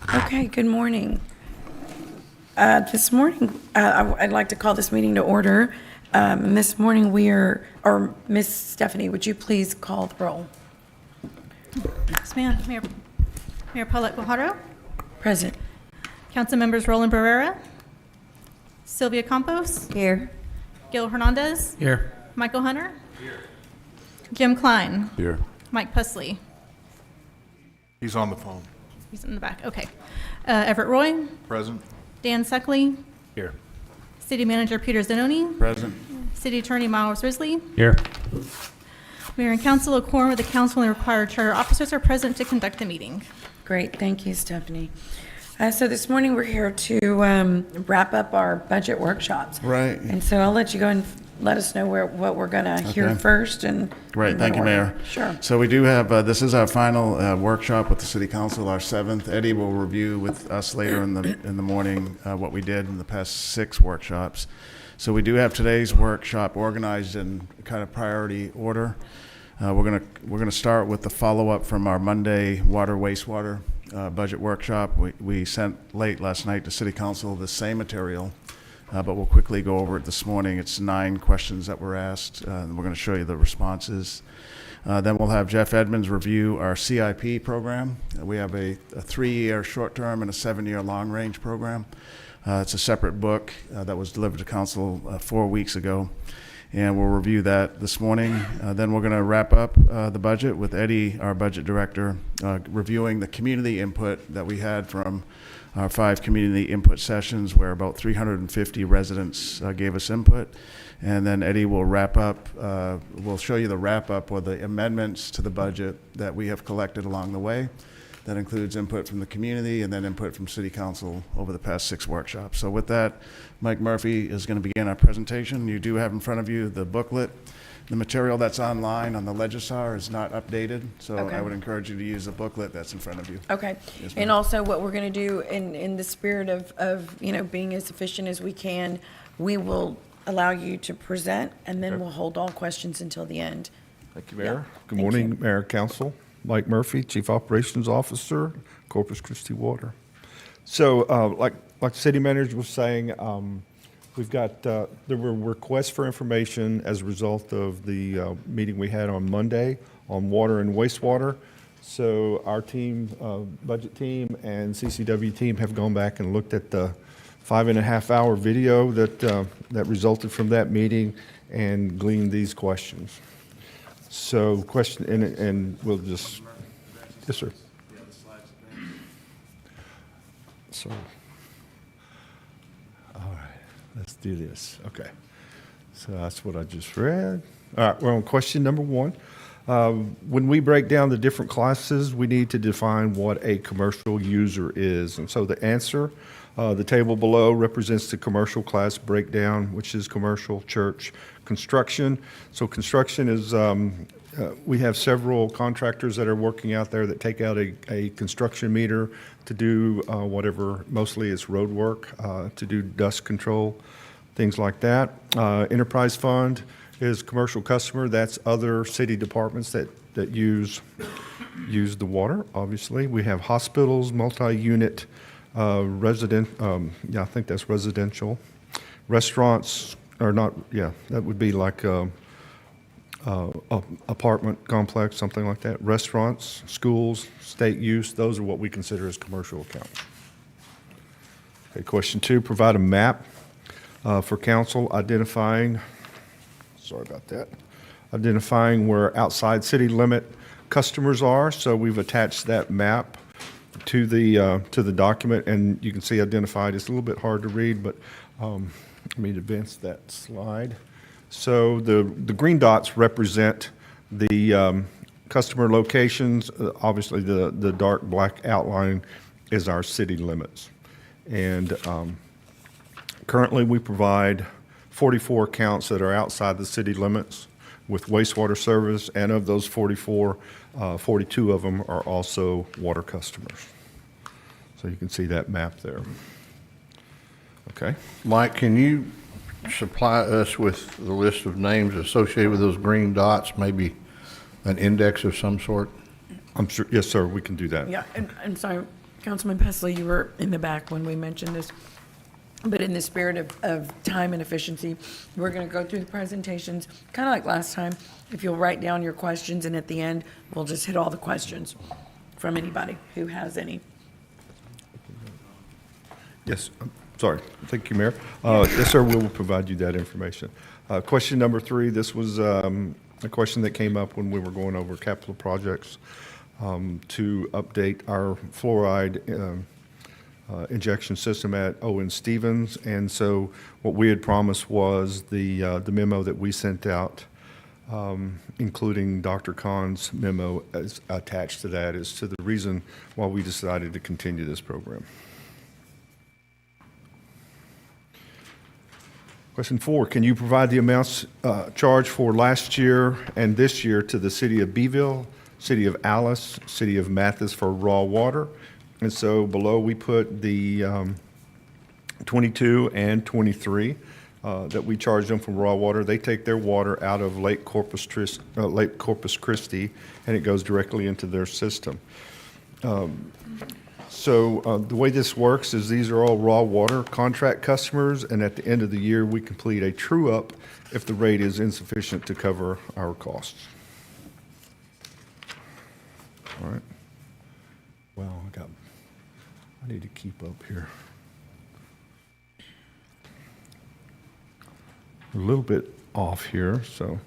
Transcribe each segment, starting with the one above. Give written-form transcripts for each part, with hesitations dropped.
Okay, good morning. This morning, I'd like to call this meeting to order. And this morning Miss Stephanie, would you please call the roll? Yes, ma'am. Mayor Paulette Guajardo, Present. Council members Roland Barrera, Sylvia Campos. Here. Gil Hernandez. Here. Michael Hunter. Here. Jim Klein. Here. Mike Pusley. He's on the phone. He's in the back. Okay. Everett Roy. Present. Dan Suckley. Here. City Manager Peter Zanoni. Present. City Attorney Miles Risley. Here. Mayor and council, a quorum of the council and required charter officers are present to conduct the meeting. Great, thank you, Stephanie. So this morning, we're here to wrap up our budget workshops. Right. And so I'll let you go and let us know what we're going to hear Okay. first. And Great, thank you, Mayor. Sure. So we do have, this is our final workshop with the City Council, our 7th. Eddie will review with us later in the morning what we did in the past 6 workshops. So we do have today's workshop organized in kind of priority order. We're gonna start with the follow-up from our Monday water wastewater budget workshop. We sent late last night to City Council the same material, but we'll quickly go over it this morning. It's 9 questions that were asked, and we're going to show you the responses. Then we'll have Jeff Edmonds review our CIP program. We have a 3-year short-term and a 7-year long-range program. It's a separate book that was delivered to Council 4 weeks ago, and we'll review that this morning. Then we're going to wrap up the budget with Eddie, our budget director, reviewing the community input that we had from our 5 community input sessions, where about 350 residents gave us input. And then Eddie will wrap up, we'll show you the wrap up or the amendments to the budget that we have collected along the way. That includes input from the community and then input from City Council over the past 6 workshops. So with that, Mike Murphy is going to begin our presentation. You do have in front of you the booklet. The material that's online on the Legisar is not updated, so Okay. I would encourage you to use the booklet that's in front of you. Okay. Yes, And ma'am. also what we're going to do in the spirit of being as efficient as we can, we will allow you to present, and then we'll hold all questions until the end. Thank you, Mayor. Good thank morning, you. Mayor, Council. Mike Murphy, Chief Operations Officer, Corpus Christi Water. So, like the city manager was saying, we've got, there were requests for information as a result of the meeting we had on Monday on water and wastewater. So our team, budget team and CCW team have gone back and looked at the 5.5-hour video that resulted from that meeting and gleaned these questions. So question, and we'll just, yes, sir. So, all right, let's do this. Okay. So that's what I just read. All right, we're on question number 1. When we break down the different classes, we need to define what a commercial user is. And so the answer, the table below represents the commercial class breakdown, which is commercial, church, construction. So construction is, we have several contractors that are working out there that take out a construction meter to do whatever, mostly it's road work, to do dust control, things like that. Enterprise fund is commercial customer. That's other city departments that use the water, obviously. We have hospitals, multi-unit, resident, I think that's residential. Restaurants are not, that would be like a apartment complex, something like that. Restaurants, schools, state use, those are what we consider as commercial accounts. Okay, question 2, provide a map for council identifying where outside city limit customers are. So we've attached that map to the document, and you can see identified. It's a little bit hard to read, but let me advance that slide. So the green dots represent the customer locations. Obviously, the dark black outline is our city limits. And currently, we provide 44 accounts that are outside the city limits with wastewater service, and of those 44, 42 of them are also water customers. So you can see that map there. Okay. Mike, can you supply us with the list of names associated with those green dots, maybe an index of some sort? I'm sure, yes, sir, we can do that. Yeah, and I'm sorry, Councilman Pesley, you were in the back when we mentioned this, but in the spirit of time and efficiency, we're going to go through the presentations, kind of like last time. If you'll write down your questions, and at the end, we'll just hit all the questions from anybody who has any. Yes, sorry. Thank you, Mayor. Yes, sir, we will provide you that information. Question number 3, this was a question that came up when we were going over capital projects to update our fluoride injection system at Owen Stevens. And so what we had promised was the memo that we sent out, including Dr. Khan's memo as attached to that, is to the reason why we decided to continue this program. Question 4, can you provide the amounts charged for last year and this year to the city of Beeville, city of Alice, city of Mathis for raw water? And so below we put the 22 and 23 that we charge them for raw water. They take their water out of Lake Corpus Christi, and it goes directly into their system. So the way this works is these are all raw water contract customers, and at the end of the year, we complete a true-up if the rate is insufficient to cover our costs. All right. Well, I need to keep up here. A little bit off here, so.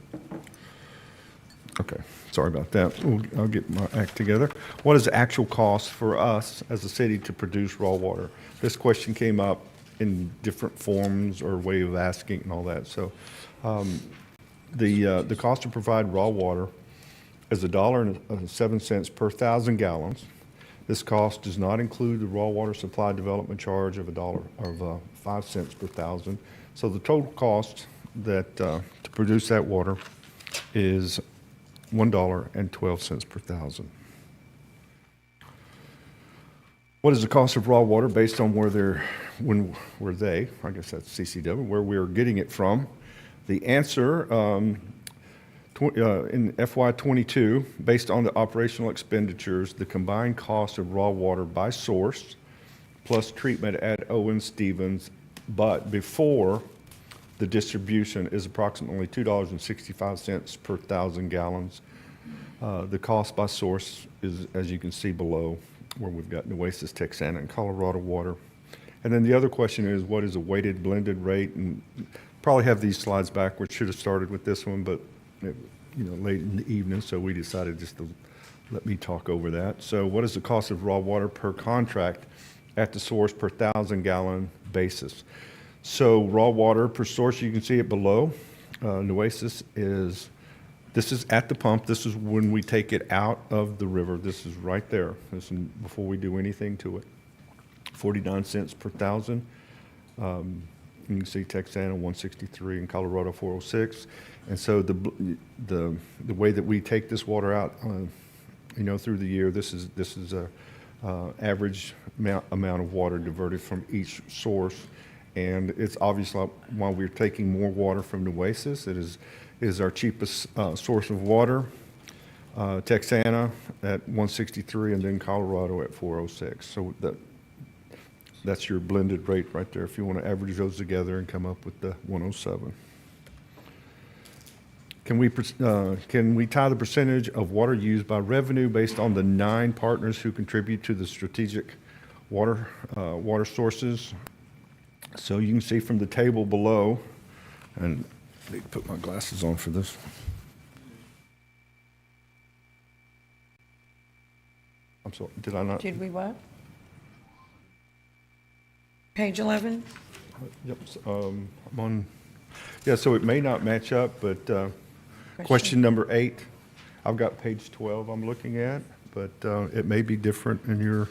Okay, sorry about that. I'll get my act together. What is the actual cost for us as a city to produce raw water? This question came up in different forms or way of asking and all that. So the cost to provide raw water is $1.07 per 1,000 gallons. This cost does not include the raw water supply development charge of $5 cents per 1,000. So the total cost that to produce that water is $1.12 per 1,000. What is the cost of raw water based on where I guess that's CCW, where we're getting it from? The answer in FY22, based on the operational expenditures, the combined cost of raw water by source plus treatment at Owen Stevens, but before the distribution, is approximately $2.65 per 1,000 gallons. The cost by source is, as you can see below, where we've got Nueces, Texana, and Colorado water. And then the other question is, what is a weighted blended rate? And probably have these slides backwards. Should have started with this one, but late in the evening, so we decided just to let me talk over that. So what is the cost of raw water per contract at the source per 1,000 gallon basis? So raw water per source, you can see it below. Nueces this is at the pump. This is when we take it out of the river. This is right there. This is before we do anything to it. 49 cents per 1,000. You can see Texana 163 and Colorado 406. And so the way that we take this water out, through the year, this is a average amount of water diverted from each source. And it's obviously while we're taking more water from Nueces, it is our cheapest source of water. Texana at 163, and then Colorado at 406. So that's your blended rate right there if you want to average those together and come up with the 107. Can we tie the percentage of water used by revenue based on the 9 partners who contribute to the strategic water sources? So you can see from the table below, and I need to put my glasses on for this. I'm sorry, did I not? Did we what? Page 11? Yep, I'm on, yeah, so it may not match up, but question number 8, I've got page 12 I'm looking at, but it may be different in your,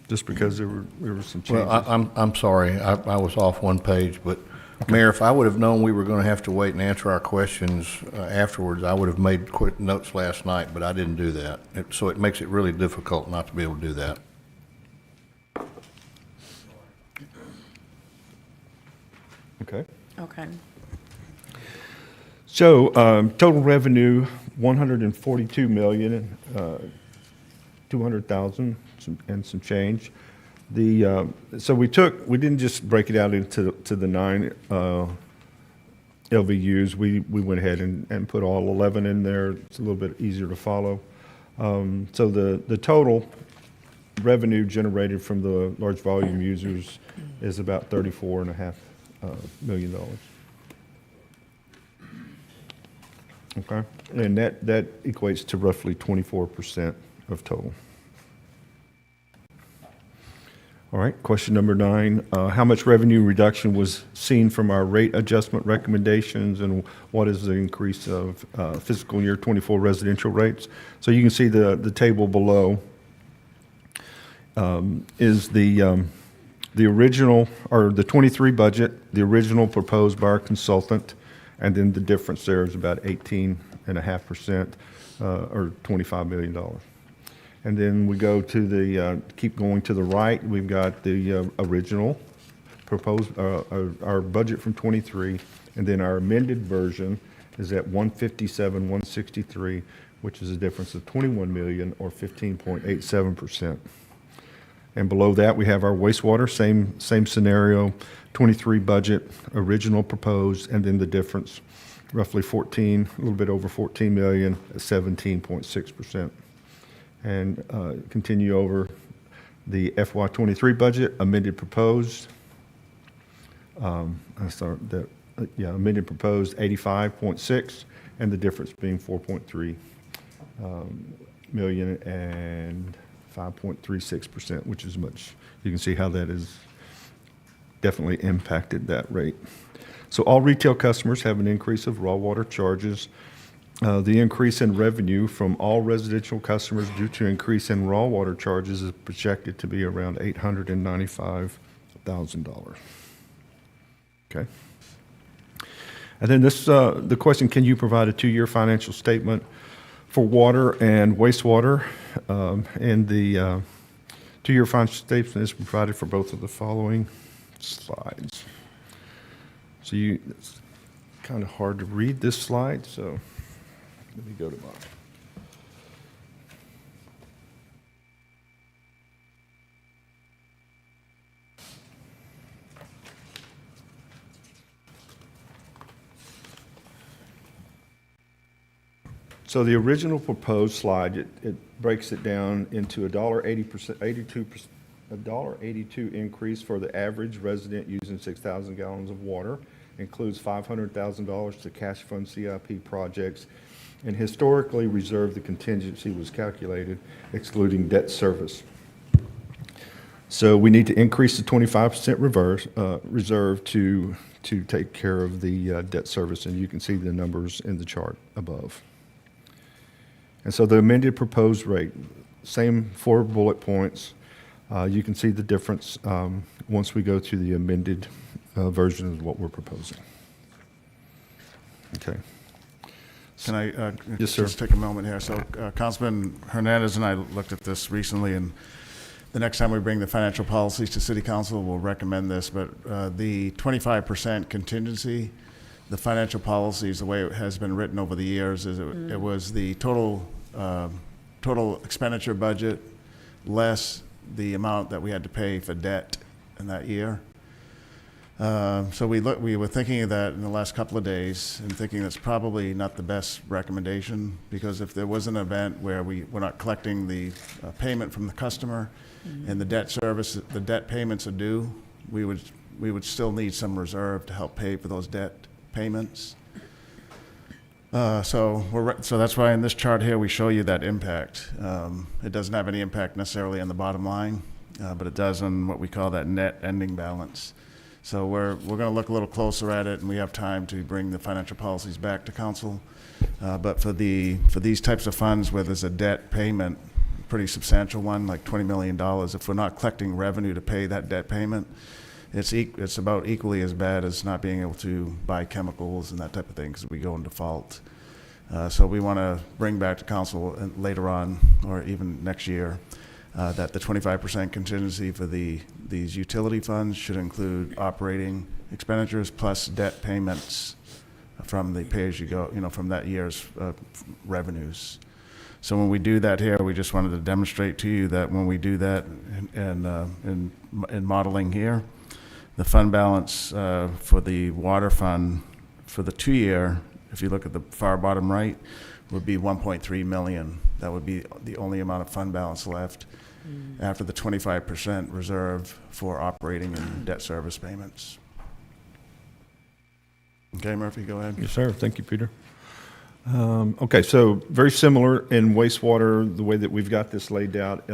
just because there were some changes. Well, I'm sorry, I was off one page, but Mayor, if I would have known we were going to have to wait and answer our questions afterwards, I would have made quick notes last night, but I didn't do that. So it makes it really difficult not to be able to do that. Okay. Okay. So total revenue, $142 million. 200,000 and some change. So we didn't just break it out into the 9 LVUs. We went ahead and put all 11 in there. It's a little bit easier to follow. So the total revenue generated from the large volume users is about $34.5 million. Okay, and that equates to roughly 24% of total. All right, question number 9. How much revenue reduction was seen from our rate adjustment recommendations, and what is the increase of fiscal year 24 residential rates? So you can see the table below is the original, or the 23 budget, the original proposed by our consultant, and then the difference there is about 18.5%, or $25 million. And then we go to keep going to the right, we've got the original proposed, our budget from 23, and then our amended version is at 157, 163, which is a difference of 21 million or 15.87%. And below that, we have our wastewater, same scenario, 23 budget, original proposed, and then the difference, roughly 14, a little bit over 14 million, 17.6%. And continue over the FY23 budget, amended proposed. Amended proposed 85.6, and the difference being 4.3 million and 5.36%, which is much. You can see how that has definitely impacted that rate. So all retail customers have an increase of raw water charges. The increase in revenue from all residential customers due to increase in raw water charges is projected to be around $895,000. Okay. And then the question, can you provide a 2-year financial statement for water and wastewater? And the 2-year financial statement is provided for both of the following slides. So it's kind of hard to read this slide, so let me go to mine. So the original proposed slide, it breaks it down into $1.82 increase for the average resident using 6,000 gallons of water, includes $500,000 to cash fund CIP projects, and historically reserved the contingency was calculated excluding debt service. So we need to increase the 25% reserve to take care of the debt service, and you can see the numbers in the chart above. And so the amended proposed rate, same 4 bullet points. You can see the difference once we go to the amended version of what we're proposing. Okay. Can I Yes, sir. just take a moment here? So Councilman Hernandez and I looked at this recently, and the next time we bring the financial policies to City Council, we'll recommend this. But the 25% contingency, the financial policies, the way it has been written over the years, is it was the total expenditure budget less the amount that we had to pay for debt in that year. So we were thinking of that in the last couple of days and thinking that's probably not the best recommendation, because if there was an event where we're not collecting the payment from the customer and the debt payments are due, we would still need some reserve to help pay for those debt payments. So that's why in this chart here we show you that impact. It doesn't have any impact necessarily on the bottom line, but it does on what we call that net ending balance. So we're going to look a little closer at it, and we have time to bring the financial policies back to council. But for these types of funds where there's a debt payment, pretty substantial one, like $20 million, if we're not collecting revenue to pay that debt payment, it's about equally as bad as not being able to buy chemicals and that type of thing, because we go in default. So we want to bring back to council later on, or even next year, that the 25% contingency for these utility funds should include operating expenditures plus debt payments from the pay-as-you-go, from that year's revenues. So when we do that here, we just wanted to demonstrate to you that when we do that in modeling here, the fund balance for the water fund for the 2-year, if you look at the far bottom right, would be 1.3 million. That would be the only amount of fund balance left after the 25% reserve for operating and debt service payments. Okay, Murphy, go ahead. Yes, sir. Thank you, Peter. Okay, so very similar in wastewater, the way that we've got this laid out.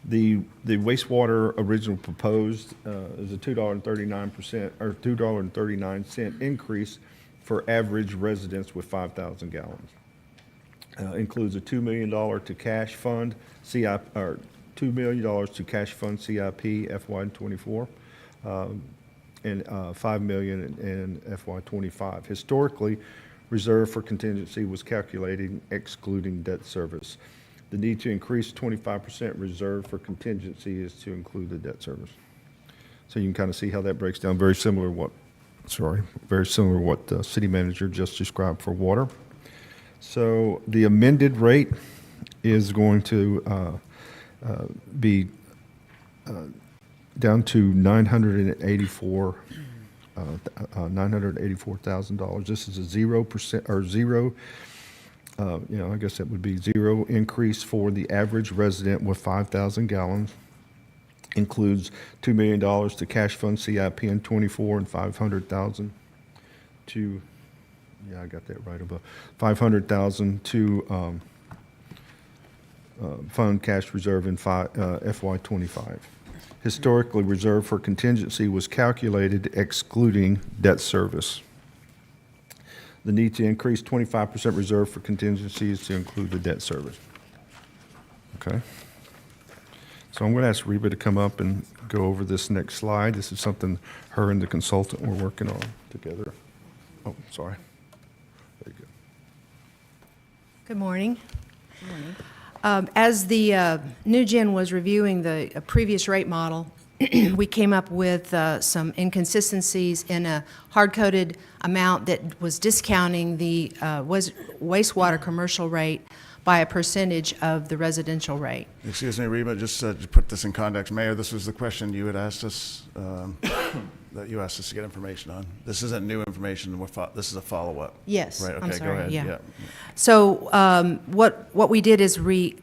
The wastewater original proposed is a $2.39 or $2.39 increase for average residents with 5,000 gallons. Includes a $2 million to cash fund CIP, or $2 million to cash fund CIP FY24, and $5 million in FY25. Historically, reserve for contingency was calculated excluding debt service. The need to increase 25% reserve for contingency is to include the debt service. So you can kind of see how that breaks down. Very similar what the city manager just described for water. So the amended rate is going to be down to $984,000. This is a 0% or zero. I guess that would be zero increase for the average resident with 5,000 gallons. Includes $2 million to cash fund CIP in 24 and $500,000 to, I got that right above, $500,000 to fund cash reserve in FY25. Historically, reserve for contingency was calculated excluding debt service. The need to increase 25% reserve for contingency is to include the debt service. Okay. So I'm going to ask Reba to come up and go over this next slide. This is something her and the consultant were working on together. Oh, sorry. There you go. Good morning. As the New Gen was reviewing the previous rate model, we came up with some inconsistencies in a hard-coded amount that was discounting the wastewater commercial rate by a percentage of the residential rate. Excuse me, Reba, just to put this in context, Mayor, this was the question you had asked us, that you asked us to get information on. This isn't new information, this is a follow-up. Yes, Right, I'm okay, sorry, go ahead. yeah. So what we did is we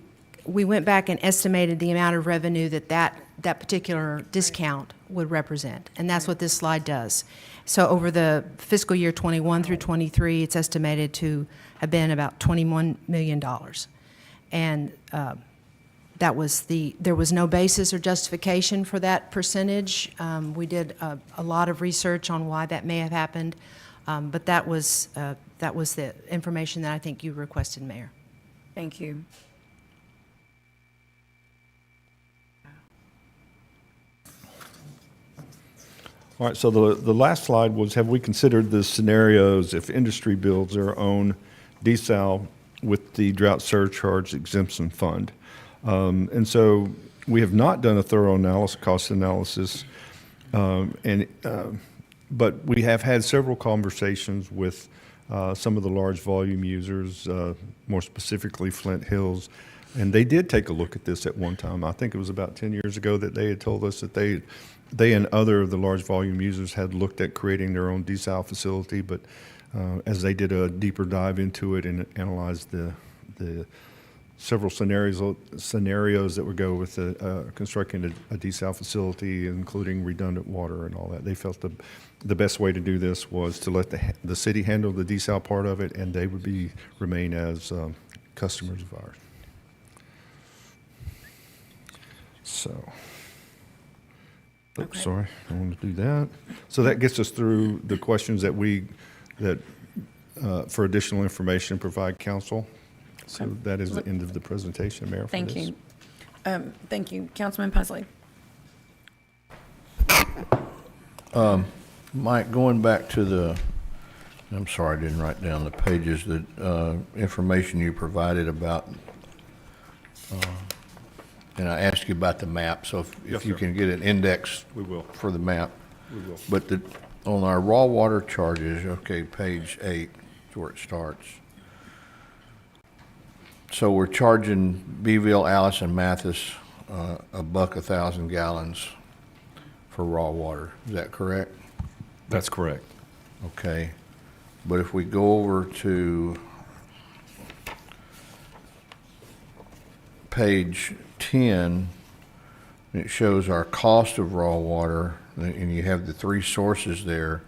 went back and estimated the amount of revenue that particular discount would represent, and that's what this slide does. So over the fiscal year 21 through 23, it's estimated to have been about $21 million. And there was no basis or justification for that percentage. We did a lot of research on why that may have happened, but that was the information that I think you requested, Mayor. Thank you. All right, so the last slide was, have we considered the scenarios if industry builds their own desal with the drought surcharge exemption fund? And so we have not done a thorough cost analysis, but we have had several conversations with some of the large volume users, more specifically Flint Hills, and they did take a look at this at one time. I think it was about 10 years ago that they had told us that they and other of the large volume users had looked at creating their own desal facility, but as they did a deeper dive into it and analyzed the several scenarios that would go with constructing a desal facility, including redundant water and all that, they felt the best way to do this was to let the city handle the desal part of it, and they would remain as customers of ours. So. Oops, Okay. sorry, I want to do that. So that gets us through the questions that for additional information, provide council. So Okay. that is the end of the presentation, Mayor. for Thank this. you. Thank you. Councilman Pusley. Mike, going back to I'm sorry, I didn't write down the pages, the information you provided about, and I asked you about the map, so Yes, if you sir. can get an index We will. for the map. We will. But on our raw water charges, okay, page 8 is where it starts. So we're charging Beeville, Alice, and Mathis $1 1,000 gallons for raw water. Is that correct? That's correct. Okay. But if we go over to page 10, it shows our cost of raw water, and you have the three sources there.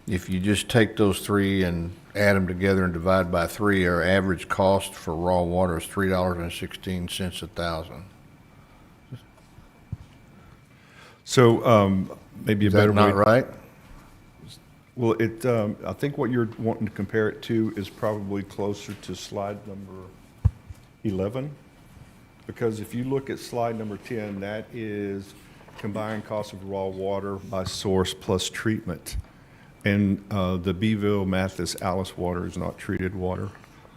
If you just take those three and add them together and divide by 3, our average cost for raw water is $3.16 a thousand. So maybe a Is better that not way. right? Well, I think what you're wanting to compare it to is probably closer to slide number 11. Because if you look at slide number 10, that is combined cost of raw water by source plus treatment. And the Beeville, Mathis, Alice water is not treated water.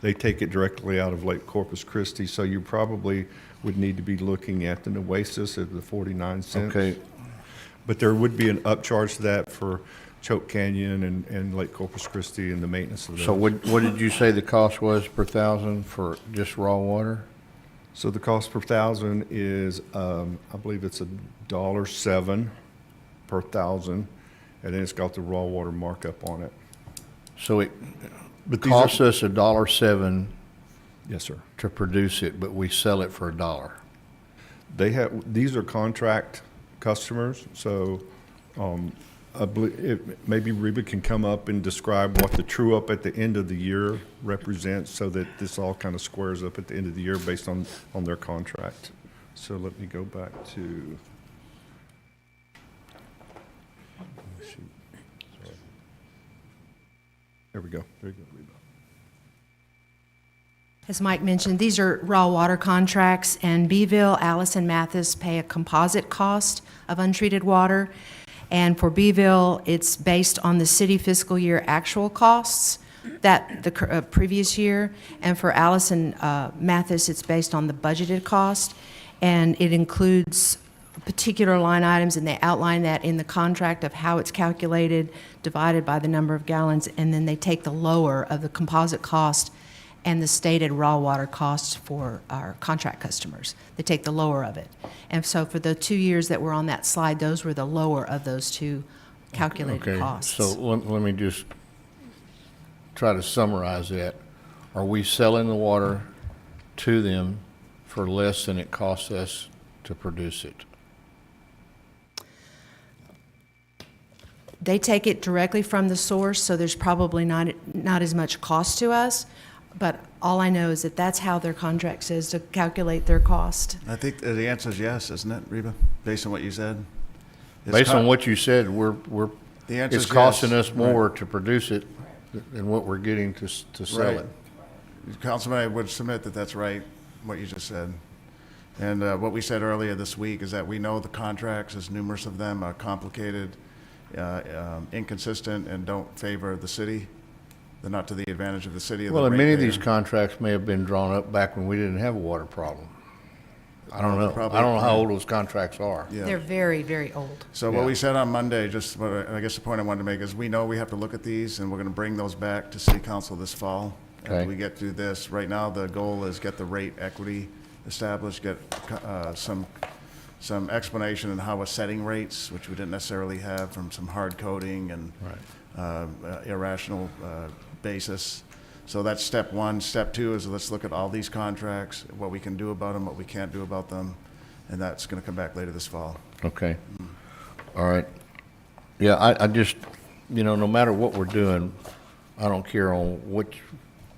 They take it directly out of Lake Corpus Christi, so you probably would need to be looking at the Nueces at the 49 cents. Okay. But there would be an upcharge to that for Choke Canyon and Lake Corpus Christi and the maintenance of those. So what did you say the cost was per thousand for just raw water? So the cost per thousand is, I believe it's $1.07 per thousand, and then it's got the raw water markup on it. So it But these costs are- us $1.07 Yes, sir. to produce it, but we sell it for $1. These are contract customers, so I believe maybe Reba can come up and describe what the true up at the end of the year represents, so that this all kind of squares up at the end of the year based on their contract. So let me go back to. Shoot, sorry. There we go. There you go, Reba. As Mike mentioned, these are raw water contracts, and Beeville, Alice, and Mathis pay a composite cost of untreated water. And for Beeville, it's based on the city fiscal year actual costs that the previous year. And for Alice and Mathis, it's based on the budgeted cost. And it includes particular line items, and they outline that in the contract of how it's calculated, divided by the number of gallons, and then they take the lower of the composite cost and the stated raw water costs for our contract customers. They take the lower of it. And so for the 2 years that were on that slide, those were the lower of those two calculated Okay, costs. so let me just try to summarize that. Are we selling the water to them for less than it costs us to produce it? They take it directly from the source, so there's probably not as much cost to us. But all I know is that that's how their contract says to calculate their cost. I think the answer is yes, isn't it, Reba? Based on what you said? Based on what you said, The answer it's is costing yes. us more to produce it than what we're getting to sell Right. it. Councilman, I would submit that that's right, what you just said. And what we said earlier this week is that we know the contracts, as numerous of them are complicated, inconsistent, and don't favor the city. They're not to the advantage of the city. Well, and many of these contracts may have been drawn up back when we didn't have a water problem. I don't know. Probably, I don't know how yeah. old those contracts are. Yeah. They're very, very old. So what Yeah. we said on Monday, just I guess the point I wanted to make is we know we have to look at these, and we're going to bring those back to city council this fall. Okay. After we get through this. Right now, the goal is get the rate equity established, get some explanation on how we're setting rates, which we didn't necessarily have from some hard coding and irrational basis. So that's step one. Step two is let's look at all these contracts, what we can do about them, what we can't do about them, and that's going to come back later this fall. Okay. All right. Yeah, I just, no matter what we're doing, I don't care on which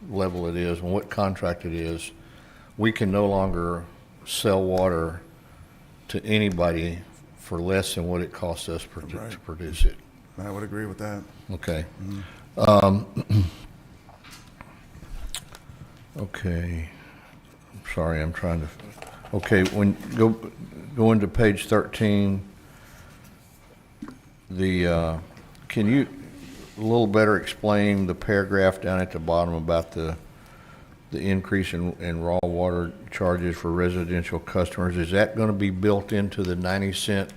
level it is and what contract it is, we can no longer sell water to anybody for less than what it costs us to produce it. I would agree with that. Okay. Okay. Sorry, I'm trying to, okay, go into page 13, can you a little better explain the paragraph down at the bottom about the increase in raw water charges for residential customers? Is that going to be built into the 90-cent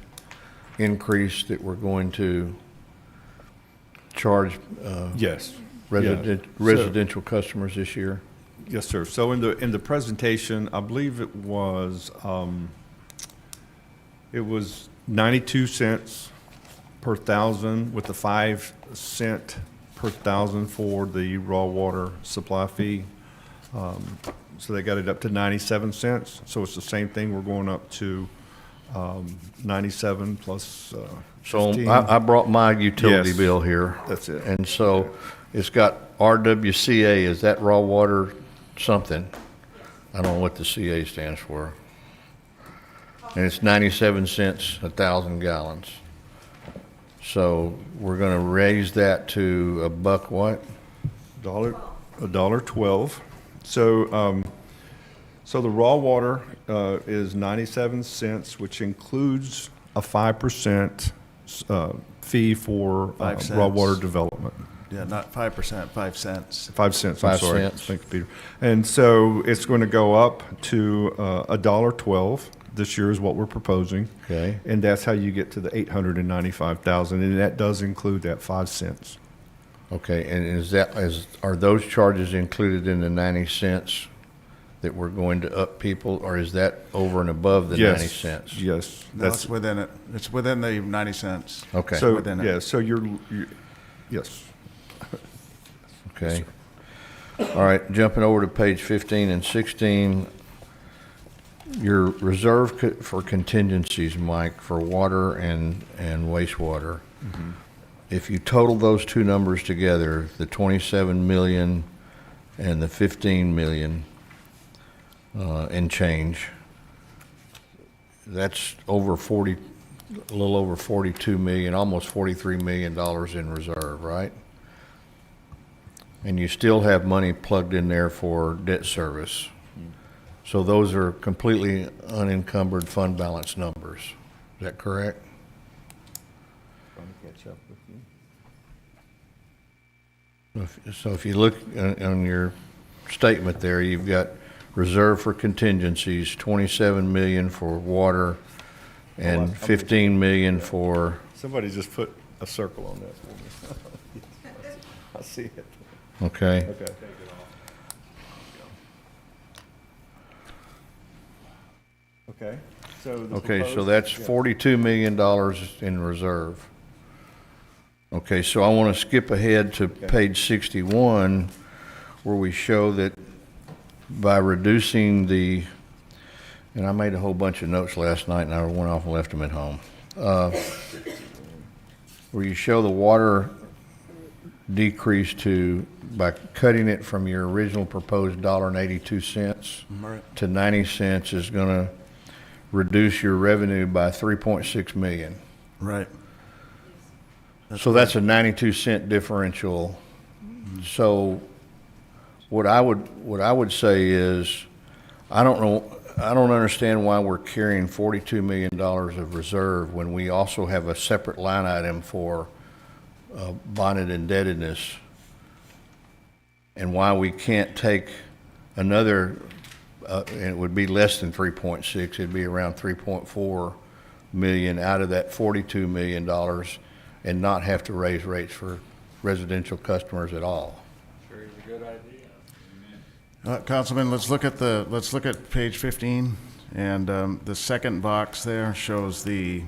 increase that we're going to charge Yes. residential customers this year? Yes, sir. So in the presentation, I believe it was 92 cents per thousand with the 5 cent per thousand for the raw water supply fee. So they got it up to 97 cents. So it's the same thing. We're going up to 97 plus So 15. I brought my utility Yes. bill here. That's it. And so it's got RWCA, is that raw water something? I don't know what the CA stands for. And it's 97 cents a thousand gallons. So we're gonna raise that to $1 what? $1.12. So, so the raw water is 97 cents, which includes a 5% fee for 5 raw cents. water development. Yeah, not 5%, 5 cents. 5 cents, I'm 5 sorry. cents. Thanks, Peter. And so it's going to go up to $1.12. This year is what we're proposing. Okay. And that's how you get to the 895,000, and that does include that 5 cents. Okay, and are those charges included in the 90 cents that we're going to up people, or is that over and above the 90 cents? Yes. No, it's within it. It's within the 90 cents. Okay. So, within it. yeah, so you're yes. Okay. All right, jumping over to page 15 and 16, your reserve for contingencies, Mike, for water and wastewater. If you total those two numbers together, the 27 million and the 15 million and change, that's over 40, a little over 42 million, almost $43 million in reserve, right? And you still have money plugged in there for debt service. So those are completely unencumbered fund balance numbers. Is that correct? So if you look on your statement there, you've got reserve for contingencies, 27 million for water and 15 million for, Somebody just put a circle on that for me. I see it. okay? Okay. Okay. So the Okay, so proposed- that's yeah. $42 million in reserve. Okay, so I want to skip ahead to page 61, where we show that by reducing the, and I made a whole bunch of notes last night, and I went off and left them at home, where you show the water decrease to, by cutting it from your original proposed $1.82 Right. to 90 cents is going to reduce your revenue by 3.6 million. Right. So that's a 92 cent differential. So what I would say is, I don't understand why we're carrying $42 million of reserve when we also have a separate line item for bonded indebtedness, and why we can't take another, and it would be less than 3.6, it'd be around 3.4 million out of that $42 million and not have to raise rates for residential customers at all. Councilman, let's look at page 15, and the second box there shows the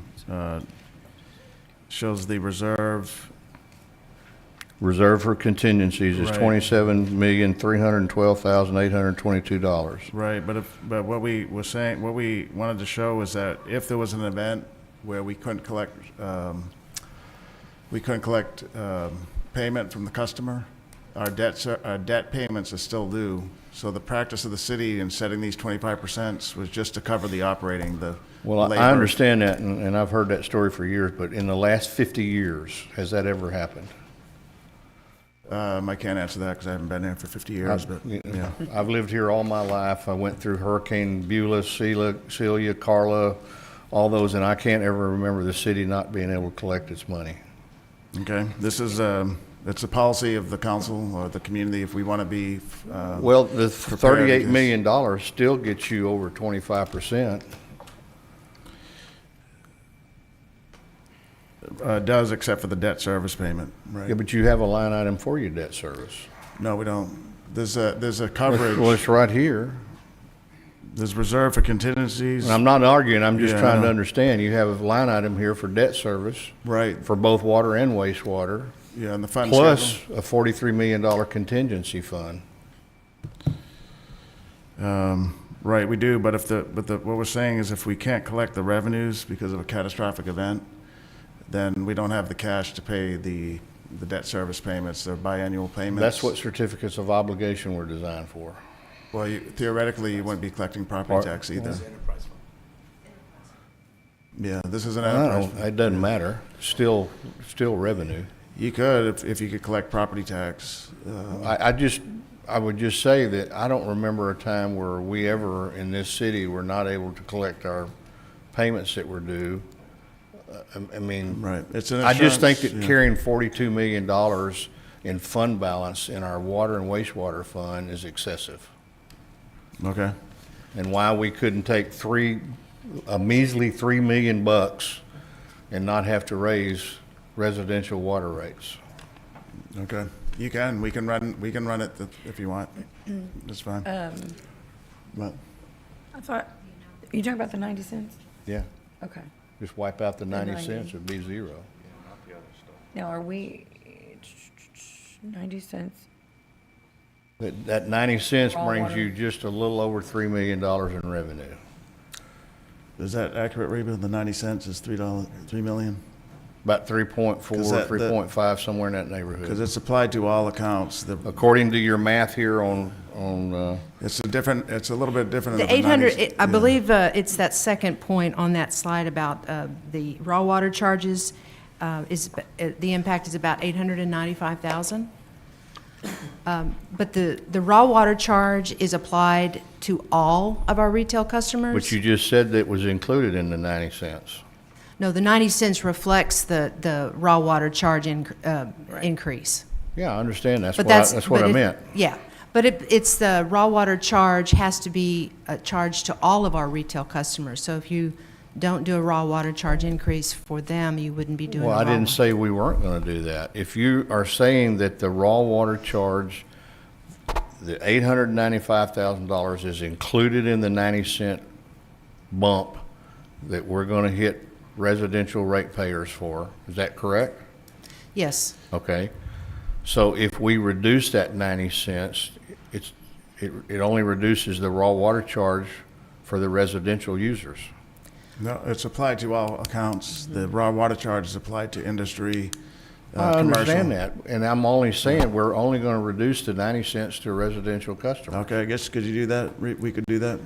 reserve. Reserve for contingencies is Right. $27,312,822. Right, but what we wanted to show is that if there was an event where we couldn't collect payment from the customer, our debt payments are still due. So the practice of the city in setting these 25% was just to cover the operating, the Well, labor. I understand that, and I've heard that story for years, but in the last 50 years, has that ever happened? I can't answer that because I haven't been there for 50 years, but yeah. I've lived here all my life. I went through Hurricane Beulah, Celia, Carla, all those, and I can't ever remember the city not being able to collect its money. Okay, this is, it's a policy of the council or the community if we want to be, Well, the prepared $38 because- million still gets you over 25%. does except for the debt service payment, Yeah, right? but you have a line item for your debt service. No, we don't. There's a coverage. Well, it's right here. There's reserve for contingencies. And I'm not arguing, I'm just Yeah, I trying to know. understand. You have a line item here for debt service Right. for both water and wastewater, Yeah, and the fund plus schedule. a $43 million contingency fund. Right, we do, but what we're saying is if we can't collect the revenues because of a catastrophic event, then we don't have the cash to pay the debt service payments, the biannual payments. That's what certificates of obligation were designed for. Well, theoretically, you wouldn't be collecting property Or- tax either. Yeah, this is an I enterprise. don't know, it doesn't matter, still revenue. You could, if you could collect property tax. I would just say that I don't remember a time where we ever in this city were not able to collect our payments that were due. I mean, Right, it's an I just think insurance, that yeah. carrying $42 million in fund balance in our water and wastewater fund is excessive. Okay, And why we couldn't take a measly $3 million and not have to raise residential water rates. okay. You can, we can run it if you want. That's fine. But, I thought, you talking about the 90 cents? Yeah, Okay. just wipe out the 90 90. cents, it'd be zero. Now, are we, 90 cents? That 90 cents Raw brings water. you just a little over $3 million in revenue. is that accurate, Reba? The 90 cents is $3 million? About 3.4, 'Cause that- 3.5, somewhere in that Because neighborhood. it's applied to all accounts. According to your math here on, It's a little bit different. The than 800, 90s. I Yeah. believe it's that second point on that slide about the raw water charges, the impact is about 895,000. But the raw water charge is applied to all of our retail customers. but you just said that was included in the 90 cents. No, the 90 cents reflects the raw water charge increase. Yeah, I understand, that's But what but I it- meant. Yeah, but it's the raw water charge has to be charged to all of our retail customers. So if you don't do a raw water charge increase for them, you wouldn't be doing. Well, a I raw didn't wa- say we weren't gonna do that. If you are saying that the raw water charge, the $895,000 is included in the 90-cent bump that we're gonna hit residential ratepayers for, is that correct? Yes, Okay. So if we reduce that 90 cents, it only reduces the raw water charge for the residential users. No, it's applied to all accounts. The raw water charge is applied to industry, I commercial. understand that, and I'm only saying we're only gonna reduce the 90 cents to a residential customer. Okay, I guess, could you do that? We could do that?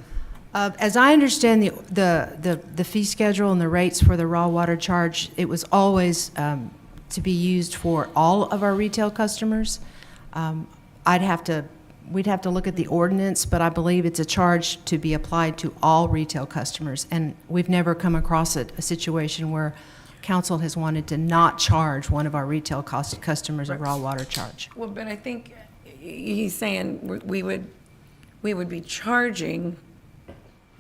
as I understand the fee schedule and the rates for the raw water charge, it was always to be used for all of our retail customers. We'd have to look at the ordinance, but I believe it's a charge to be applied to all retail customers. And we've never come across a situation where council has wanted to not charge one of our retail customers a raw water charge. Well, but I think he's saying we would be charging,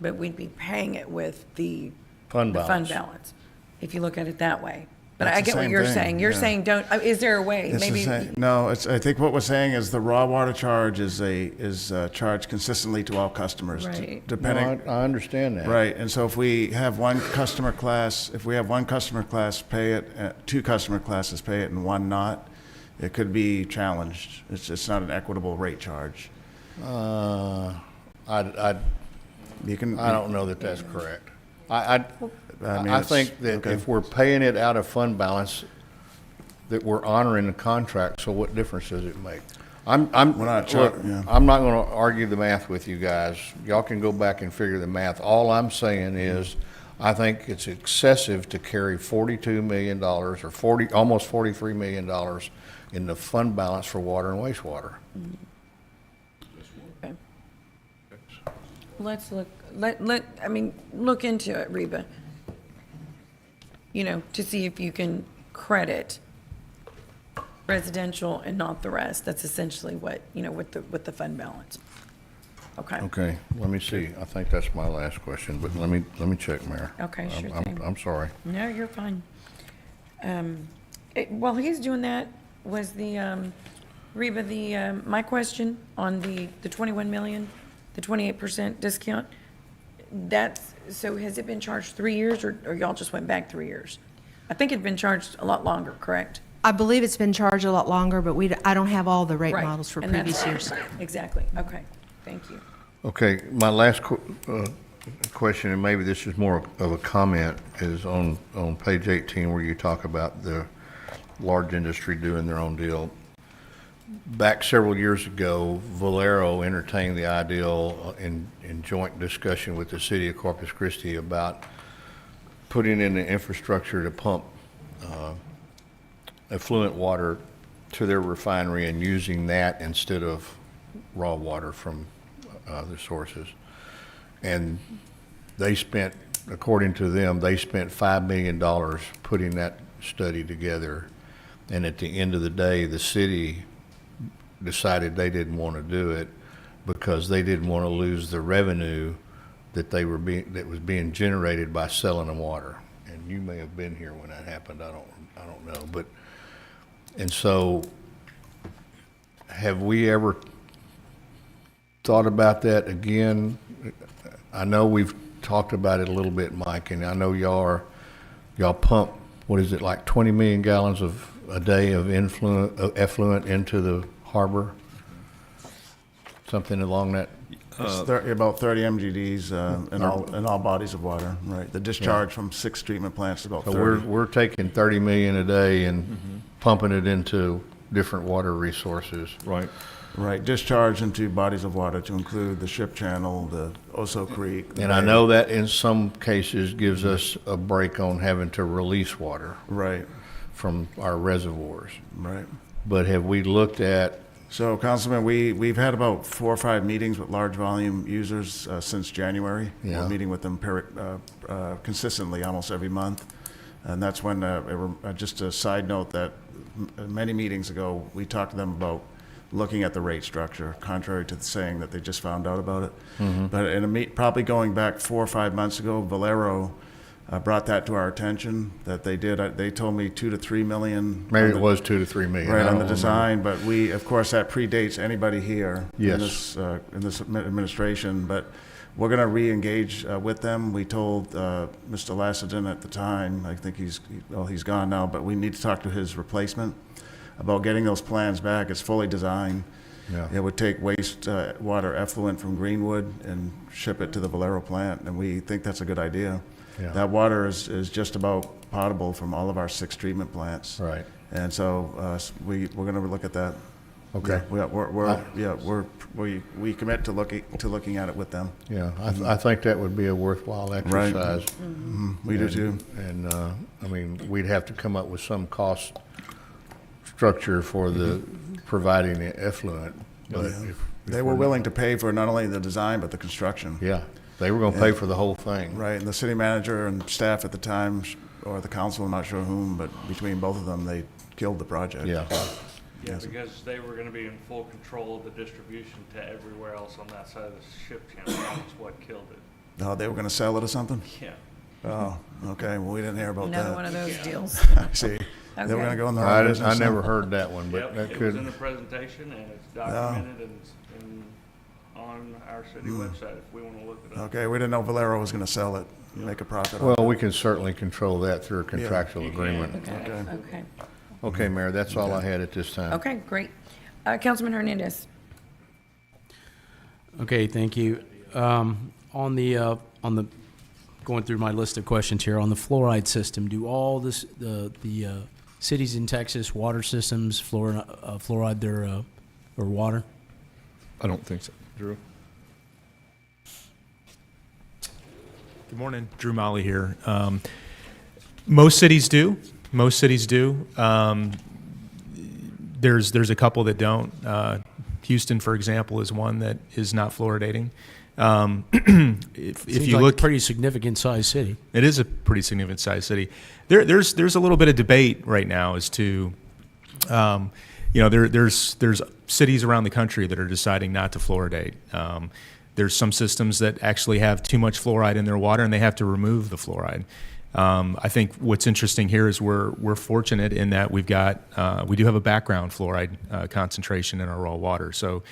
but we'd be paying it with the Fund the fund balance. balance, if you look at it that way. But That's I the get what same you're thing, saying. You're yeah. saying don't, is there a way? It's the Maybe, same- No, I think what we're saying is the raw water charge is charged consistently to all customers. Right. No, Depending, I understand that. right, and so if we have one customer class pay it, two customer classes pay it and one not, it could be challenged. It's not an equitable rate charge. I You can. don't know that that's correct. mean, I it's- think that okay. if we're paying it out of fund balance, that we're honoring the contract, so what difference does it make? We're not look, yeah. I'm not gonna argue the math with you guys. Y'all can go back and figure the math. All I'm saying is, I think it's excessive to carry $42 million or almost $43 million in the fund balance for water and wastewater. okay. Let's look, look into it, Reba. To see if you can credit residential and not the rest. That's essentially what, with the fund balance. Okay? Okay, let me see. I think that's my last question, but let me check, Mayor. Okay, sure thing. I'm sorry. No, you're fine. While he's doing that, was Reba, my question on the 21 million, the 28% discount, so has it been charged 3 years, or y'all just went back 3 years? I think it'd been charged a lot longer, correct? I believe it's been charged a lot longer, but I don't have all the rate Right, models for and that's- previous years. Exactly, okay, thank you. Okay, my last question, and maybe this is more of a comment, is on page 18 where you talk about the large industry doing their own deal. Back several years ago, Valero entertained the ideal in joint discussion with the city of Corpus Christi about putting in the infrastructure to pump effluent water to their refinery and using that instead of raw water from the sources. And they spent, according to them, they spent $5 million putting that study together. And at the end of the day, the city decided they didn't want to do it because they didn't want to lose the revenue that that was being generated by selling them water. And you may have been here when that happened. I don't know. But, and so have we ever thought about that again? I know we've talked about it a little bit, Mike, and I know y'all pump, what is it, like 20 million gallons a day of effluent into the harbor? Something along that? About 30 MGDs in all bodies of water, right? The discharge from 6 treatment plants is about So 30. we're taking 30 million a day and pumping it into different water resources. Right. Right, discharge into bodies of water to include the Ship Channel, the Oso Creek. the And I Bay. know that in some cases gives us a break on having to release water Right, from our reservoirs. right. But have we looked at, So, Councilman, we've had about 4 or 5 meetings with large volume users since January. Yeah. We're meeting with them consistently, almost every month. And that's when, just a side note, that many meetings ago, we talked to them about looking at the rate structure, contrary to the saying that they just found out about it. But in probably going back 4 or 5 months ago, Valero brought that to our attention, that they did. They told me 2 to 3 million. maybe on it the- was 2 to 3 million. Right, I on the don't remember. design, but we, of course, that predates anybody here Yes. in this administration, but we're going to re-engage with them. We told Mr. Lassiter at the time, I think he's gone now, but we need to talk to his replacement about getting those plans back. It's fully designed. Yeah. It would take waste water effluent from Greenwood and ship it to the Valero plant, and we think that's a good idea. Yeah. That water is just about potable from all of our 6 treatment plants. Right. And so we're going to look at that. Okay. We commit to looking at it with them. Yeah, I think that would be a worthwhile Right. exercise. We do too. And, I mean, we'd have to come up with some cost structure for the providing the effluent. But if They were willing to pay for not only the design, but the construction. Yeah, they were gonna pay for the whole thing. Right, and the city manager and staff at the time, or the council, I'm not sure whom, but between both of them, they killed the project. Yeah, Yeah, because they were gonna be in full control of the distribution to everywhere else on that side of the ship channel. That's what killed it. Oh, they were going to sell it or something? Yeah. Oh, okay, well, we didn't hear about Another one that. of those deals. I see. They were Okay. going to go in their I own business. never heard that one, but Yep, that it was in could, the presentation and it's documented and on our city website if we wanna look it up. Okay, we didn't know Valero was going to sell it, and make a profit on it. well, we can certainly control that through a contractual You can. agreement. Okay, okay. Okay, Mayor, that's all I had at this time. Okay, great. Councilman Hernandez. Okay, thank you. On the, going through my list of questions here, on the fluoride system, do all the cities in Texas water systems fluoride their water? I don't think so. Drew? Good morning, Drew Molly here. Most cities do. Most cities do. There's a couple that don't. Houston, for example, is one that is not fluoridating. If Seems you like look, a pretty significant sized city. it is a pretty significant sized city. There's a little bit of debate right now as to, there's cities around the country that are deciding not to fluoridate. There's some systems that actually have too much fluoride in their water and they have to remove the fluoride. I think what's interesting here is we're fortunate in that we do have a background fluoride concentration in our raw water. So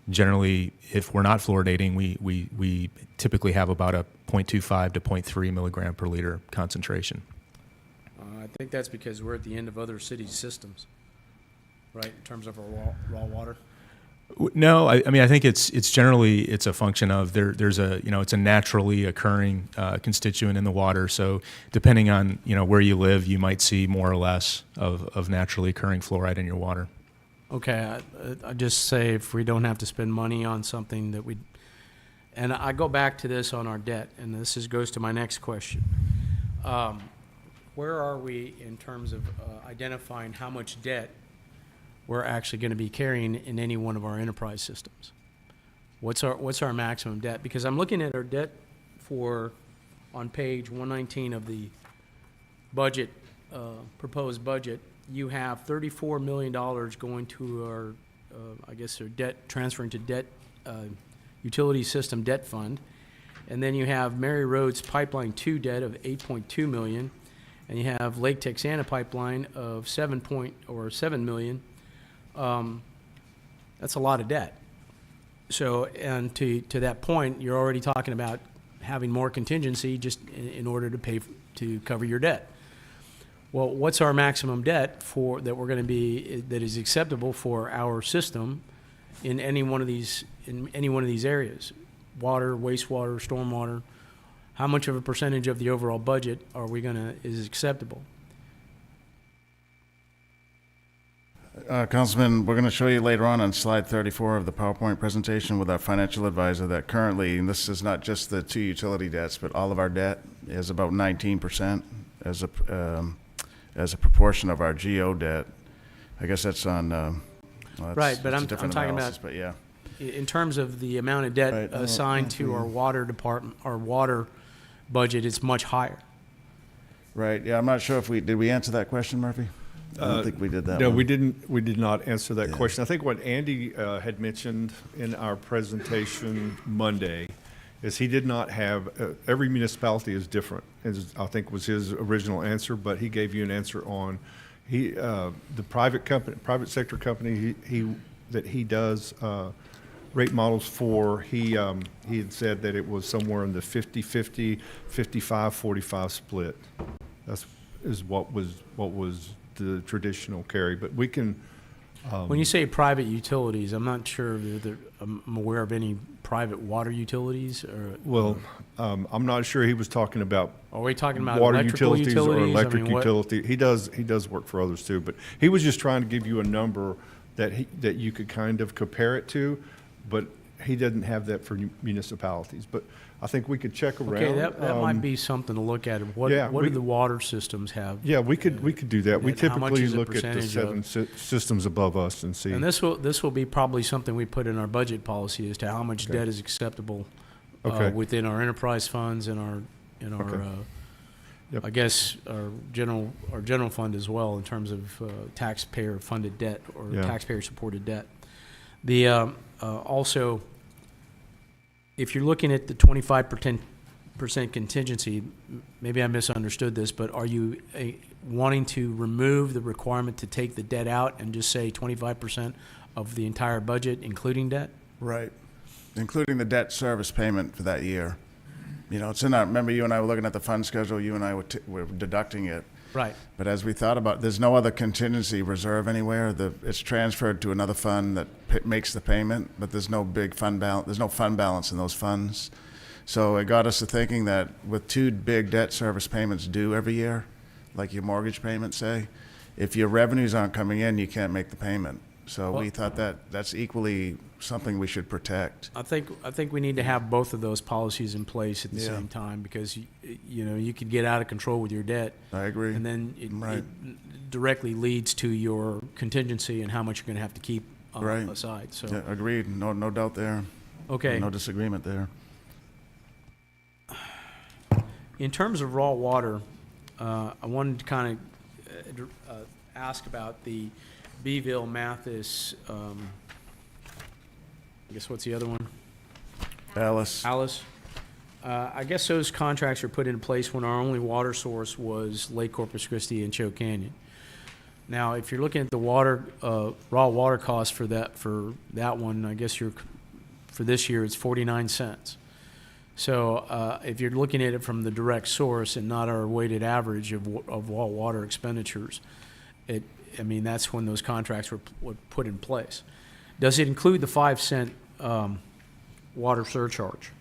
generally, if we're not fluoridating, we typically have about a 0.25 to 0.3 milligram per liter concentration. I think that's because we're at the end of other cities' systems, right, in terms of our raw water. No, I mean, I think it's generally it's a function of there's a, it's a naturally occurring constituent in the water. So depending on, where you live, you might see more or less of naturally occurring fluoride in your water. Okay, I just say if we don't have to spend money on something that and I go back to this on our debt, and goes to my next question. Where are we in terms of identifying how much debt we're actually going to be carrying in any one of our enterprise systems? What's our maximum debt? Because I'm looking at our debt on page 119 of the budget, proposed budget. You have $34 million going to our, our debt, transferring to debt, utility system debt fund. And then you have Mary Roads Pipeline 2 debt of $8.2 million. And you have Lake Texana Pipeline of $7 million. That's a lot of debt. So, and to that point, you're already talking about having more contingency just in order to cover your debt. Well, what's our maximum debt that is acceptable for our system in any one of these areas? Water, wastewater, stormwater. How much of a percentage of the overall budget is acceptable? Councilman, we're going to show you later on slide 34 of the PowerPoint presentation with our financial advisor that currently, and this is not just the two utility debts, but all of our debt is about 19% as a proportion of our GO debt. I guess that's on. Right, but I'm different talking analysis, about, but yeah. in terms of the amount of debt Right. assigned to our water department, our water budget is much higher. Right. Yeah, I'm not sure if did we answer that question, Murphy? I don't think we did that. No, one. we didn't. We did not answer that Yeah. question. I think what Andy had mentioned in our presentation Monday is he did not have, every municipality is different, I think was his original answer, but he gave you an answer on, the private sector company that he does rate models for, he had said that it was somewhere in the 50-50, 55-45 split. Is what was the traditional carry, but we can. When you say private utilities, I'm not sure that I'm aware of any private water utilities. I'm not sure he was talking about. Are we talking about water electrical utilities or electric what? utility? He does work for others too, but he was just trying to give you a number that you could kind of compare it to, but he didn't have that for municipalities. But I think we could check around. Okay, that might be something to look at. What do the water systems have? Yeah, we could do that. We and how much typically is a look at the percentage seven systems above us and see. And this will be probably something we put in our budget policy as to how much debt is acceptable within our enterprise funds and our Yep. I guess our general fund as well in terms of taxpayer funded debt or taxpayer supported debt. The also, if you're looking at the 25% contingency, maybe I misunderstood this, but are you wanting to remove the requirement to take the debt out and just say 25% of the entire budget, including debt? Right. Including the debt service payment for that year. It's in our, remember you and I were looking at the fund schedule, you and I were deducting it. Right. But as we thought about, there's no other contingency reserve anywhere. It's transferred to another fund that makes the payment, but there's no big fund balance. There's no fund balance in those funds. So it got us to thinking that with two big debt service payments due every year, like your mortgage payments say, if your revenues aren't coming in, you can't make the payment. So we thought that's equally something we should protect. I think we need to have both of those policies in place at the same time because you could get out of control with your debt. I agree. And then it directly leads to your contingency and how much you're going to have to keep aside. So yeah, agreed. No doubt there. Okay. No disagreement there. In terms of raw water, I wanted to kind of ask about the Beeville, Mathis, I guess what's the other one? Alice. I guess those contracts were put in place when our only water source was Lake Corpus Christi and Choke Canyon. Now, if you're looking at the water, raw water cost for that one, I guess for this year, it's 49 cents. So if you're looking at it from the direct source and not our weighted average of all water expenditures, that's when those contracts were put in place. Does it include the 5-cent water surcharge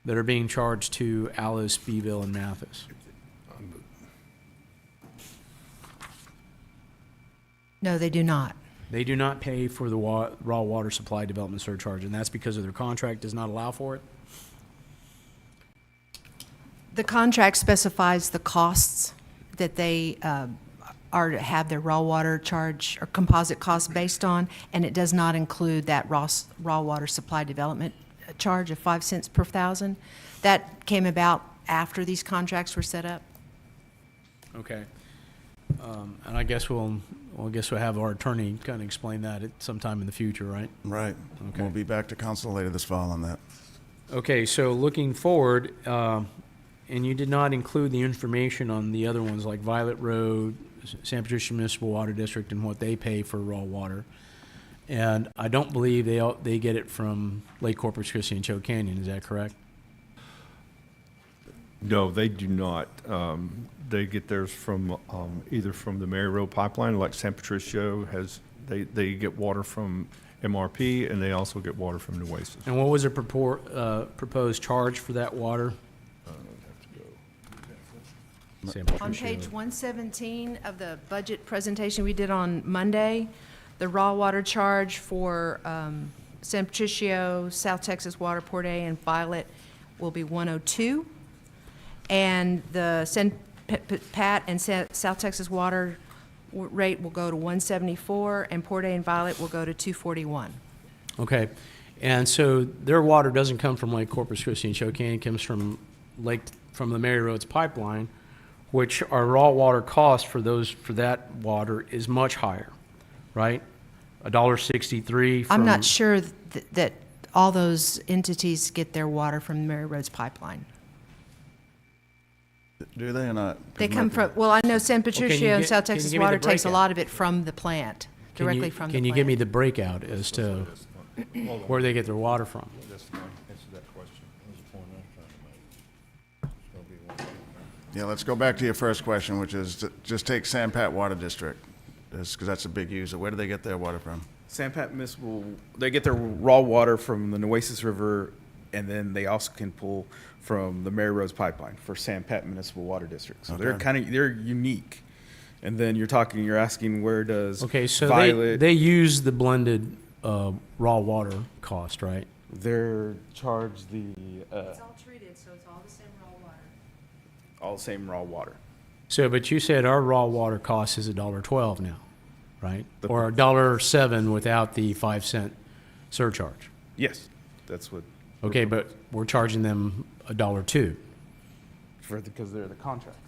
that are being charged to Alice, Beeville, and Mathis? No, they do not. They do not pay for the raw water supply development surcharge, and that's because of their contract does not allow for it? The contract specifies the costs that they are to have their raw water charge or composite cost based on, and it does not include that raw water supply development charge of 5 cents per thousand. That came about after these contracts were set up. Okay. And I guess we'll have our attorney kind of explain that at some time in the future, right? Right. Okay. We'll be back to council later this fall on that. Okay, so looking forward, and you did not include the information on the other ones like Violet Road, San Patricia Municipal Water District, and what they pay for raw water. And I don't believe they get it from Lake Corpus Christi and Choke Canyon. Is that correct? No, they do not. They get theirs from either from the Mary Road Pipeline, like San Patricio has. They get water from MRP, and they also get water from Nueces. And what was the proposed charge for that water? San On Patricio. page 117 of the budget presentation we did on Monday, the raw water charge for San Patricio, South Texas Water, Port A, and Violet will be 102. And the San Pat and South Texas Water rate will go to 174, and Port A and Violet will go to 241. Okay, and so their water doesn't come from Lake Corpus Christi and Choke Canyon, it comes from the Mary Roads pipeline, which our raw water cost for that water is much higher, right? $1.63 from. I'm not sure that all those entities get their water from the Mary Roads pipeline. Do they or not? They come from, well, I know San Patricio and South can you Texas give me the Water takes a breakout? lot of it from the plant, directly from the plant. Can you give me the breakout as to where they get their water from? That's fine. Answer that question. That was the point I was trying to make. It's gonna be one. Yeah, let's go back to your first question, which is just take San Pat Water District, because that's a big user. Where do they get their water from? San Pat Municipal, they get their raw water from the Nueces River, and then they also can pull from the Mary Roads pipeline for San Pat Municipal Water District. So Okay. they're unique. And then you're asking where does Okay, so Violet, they use the blended raw water cost, right? they're charged the all treated, so it's all the same raw water. all the same raw water. So, but you said our raw water cost is $1.12 now, right? The- Or $1.07 without the 5-cent surcharge. Yes, that's what Okay, but we're charging them $1.02. because they're the contracts.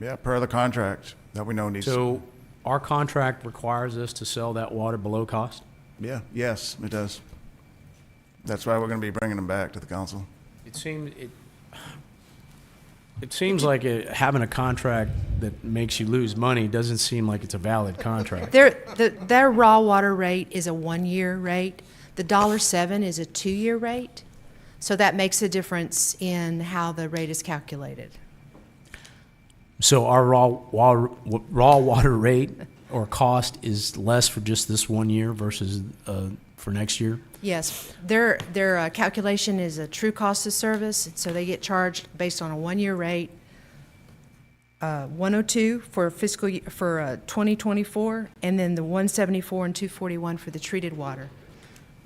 Yeah, per the contract that we know needs. So our contract requires us to sell that water below cost? Yeah, yes, it does. That's why we're going to be bringing them back to the council. It seems like having a contract that makes you lose money doesn't seem like it's a valid contract. Their raw water rate is a 1-year rate. The $1.07 is a 2-year rate. So that makes a difference in how the rate is calculated. So our raw water rate or cost is less for just this 1 year versus for next year? Yes, their calculation is a true cost of service, and so they get charged based on a 1-year rate, 102 for fiscal year, for 2024, and then the 174 and 241 for the treated water.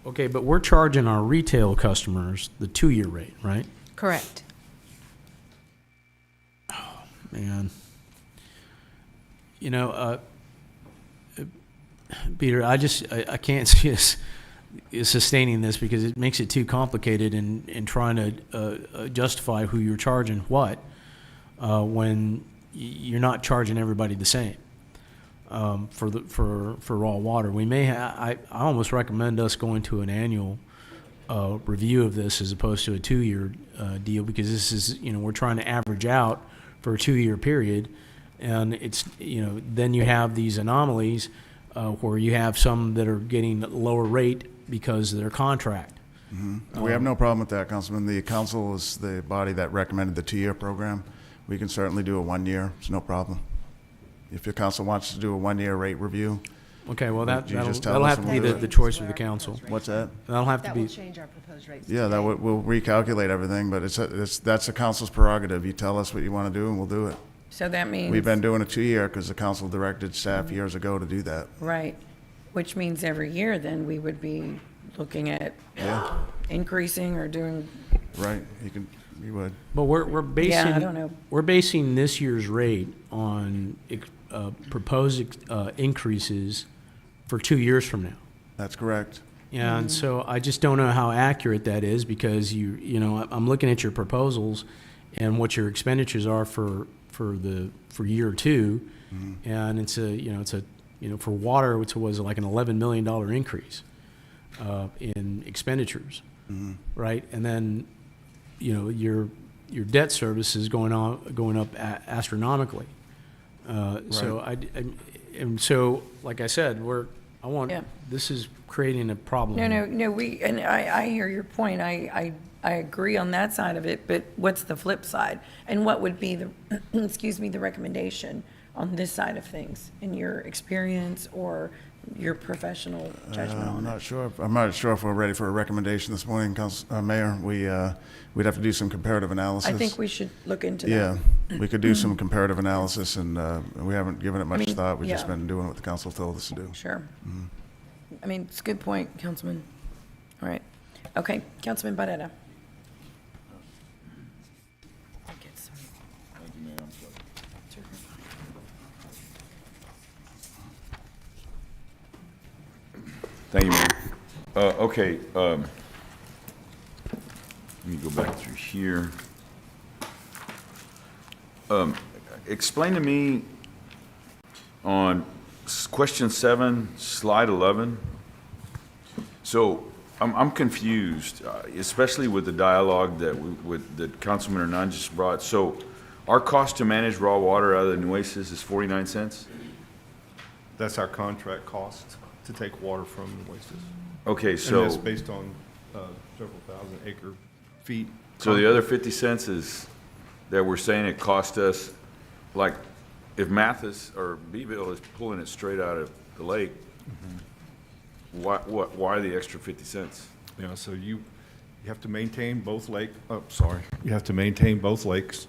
Okay, but we're charging our retail customers the 2-year rate, right? Correct. Man. Peter, I can't see us sustaining this because it makes it too complicated in trying to justify who you're charging what when you're not charging everybody the same for raw water. We may I almost recommend us going to an annual review of this as opposed to a 2-year deal, because this is, we're trying to average out for a 2-year period. And it's, then you have these anomalies where you have some that are getting lower rate because of their contract. We have no problem with that, Councilman. The council is the body that recommended the 2-year program. We can certainly do a 1-year. It's no problem. If your council wants to do a 1-year rate review, Okay, well, You just tell that'll us have to and be we'll do the it. choice of the council. what's that? That'll have to That will be, change our proposed rates. Yeah, that would, we'll recalculate everything, but that's the council's prerogative. You tell us what you want to do and we'll do it. So that means. We've been doing a 2-year because the council directed staff years ago to do that. Right, which means every year then we would be looking at Yeah, increasing or doing, right. You would. but we're basing. Yeah, I don't know. We're basing this year's rate on proposed increases for 2 years from now. That's correct. And so I just don't know how accurate that is, because I'm looking at your proposals and what your expenditures are for year 2, and it's for water, which was like an $11 million increase in expenditures, right? And then your debt service is going up astronomically. So like I said, Yeah. this is creating a problem. no, and I hear your point. I agree on that side of it, but what's the flip side? And what would be the, excuse me, the recommendation on this side of things, in your experience or your professional judgment I'm on it? not sure if we're ready for a recommendation this morning, Mayor. We'd have to do some comparative analysis. I think we should look into that. Yeah, we could do some comparative analysis, and we haven't given it much mean, thought. We've just yeah. been doing what the council told us to do. Sure. I mean, it's a good point, Councilman. All right. Okay, Councilman Barrera. Thank you, Mayor. Okay, let me go back through here. Explain to me on question 7, slide 11. So I'm confused, especially with the dialogue that Councilman Hernandez just brought. So our cost to manage raw water out of the Nueces is 49 cents? That's our contract cost to take water from the Oasis. Okay, And so, that's based on several thousand acre feet. so the other 50 cents is that we're saying it cost us, like, if Mathis or Beeville is pulling it straight out of the lake, why the extra 50 cents? Yeah, so you have to maintain both you have to maintain both lakes.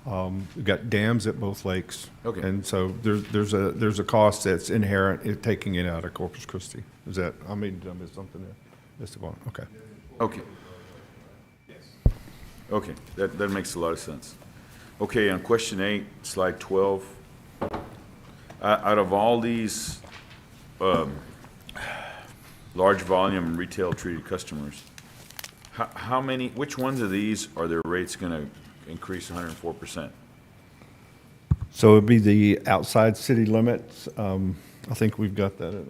We've got dams at both lakes. Okay. And so there's a cost that's inherent in taking it out of Corpus Christi. Is that, did I miss something there? Mr. Vaughn, okay. Okay. Okay, that makes a lot of sense. Okay, on question 8, slide 12, out of all these large volume retail treated customers, how many, which ones of these are their rates going to increase 104%? So it'd be the outside city limits. I think we've got that.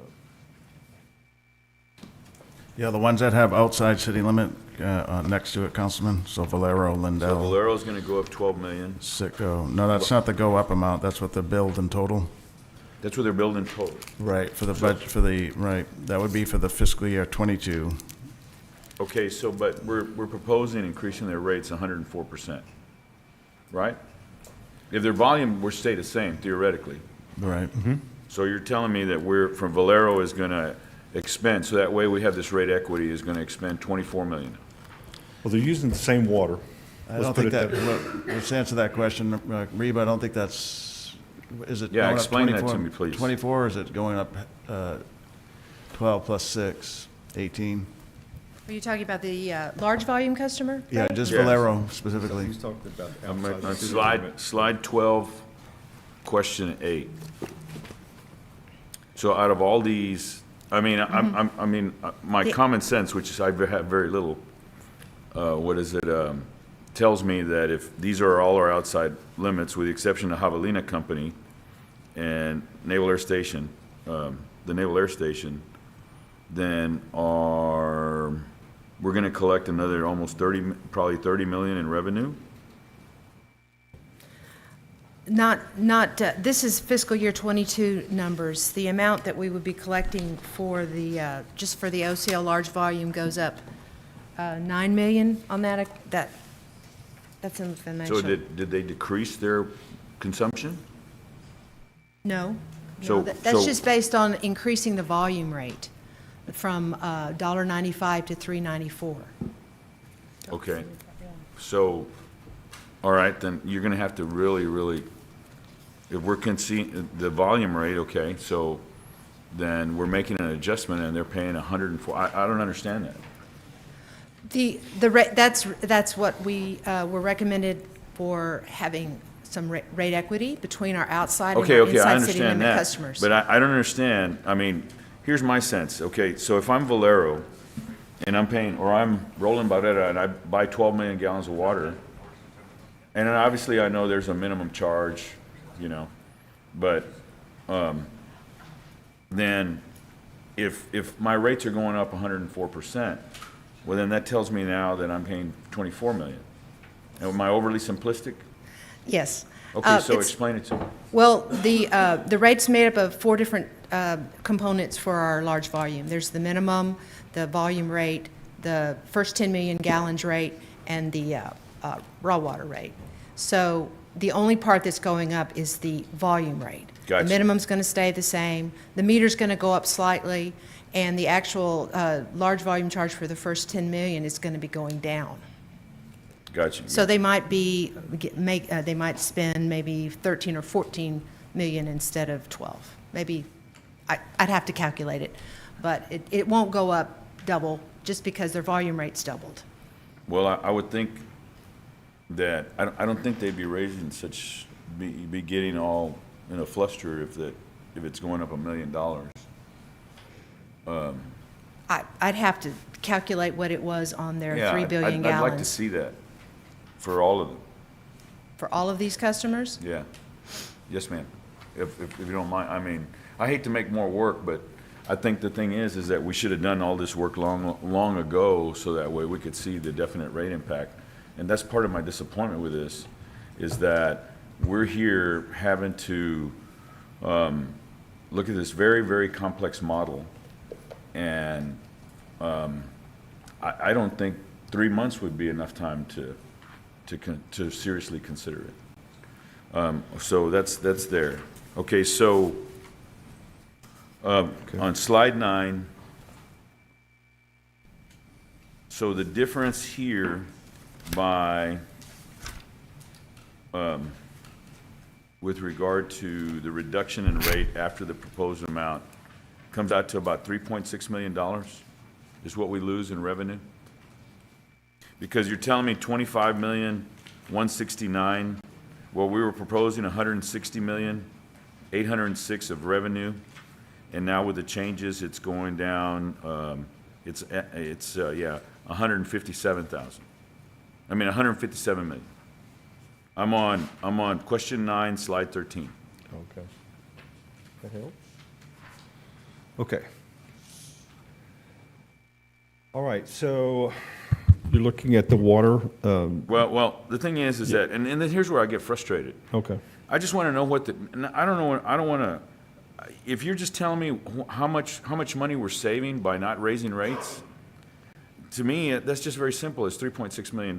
Yeah, the ones that have outside city limit next to it, Councilman, so Valero, So Lindell, Valero's going to go up 12 million. Sitco. No, that's not the go-up amount, that's what they're billed in total. That's what they're building total. Right, for the budget, right, that would be for the fiscal year '22. Okay, so, but we're proposing increasing their rates 104%, right? If their volume were to stay the same theoretically, Right. so you're telling me that from Valero is going to expend, so that way we have this rate equity is going to expend 24 million. Well, they're using the same water. I Let's don't put think it that, let's answer that question, Reba, I don't think that's, is it Yeah, going up explain that to 24? me, please. 24, or is it going up 12 plus 6, 18? Are you talking about the large volume customer? Yeah, rate? just Yes. Valero specifically. He's talking about On outside city limits. slide 12, question 8. So out of all these, I mean, my Yeah. common sense, which is I have very little, tells me that if these are all our outside limits, with the exception of Javelina Company and Naval Air Station, the Naval Air Station, then our we're gonna collect another almost 30, probably 30 million in revenue? This is fiscal year '22 numbers. The amount that we would be collecting for the, just for the OCL large volume goes up 9 million on that, that's in the financial. So did they decrease their consumption? No. So- No, that's so- just based on increasing the volume rate from $1.95 to $3.94. Okay. So, all right, then you're gonna have to really, if we're the volume rate, okay, so then we're making an adjustment and they're paying 104. I don't understand that. The that's what we were recommended for having some rate equity between our outside and our Okay, I inside city understand limit that. customers. But I don't understand, I mean, here's my sense, okay, so if I'm Valero and I'm paying, or I'm Roland Barrera and I buy 12 million gallons of water, and then obviously I know there's a minimum charge, you know, but, then if my rates are going up 104%, well, then that tells me now that I'm paying 24 million. Am I overly simplistic? Yes. Okay, so It's- explain it to me. Well, the rate's made up of 4 different components for our large volume. There's the minimum, the volume rate, the first 10 million gallons rate, and the raw water rate. So the only part that's going up is the volume rate. Gotcha. The minimum's going to stay the same. The meter's going to go up slightly, and the actual large volume charge for the first 10 million is going to be going down. Gotcha. So they might they might spend maybe 13 or 14 million instead of 12. Maybe, I'd have to calculate it, but it won't go up double just because their volume rate's doubled. Well, I would think that, I don't think they'd be raising be getting all in a fluster if it's going up $1 million. I'd have to calculate what it was on their Yeah, 3 billion I'd like to gallons. see that for all of them, For all of these customers? yeah. Yes, ma'am, if you don't mind. I mean, I hate to make more work, but I think the thing is that we should have done all this work long ago, so that way we could see the definite rate impact. And that's part of my disappointment with this, is that we're here having to look at this very, very complex model. And I don't think 3 months would be enough time to seriously consider it. So that's there. Okay, so on slide 9, so the difference here by with regard to the reduction in rate after the proposed amount comes out to about $3.6 million is what we lose in revenue? Because you're telling me 25 million, 169, well, we were proposing 160 million, 806 of revenue, and now with the changes, it's going down, it's 157,000. I mean, 157 million. I'm on question 9, slide 13. Okay. That helps? Okay. All right, so you're looking at the water, Well, the thing is that, and then here's where I get frustrated. okay. I just want to know I don't want to, if you're just telling me how much money we're saving by not raising rates, to me, that's just very simple. It's $3.6 million.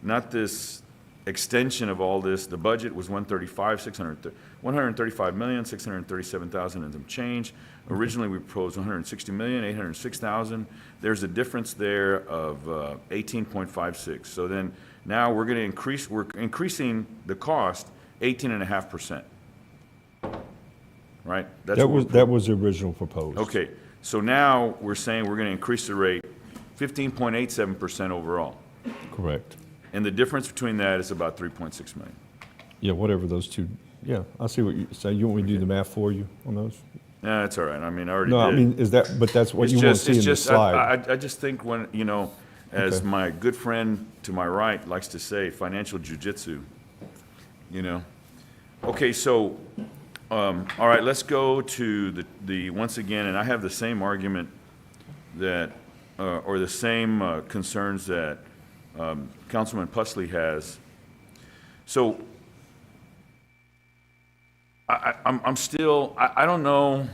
Not this extension of all this. The budget was 135,637,000 and some change. Originally, we proposed 160,806,000. There's a difference there of 18.56. So then now we're increasing the cost 18.5%. Right? That's what we're That was the original proposed. Okay, so now we're saying we're going to increase the rate 15.87% overall. Correct. And the difference between that is about 3.6 million. Yeah, whatever those two, yeah, I see what you say. You want me to do the math for you on those? Nah, that's all right. I mean, I already did. No, I mean, but that's what It's you want to just, see in it's the just, slide. I just think when, as Okay. my good friend to my right likes to say, financial jujitsu, Okay, so, all right, let's go to the once again, and I have the same argument that or the same concerns that Councilman Pusley has. So I'm still, I don't know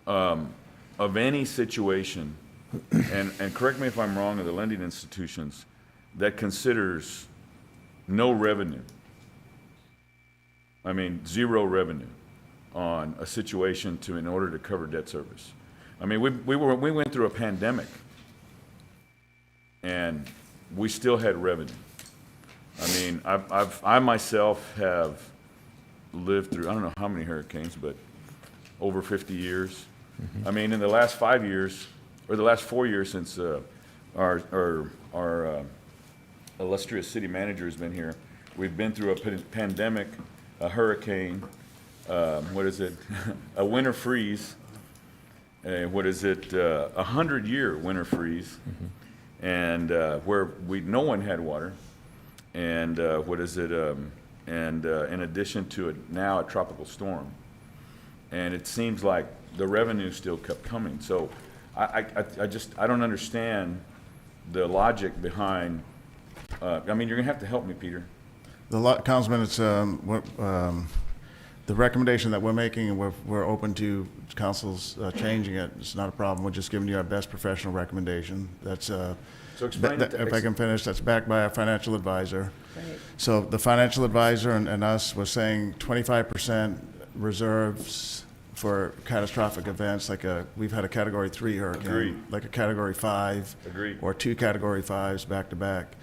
of any situation, and correct me if I'm wrong, of the lending institutions that considers no revenue. I mean, zero revenue on a situation in order to cover debt service. I mean, we went through a pandemic, and we still had revenue. I mean, I myself have lived through, I don't know how many hurricanes, but over 50 years. I mean, in the last 5 years, or the last 4 years since our illustrious city manager has been here, we've been through a pandemic, a hurricane, what is it, a winter freeze, what is it, 100-year winter freeze, and where no one had water, and what is it, and in addition to now a tropical storm. And it seems like the revenue still kept coming. So I don't understand the logic behind, I mean, you're gonna have to help me, Peter. Councilman, it's, the recommendation that we're making, and we're open to council's changing it. It's not a problem. We're just giving you our best professional recommendation. That's, So explain it. if I can finish, that's backed by our financial advisor. Right. So the financial advisor and us was saying 25% reserves for catastrophic events, like we've had a Category 3 hurricane. Agreed. Like a Category 5. Agreed. Or 2 Category 5s back to back.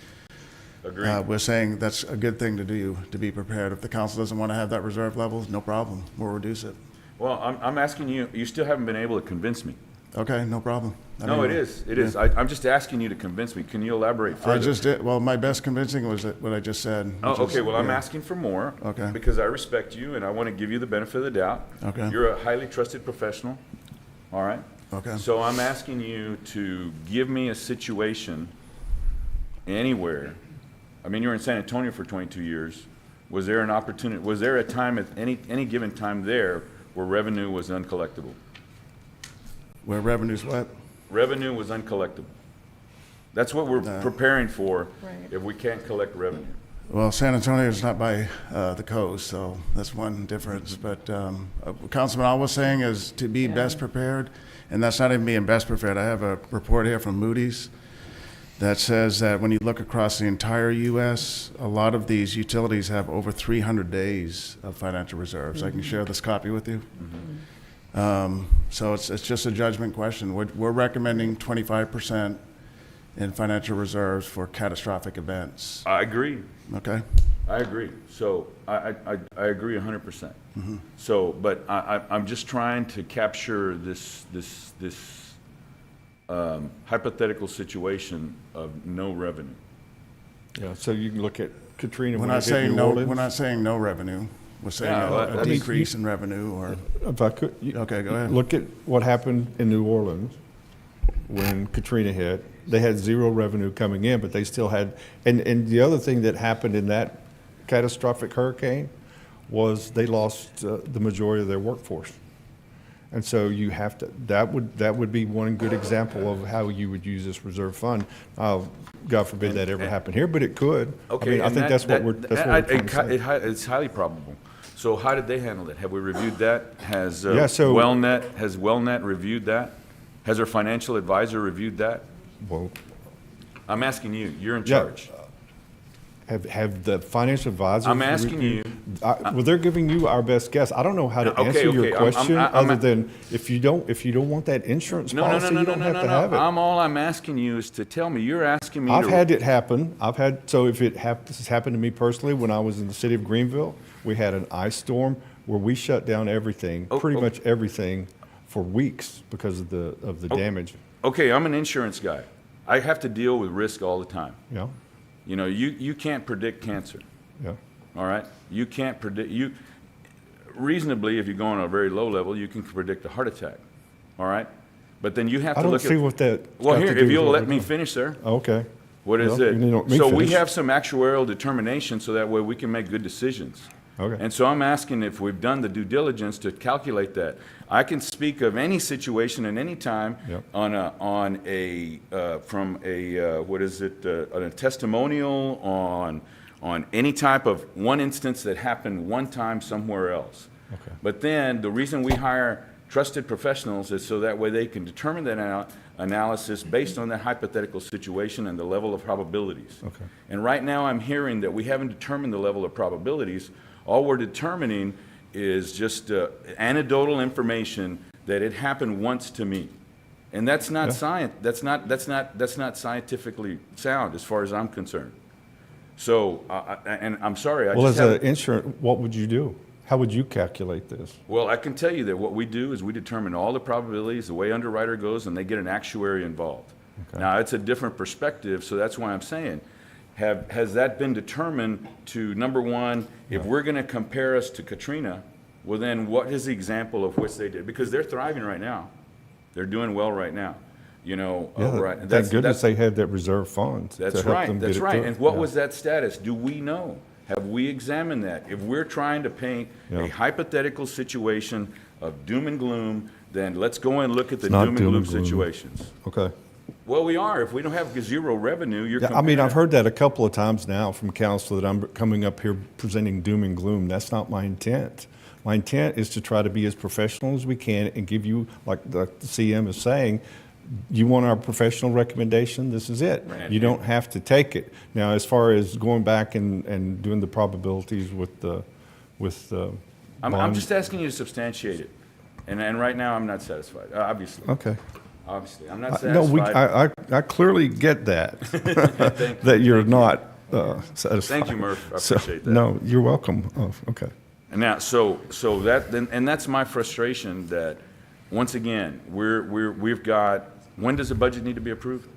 Agreed. We're saying that's a good thing to do, to be prepared. If the council doesn't want to have that reserve level, no problem. We'll reduce it. Well, I'm asking you, you still haven't been able to convince me. Okay, no problem. No, it is. It is. I'm just asking you to convince me. Can you elaborate further? I just did, well, my best convincing was what I just said. Oh, which is- okay, well, I'm yeah. asking for more. Okay. Because I respect you and I want to give you the benefit of the doubt. Okay. You're a highly trusted professional, all right? Okay. So I'm asking you to give me a situation anywhere. I mean, you were in San Antonio for 22 years. Was there an opportunity, was there a time at any given time there where revenue was uncollectible? Where revenue's what? Revenue was uncollectible. That's what we're preparing for Right. if we can't collect revenue. Well, San Antonio is not by the coast, so that's one difference. But Councilman, all we're saying is to be best prepared, and that's not even being best prepared. I have a report here from Moody's that says that when you look across the entire U.S., a lot of these utilities have over 300 days of financial reserves. I can share this copy with you. So it's just a judgment question. We're recommending 25% in financial reserves for catastrophic events. I agree. Okay? I agree. So I agree 100%. So, but I'm just trying to capture this hypothetical situation of no revenue. Yeah, so you can look at Katrina We're when not it hit saying New no. Orleans. We're not saying no revenue. We're saying Yeah, well, a I mean, decrease in revenue, or If I could, okay, go ahead. look at what happened in New Orleans when Katrina hit. They had zero revenue coming in, but they still had, and the other thing that happened in that catastrophic hurricane was they lost the majority of their workforce. And so you have to, that would be one good example of how you would use this reserve fund. God forbid that ever happened here, but it could. Okay, I mean, I and think that's what we're trying to say. It's highly probable. So how did they handle it? Have we reviewed that? Has Yeah, so- WellNet reviewed that? Has our financial advisor reviewed that? Well, I'm asking you. You're in Yeah. charge. have the financial advisors? I'm asking you. Well, they're giving you our best guess. I don't know how to Okay, answer your okay, question, I'm other than if you don't want that insurance No, policy, you don't have to have it. All I'm asking you is to tell me. You're asking me. I've had it happen. So if this has happened to me personally, when I was in the city of Greenville, we had an ice storm where we shut down everything, pretty much everything, for weeks because of the damage. Okay, I'm an insurance guy. I have to deal with risk all the time. Yeah, You know, you can't predict cancer. yeah. All right, you can't predict reasonably. If you go on a very low level, you can predict a heart attack. All right, but then you have to I don't look see at. what that. Well, got here, to do if with you'll what let we're me doing. finish, sir. Okay. What is Well, it? you didn't let me So we finish. have some actuarial determination so that way we can make good decisions. Okay. And so I'm asking if we've done the due diligence to calculate that. I can speak of any situation at any time Yep. on a testimonial on any type of one instance that happened one time somewhere else. Okay. But then the reason we hire trusted professionals is so that way they can determine that analysis based on that hypothetical situation and the level of probabilities. Okay. And right now I'm hearing that we haven't determined the level of probabilities. All we're determining is just anecdotal information that it happened once to me. And that's not Yeah. science. That's not scientifically sound as far as I'm concerned. So, and I'm sorry, I Well, just as have. an insurance, what would you do? How would you calculate this? Well, I can tell you that what we do is we determine all the probabilities, the way underwriter goes, and they get an actuary involved. Okay. Now, it's a different perspective, so that's why I'm saying, has that been determined to, number one, if we're going to compare us to Katrina, well, then what is the example of which they did? Because they're thriving right now. They're doing well right now. You know, right. Thank goodness they had that reserve fund to That's help right, them get that's it right. through. And what Yeah. was that status? Do we know? Have we examined that? If we're trying to paint Yeah. a hypothetical situation of doom and gloom, then let's go and look at the not doom and doom gloom and gloom. situations. Okay. Well, we are. If we don't have zero revenue, you're. Yeah, I mean, I've comparing- heard that a couple of times now from council that I'm coming up here presenting doom and gloom. That's not my intent. My intent is to try to be as professional as we can and give you, like the CM is saying, you want our professional recommendation, this is it. Right. You don't have to take it. Now, as far as going back and doing the probabilities with the I'm bond- just asking you to substantiate it. And right now, I'm not satisfied, obviously. Okay. Obviously, I'm not No, satisfied. I clearly get that, Thank that you. you're not satisfied. Thank you, Murph. I So, appreciate that. No, you're welcome. Oh, okay. And now, so that, then, and that's my frustration that, once again, we've got, when does the budget need to be approved?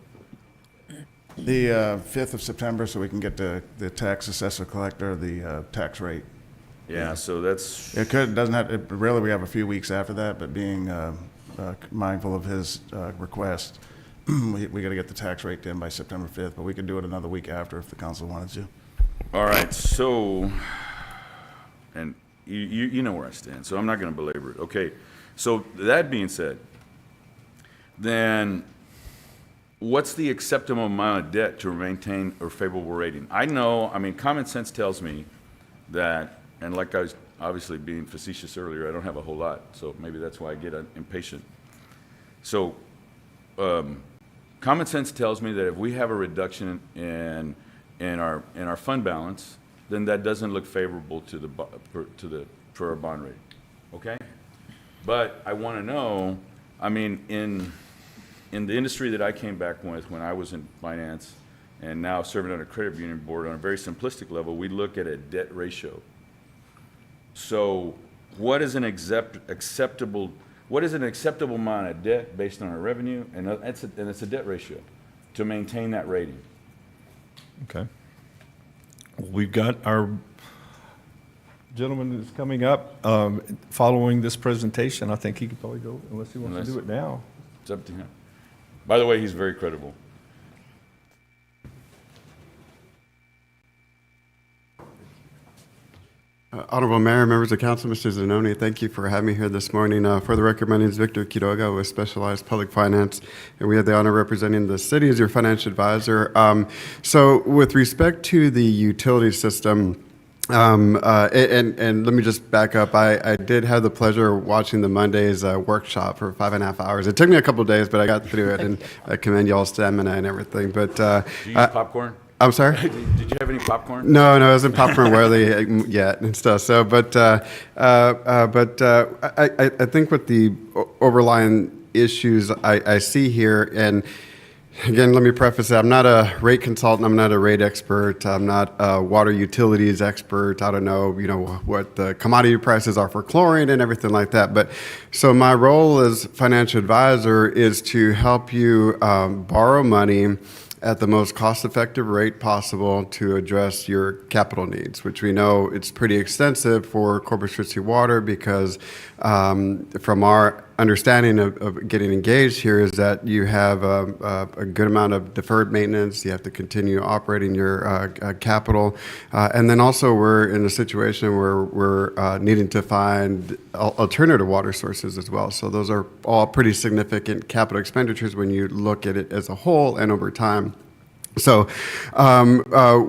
The 5th of September, so we can get the tax assessor collector, the tax rate. Yeah, so that's, Doesn't have, really, we have a few weeks after that, but being mindful of his request, we got to get the tax rate in by September 5th, but we could do it another week after if the council wanted to. all right, so, and you know where I stand, so I'm not gonna belabor it. Okay, so that being said, then what's the acceptable amount of debt to maintain a favorable rating? I know, I mean, common sense tells me that, and like I was obviously being facetious earlier, I don't have a whole lot, so maybe that's why I get impatient. So, common sense tells me that if we have a reduction in our fund balance, then that doesn't look favorable for our bond rating, okay? But I want to know, I mean, in the industry that I came back with when I was in finance and now serving on a credit union board on a very simplistic level, we look at a debt ratio. So what is an acceptable amount of debt based on our revenue? And it's a debt ratio to maintain that rating. Okay. We've got our gentleman that's coming up following this presentation. I think he could probably go, unless he wants to do it now. It's up to him. By the way, he's very credible. Honorable Mayor, members of council, Mr. Zanoni, thank you for having me here this morning. For the record, my name is Victor Quiroga with Specialized Public Finance, and we have the honor of representing the city as your financial advisor. So with respect to the utility system, and let me just back up. I did have the pleasure of watching the Monday's workshop for 5.5 hours. It took me a couple of days, but I got through it, and I commend y'all's stamina and everything. But Do you use popcorn? I'm sorry? Did you have any popcorn? No, it wasn't popcorn worthy yet and stuff. So, but I think with the overlying issues I see here, and again, let me preface that I'm not a rate consultant. I'm not a rate expert. I'm not a water utilities expert. I don't know, what the commodity prices are for chlorine and everything like that. But so my role as financial advisor is to help you borrow money at the most cost-effective rate possible to address your capital needs, which we know it's pretty extensive for Corpus Christi Water because from our understanding of getting engaged here is that you have a good amount of deferred maintenance. You have to continue operating your capital. And then also we're in a situation where we're needing to find alternative water sources as well. So those are all pretty significant capital expenditures when you look at it as a whole and over time. So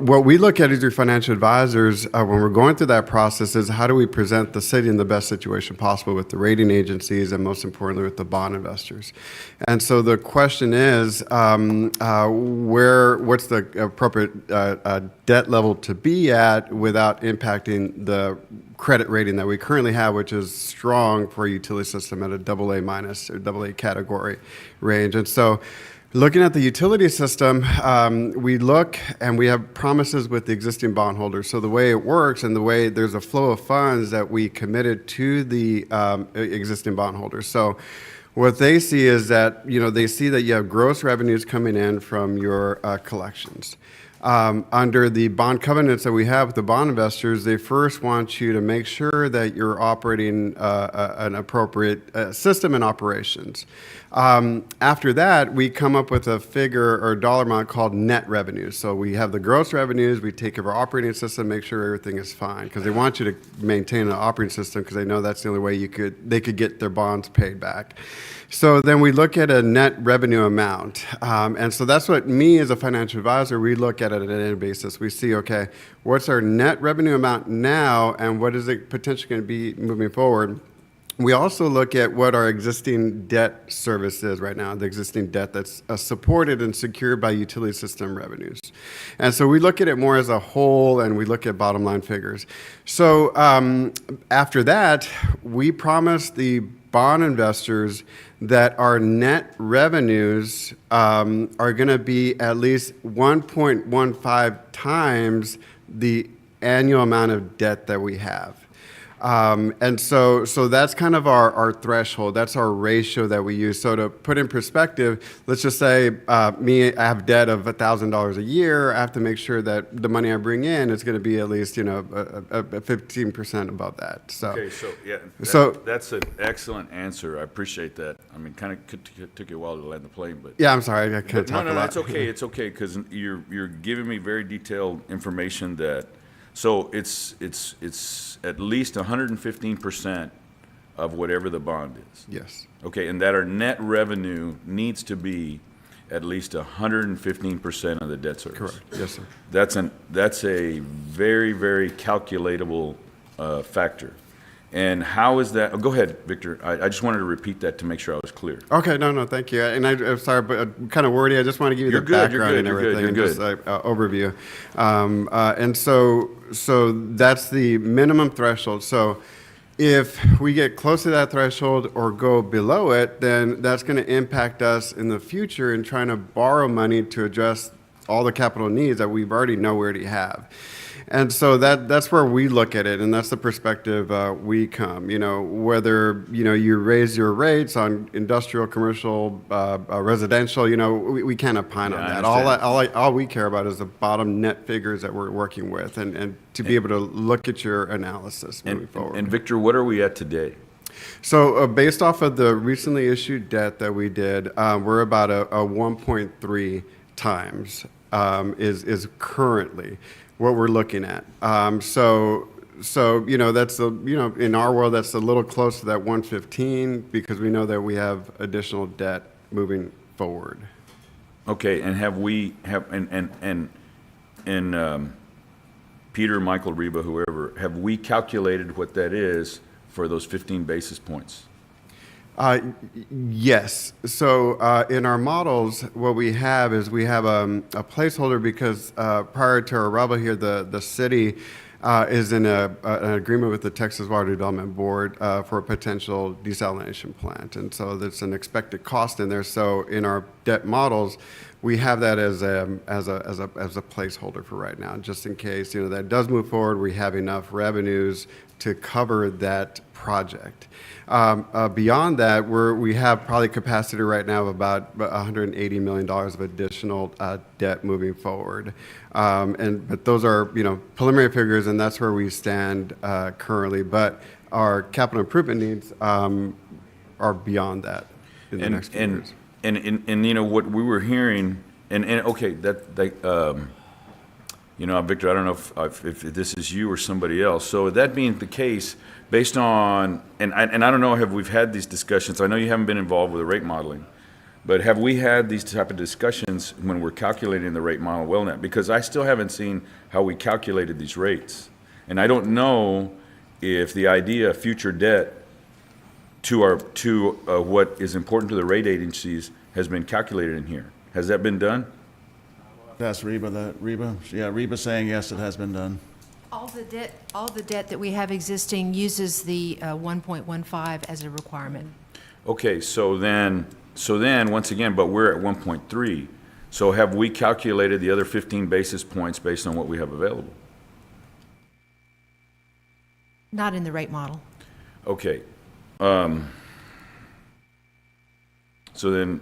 what we look at as your financial advisors when we're going through that process is how do we present the city in the best situation possible with the rating agencies and most importantly with the bond investors. And so the question is what's the appropriate debt level to be at without impacting the credit rating that we currently have, which is strong for a utility system at a AA minus or AA category range. And so looking at the utility system, we look and we have promises with the existing bondholders. So the way it works and the way there's a flow of funds that we committed to the existing bondholders. So what they see is that, they see that you have gross revenues coming in from your collections. Under the bond covenants that we have with the bond investors, they first want you to make sure that you're operating an appropriate system and operations. After that, we come up with a figure or dollar amount called net revenues. So we have the gross revenues, we take care of our operating system, make sure everything is fine, because they want you to maintain an operating system because they know that's the only way they could get their bonds paid back. So then we look at a net revenue amount. And so that's what me as a financial advisor, we look at it on an annual basis. We see, okay, what's our net revenue amount now and what is it potentially going to be moving forward? We also look at what our existing debt service is right now, the existing debt that's supported and secured by utility system revenues. And so we look at it more as a whole and we look at bottom line figures. So after that, we promise the bond investors that our net revenues are going to be at least 1.15 times the annual amount of debt that we have. And so that's kind of our threshold. That's our ratio that we use. So to put in perspective, let's just say I have debt of $1,000 a year. I have to make sure that the money I bring in is going to be at least 15% above that. So okay, that's an excellent answer. I appreciate that. I mean, kind of took you a while to land the plane, but yeah, I'm sorry, I can't talk a lot. No, it's okay. It's okay because you're giving me very detailed information that. So it's at least 115% of whatever the bond is. Yes. Okay, and that our net revenue needs to be at least 115% of the debt service. Correct. Yes, sir. That's a very, very calculatable factor. And how is that? Oh, go ahead, Victor. I just wanted to repeat that to make sure I was clear. Okay, no, thank you. And I'm sorry, but kind of wordy. I just want to give you the background and everything, and just overview. And so that's the minimum threshold. So if we get close to that threshold or go below it, then that's going to impact us in the future in trying to borrow money to address all the capital needs that we already have. And so that's where we look at it, and that's the perspective we come. Whether you raise your rates on industrial, commercial, residential, we can't opine on that. All we care about is the bottom net figures that we're working with, and to be able to look at your analysis moving forward. And Victor, what are we at today? So based off of the recently issued debt that we did, we're about a 1.3 times is currently what we're looking at. So that's in our world that's a little close to that 115 because we know that we have additional debt moving forward. Okay, and Peter, Michael, Reba, whoever, have we calculated what that is for those 15 basis points? Yes. So in our models, what we have is we have a placeholder because prior to our arrival here, the city is in an agreement with the Texas Water Development Board for a potential desalination plant, and so there's an expected cost in there. So in our debt models, we have that as a placeholder for right now, just in case that does move forward. We have enough revenues to cover that project. Beyond that, we have probably capacity right now of about $180 million of additional debt moving forward. But those are preliminary figures, and that's where we stand currently. But our capital improvement needs are are beyond that in the next few years. And you know, what we were hearing, and okay, you know, Victor, I don't know if this is you or somebody else. So that being the case, based on, and I don't know, we've had these discussions. I know you haven't been involved with the rate modeling, but have we had these type of discussions when we're calculating the rate model WellNet? Because I still haven't seen how we calculated these rates. And I don't know if the idea of future debt to what is important to the rate agencies has been calculated in here. Has that been done? That's Reba, Reba's saying yes, it has been done. All the debt that we have existing uses the 1.15 as a requirement. Okay, so then, once again, but we're at 1.3. So have we calculated the other 15 basis points based on what we have available? Not in the rate model. Okay. So then,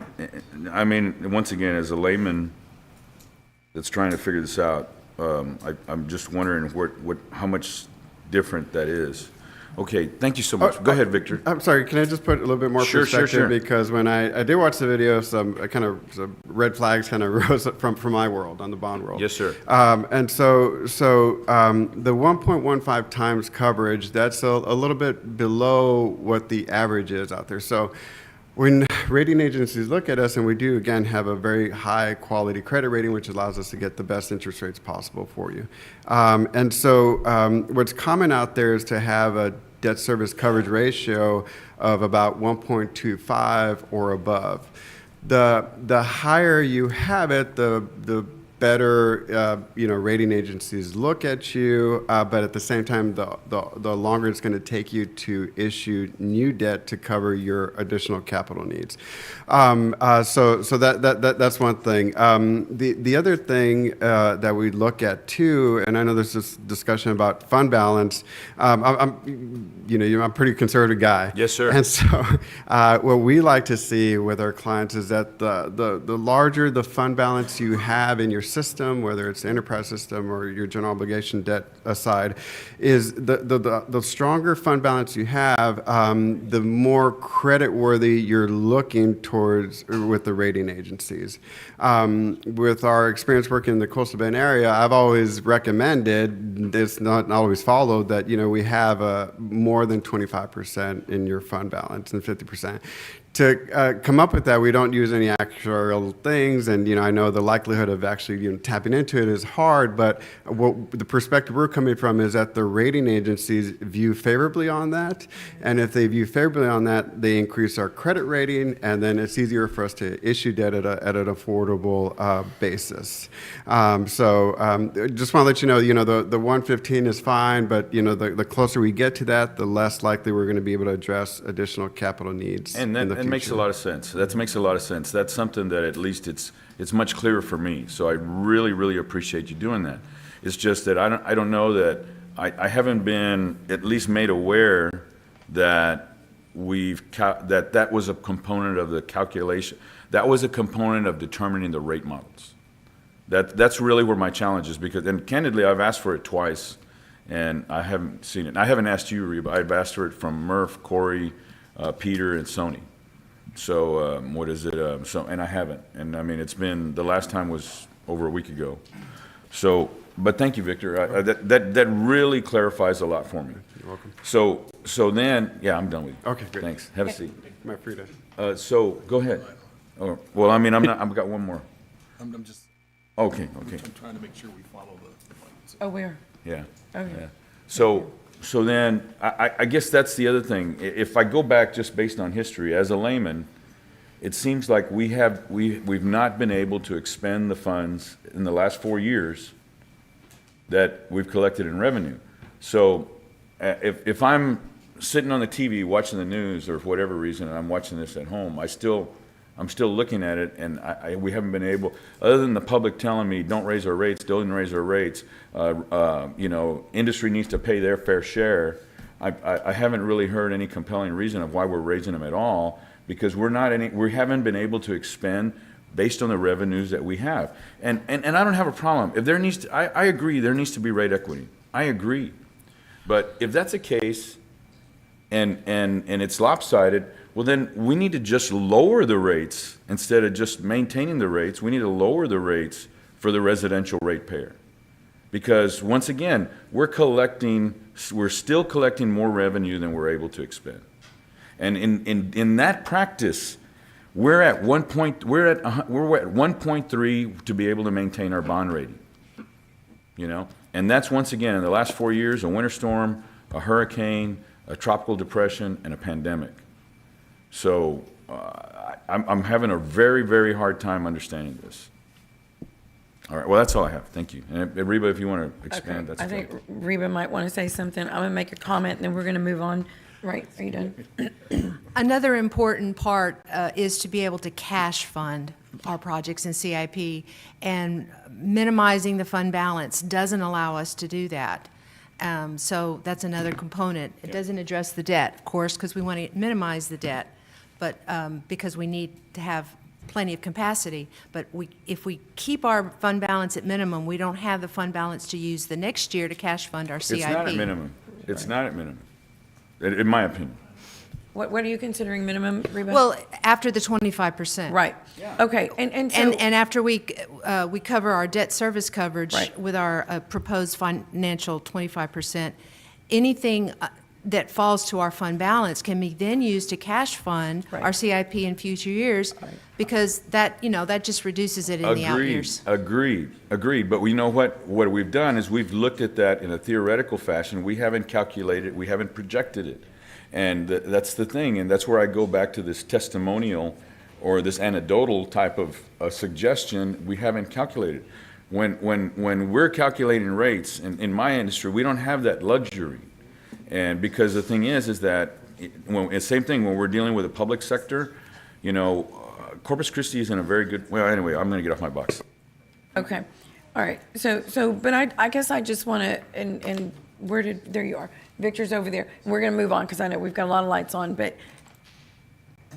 I mean, once again, as a layman that's trying to figure this out, I'm just wondering how much different that is. Okay, thank you so much. Go ahead, Victor. I'm sorry, can I just put a little bit more perspective? Sure. Because when I did watch the video, some red flags kind of rose up from my world, on the bond world. Yes, sir. And so the 1.15 times coverage, that's a little bit below what the average is out there. So when rating agencies look at us, and we do, again, have a very high quality credit rating, which allows us to get the best interest rates possible for you. And so what's common out there is to have a debt service coverage ratio of about 1.25 or above. The higher you have it, the better rating agencies look at you, but at the same time, the longer it's going to take you to issue new debt to cover your additional capital needs. So that's one thing. The other thing that we look at too, and I know there's this discussion about fund balance. I'm a pretty conservative guy. Yes, sir. And so what we like to see with our clients is that the larger the fund balance you have in your system, whether it's the enterprise system or your general obligation debt aside, is the stronger fund balance you have, the more creditworthy you're looking towards with the rating agencies. With our experience working in the Coastal Bend area, I've always recommended, it's not always followed, that we have more than 25% in your fund balance and 50%. To come up with that, we don't use any actuarial things, and I know the likelihood of actually tapping into it is hard. But the perspective we're coming from is that the rating agencies view favorably on that, and if they view favorably on that, they increase our credit rating, and then it's easier for us to issue debt at an affordable basis. Just want to let you know, the 115 is fine, but the closer we get to that, the less likely we're going to be able to address additional capital needs. And that makes a lot of sense. That makes a lot of sense. That's something that at least it's much clearer for me. So I really, really appreciate you doing that. It's just that I don't know that I haven't been at least made aware that that was a component of the calculation. That was a component of determining the rate models. That's really where my challenge is, because, and candidly, I've asked for it twice, and I haven't seen it. And I haven't asked you, Reba. I've asked for it from Murph, Corey, Peter, and Sony. So what is it? And I haven't. And I mean, the last time was over a week ago. So, but thank you, Victor. That really clarifies a lot for me. You're welcome. So then, yeah, I'm done with you. Okay, great. Thanks. Have a seat. My free day. So go ahead. Oh, well, I mean, I've got one more. I'm just. Okay. I'm trying to make sure we follow the plans. Oh, where? Yeah. Okay. Yeah. So then, I guess that's the other thing. If I go back just based on history, as a layman, it seems like we've not been able to expend the funds in the last 4 years that we've collected in revenue. So if I'm sitting on the TV watching the news, or for whatever reason, and I'm watching this at home, I'm still looking at it, and we haven't been able, other than the public telling me, don't raise our rates, industry needs to pay their fair share. I haven't really heard any compelling reason of why we're raising them at all, because we haven't been able to expend based on the revenues that we have. And I don't have a problem. If there needs to, I agree, there needs to be rate equity. I agree. But if that's the case, and it's lopsided, well, then we need to just lower the rates instead of just maintaining the rates. We need to lower the rates for the residential ratepayer. Because once again, we're still collecting more revenue than we're able to expend. And in that practice, we're at 1.3 to be able to maintain our bond rating. You know, and that's once again in the last 4 years, a winter storm, a hurricane, a tropical depression, and a pandemic. So I'm having a very, very hard time understanding this. All right, well, that's all I have. Thank you. And Reba, if you want to expand, that's I okay. think Reba might want to say something. I'm going to make a comment, and then we're going to move on. Right, are you done? Another important part is to be able to cash fund our projects in CIP, and minimizing the fund balance doesn't allow us to do that. So that's another component. It doesn't address the debt, of course, because we want to minimize the debt, but because we need to have plenty of capacity. But if we keep our fund balance at minimum, we don't have the fund balance to use the next year to cash fund our CIP. It's not at minimum. It's not at minimum, in my opinion. What are you considering minimum, Reba? Well, after the 25%. Right. Okay, and so. And after we cover our debt service coverage Right. with our proposed financial 25%, anything that falls to our fund balance can be then used to cash fund Right. our CIP in future years, because that just reduces it in the out years. Agreed. But we know what we've done is we've looked at that in a theoretical fashion. We haven't calculated, we haven't projected it. And that's the thing, and that's where I go back to this testimonial or this anecdotal type of suggestion. We haven't calculated. When we're calculating rates, in my industry, we don't have that luxury. And because the thing is that, same thing when we're dealing with the public sector, you know, Corpus Christi is in a very good, well, anyway, I'm going to get off my box. Okay, all right, so, but I guess I just want to, and there you are. Victor's over there. We're going to move on because I know we've got a lot of lights on, but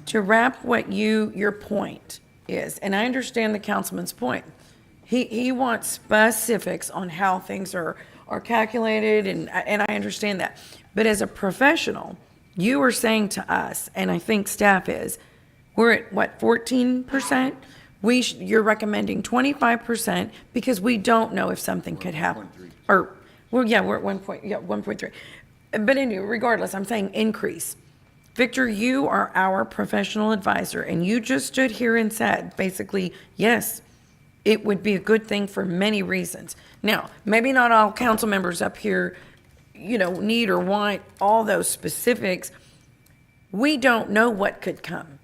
to wrap what your point is, and I understand the councilman's point. He wants specifics on how things are calculated, and I understand that. But as a professional, you are saying to us, and I think staff is, we're at what, 14%? You're recommending 25% because we don't know if something could happen. Or, well, yeah, we're at 1.3. But anyway, regardless, I'm saying increase. Victor, you are our professional advisor, and you just stood here and said, basically, yes, it would be a good thing for many reasons. Now, maybe not all council members up here, need or want all those specifics. We don't know what could come.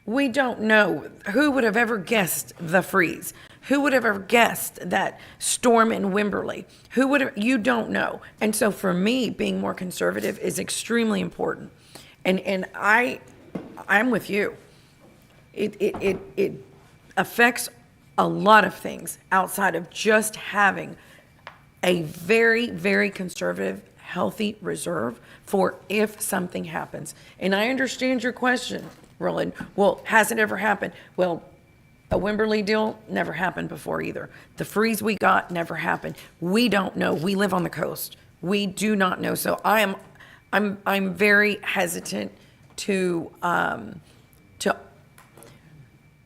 We don't know. Who would have ever guessed the freeze? Who would have ever guessed that storm in Wimberley? You don't know. And so for me, being more conservative is extremely important. And I'm with you. It affects a lot of things outside of just having a very, very conservative, healthy reserve for if something happens. And I understand your question, Roland. Well, has it ever happened? Well, a Wimberley deal never happened before either. The freeze we got never happened. We don't know. We live on the coast. We do not know. So I'm very hesitant to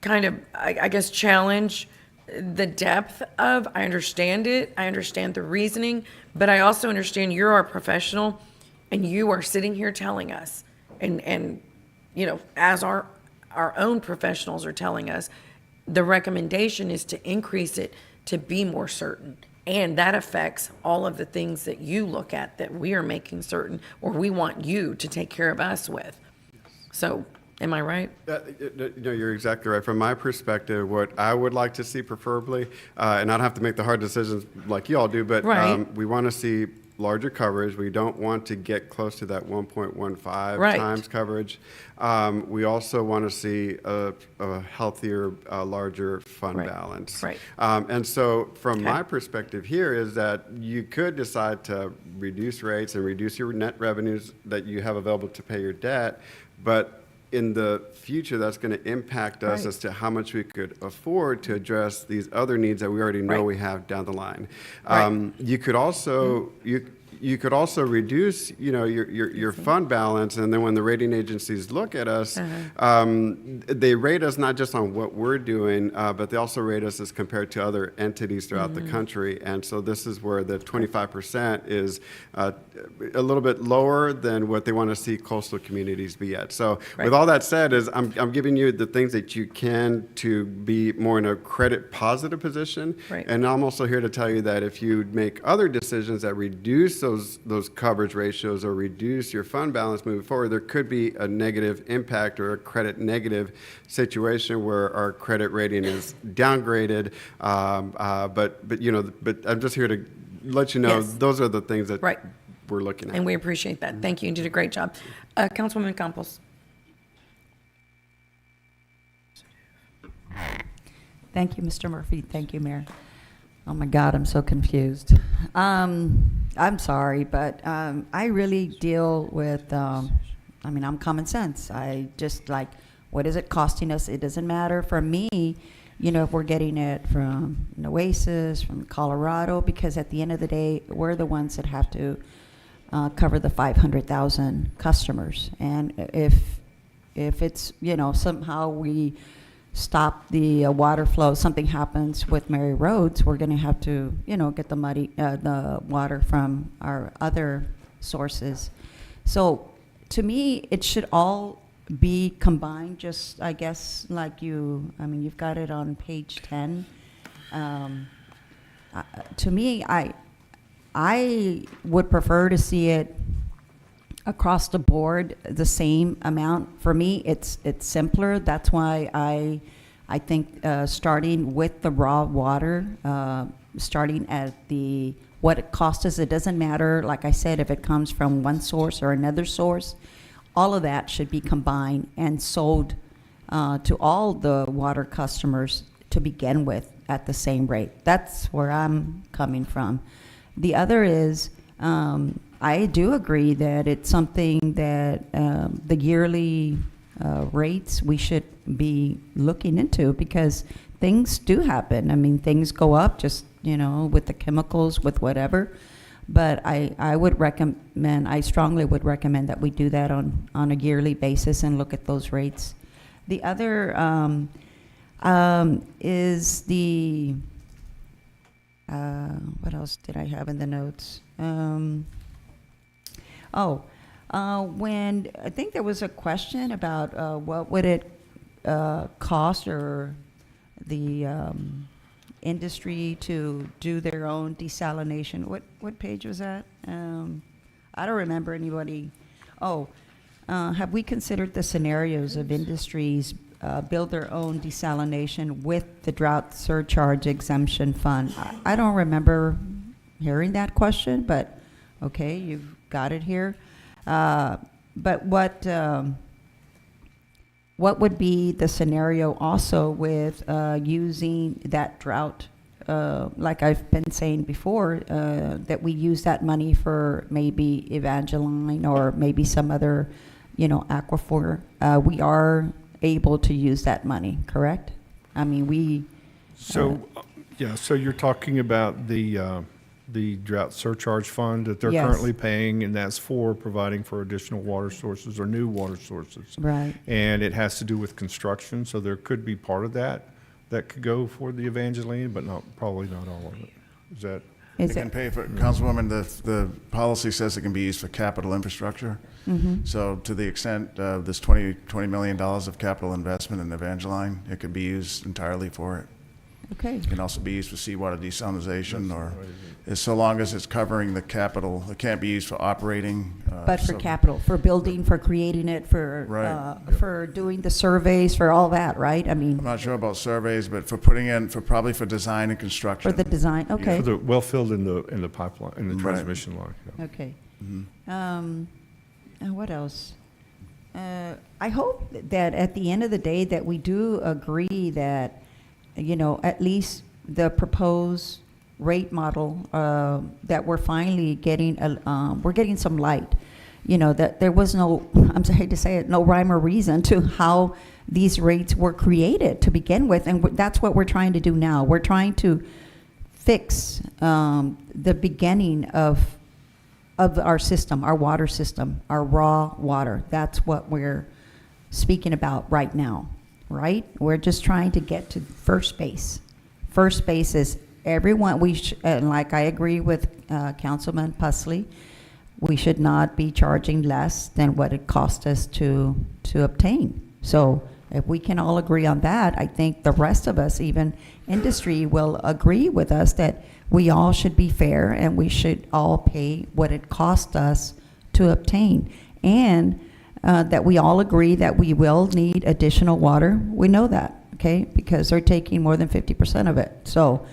kind of, I guess, challenge the depth of. I understand it. I understand the reasoning, but I also understand you're our professional, and you are sitting here telling us, and as our own professionals are telling us, the recommendation is to increase it to be more certain. And that affects all of the things that you look at that we are making certain, or we want you to take care of us with. So, am I right? You're exactly right. From my perspective, what I would like to see preferably, and I don't have to make the hard decisions like you all do, but Right. We want to see larger coverage. We don't want to get close to that 1.15 Right. times coverage. We also want to see a healthier, larger fund Right. balance. Right. And so from Okay. my perspective here is that you could decide to reduce rates and reduce your net revenues that you have available to pay your debt, but in the future, that's going to impact us Right. as to how much we could afford to address these other needs that we already know Right. we have down the line. Right. You could also, you could also reduce, your fund balance, and then when the rating agencies look at us, they rate us not just on what we're doing, but they also rate us as compared to other entities throughout the country. And so this is where the 25% is a little bit lower than what they want to see coastal communities be at. So with all that said, is I'm giving you the things that you can to be more in a credit positive position. Right. And I'm also here to tell you that if you make other decisions that reduce those coverage ratios or reduce your fund balance moving forward, there could be a negative impact or a credit negative situation where our credit rating is downgraded. But I'm just here to let you know, Yes. those are the things that Right. we're looking at. And we appreciate that. Thank you. You did a great job. Councilwoman Campos. Thank you, Mr. Murphy. Thank you, Mayor. Oh my God, I'm so confused. I'm sorry, but I really deal with, I'm common sense. I just like, what is it costing us? It doesn't matter for me, if we're getting it from Oasis, from Colorado, because at the end of the day, we're the ones that have to cover the 500,000 customers. And if it's, somehow we stop the water flow, something happens with Mary Roads, we're going to have to, get the water from our other sources. So to me, it should all be combined, just, I guess, like you've got it on page 10. To me, I would prefer to see it across the board, the same amount. For me, it's simpler. That's why I think starting with the raw water, starting at what it costs us, it doesn't matter, like I said, if it comes from one source or another source, all of that should be combined and sold to all the water customers to begin with at the same rate. That's where I'm coming from. The other is, I do agree that it's something that the yearly rates we should be looking into, because things do happen. Things go up just, with the chemicals, with whatever. But I would recommend, I strongly would recommend that we do that on a yearly basis and look at those rates. The other is the, what else did I have in the notes? When I think there was a question about what would it cost, or the industry to do their own desalination. What page was that? I don't remember anybody. Have we considered the scenarios of industries build their own desalination with the drought surcharge exemption fund? I don't remember hearing that question, but okay, you've got it here. But what would be the scenario also with using that drought, like I've been saying before, that we use that money for maybe Evangeline or maybe some other, aquifer. We are able to use that money, correct? So you're talking about the drought surcharge fund that they're Yes. currently paying, and that's for providing for additional water sources or new water sources. Right. And it has to do with construction, so there could be part of that could go for the Evangeline, but probably not all of it. Is that? It can pay for, Councilwoman, the policy says it can be used for capital infrastructure. Mm-hmm. So to the extent of this $20 million of capital investment in Evangeline, it could be used entirely for it. Okay. It can also be used for seawater desalination, or so long as it's covering the capital. It can't be used for operating. But for capital, for building, for creating it, for Right. for doing the surveys, for all that, right? I'm not sure about surveys, but for putting in, probably for design and construction. for the design, okay. For the well filled in the pipeline, in the Right. transmission line. Yeah. Okay. Mm-hmm. And what else? I hope that at the end of the day that we do agree that, at least the proposed rate model, that we're finally getting, we're getting some light. That there was no, I'm sorry to say it, no rhyme or reason to how these rates were created to begin with. And that's what we're trying to do now. We're trying to fix the beginning of of our system, our water system, our raw water. That's what we're speaking about right now, right? We're just trying to get to first base. First base is everyone, and like I agree with Councilman Pusley, we should not be charging less than what it cost us to obtain. So if we can all agree on that, I think the rest of us, even industry, will agree with us that we all should be fair and we should all pay what it cost us to obtain. And that we all agree that we will need additional water. We know that, okay, because they're taking more than 50% of it. So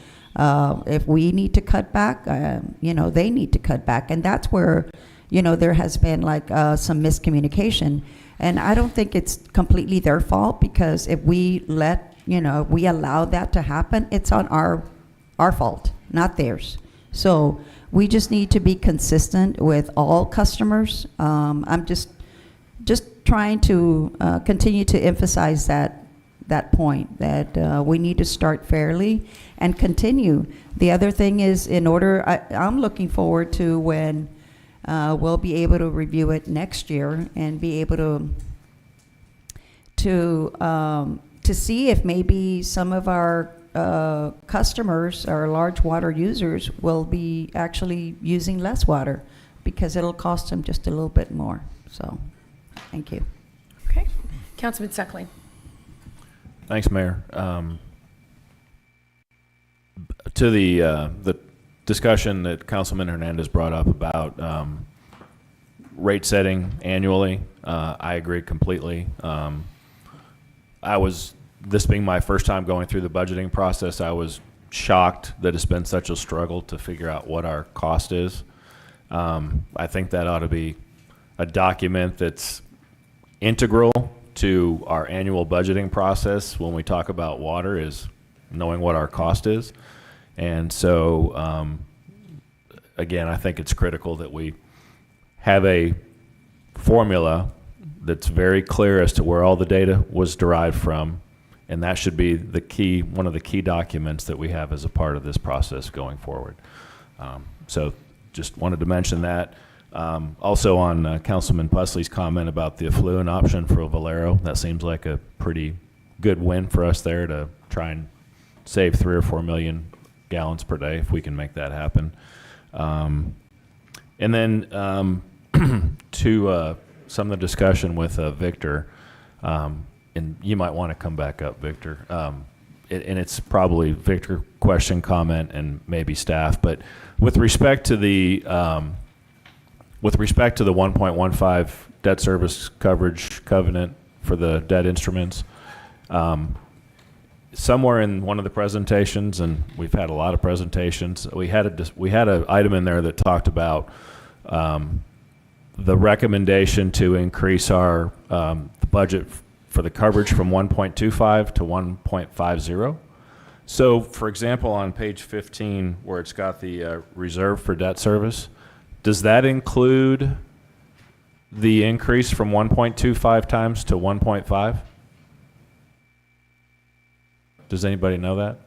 if we need to cut back, they need to cut back. And that's where, there has been like some miscommunication. And I don't think it's completely their fault, because if we we allow that to happen, it's on our fault, not theirs. So we just need to be consistent with all customers. I'm just trying to continue to emphasize that point, that we need to start fairly and continue. The other thing is, I'm looking forward to when we'll be able to review it next year and be able to see if maybe some of our customers, our large water users, will be actually using less water, because it'll cost them just a little bit more. So, thank you. Okay. Councilman Suckling. Thanks, Mayor. To the discussion that Councilman Hernandez brought up about rate setting annually, I agree completely. This being my first time going through the budgeting process, I was shocked that it's been such a struggle to figure out what our cost is. I think that ought to be a document that's integral to our annual budgeting process when we talk about water, is knowing what our cost is. And so, again, I think it's critical that we have a formula that's very clear as to where all the data was derived from, and that should be one of the key documents that we have as a part of this process going forward. So just wanted to mention that. Also on Councilman Pusley's comment about the affluent option for Valero, that seems like a pretty good win for us there to try and save 3 or 4 million gallons per day if we can make that happen. And then to some of the discussion with Victor, and you might want to come back up, Victor. And it's probably Victor question, comment, and maybe staff. But with respect to the 1.15 debt service coverage covenant for the debt instruments, somewhere in one of the presentations, and we've had a lot of presentations, we had an item in there that talked about the recommendation to increase our the budget for the coverage from 1.25 to 1.50. So, for example, on page 15, where it's got the reserve for debt service, does that include the increase from 1.25 times to 1.5? Does anybody know that?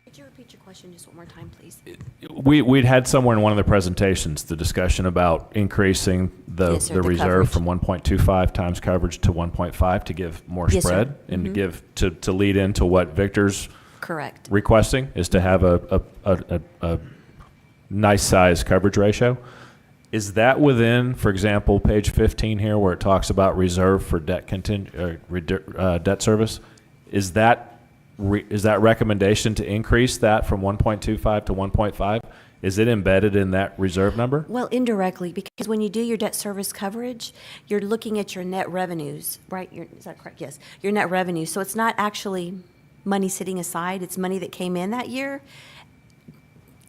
Could you repeat your question just one more time, please? We'd had somewhere in one of the presentations the discussion about increasing the Yes, sir, the reserve coverage. from 1.25 times coverage to 1.5 to give more Yes, sir. spread and to give to lead into what Victor's Correct. requesting is to have a nice size coverage ratio. Is that within, for example, page 15 here where it talks about reserve for debt debt service? Is that recommendation to increase that from 1.25 to 1.5? Is it embedded in that reserve number? Well, indirectly, because when you do your debt service coverage, you're looking at your net revenues, right? Is that correct? Yes, your net revenue. So it's not actually money sitting aside, it's money that came in that year,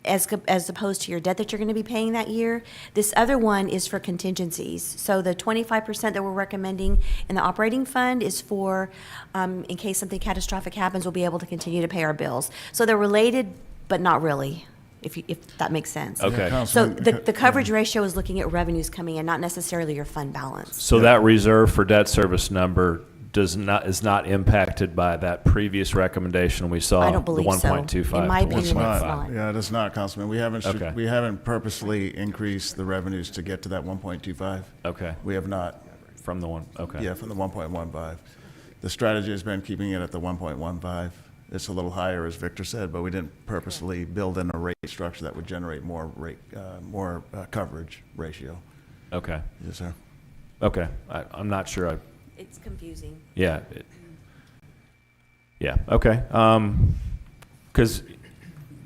as opposed to your debt that you're going to be paying that year. This other one is for contingencies. So the 25% that we're recommending in the operating fund is for, in case something catastrophic happens, we'll be able to continue to pay our bills. So they're related, but not really. if that makes sense. Okay. Yeah, So Councilman- the coverage ratio is looking at revenues coming in, not necessarily your fund balance. So that reserve for debt service number is not impacted by that previous recommendation we saw. I don't believe so. The 1.25. In my to opinion, 1.5. it's not. Yeah, it is not, Councilman. We haven't, Okay. we haven't purposely increased the revenues to get to that 1.25. Okay. We have not. From the one, okay. Yeah, from the 1.15. The strategy has been keeping it at the 1.15. It's a little higher, as Victor said, but we didn't purposely build in a rate structure that would generate more coverage ratio. Okay. Yes, sir. Okay. I'm not sure. It's confusing. Yeah. Yeah. Okay. Because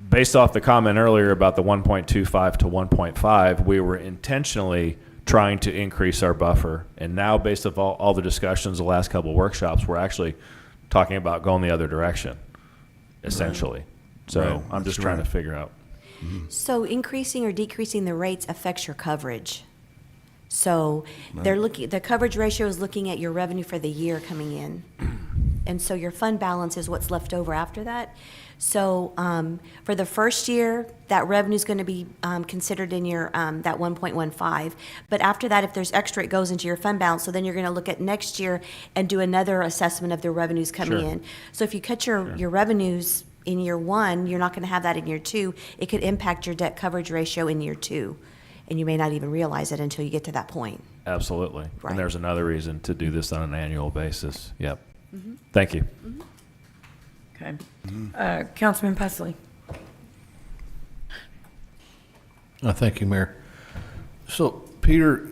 based off the comment earlier about the 1.25 to 1.5, we were intentionally trying to increase our buffer. And now, based off all the discussions the last couple of workshops, we're actually talking about going the other direction, essentially. So Right. I'm just That's trying right. to figure out. So increasing or decreasing the rates affects your coverage. So the coverage ratio is looking at your revenue for the year coming in. And so your fund balance is what's left over after that. So for the first year, that revenue is going to be considered in your that 1.15. But after that, if there's extra, it goes into your fund balance. So then you're going to look at next year and do another assessment of the revenues coming Sure. in. So if you cut your revenues in year one, you're not going to have that in year two. It could impact your debt coverage ratio in year two. And you may not even realize it until you get to that point. Absolutely. Right. And there's another reason to do this on an annual basis. Yep. Thank you. Okay. Councilman Pusley. Thank you, Mayor. So, Peter,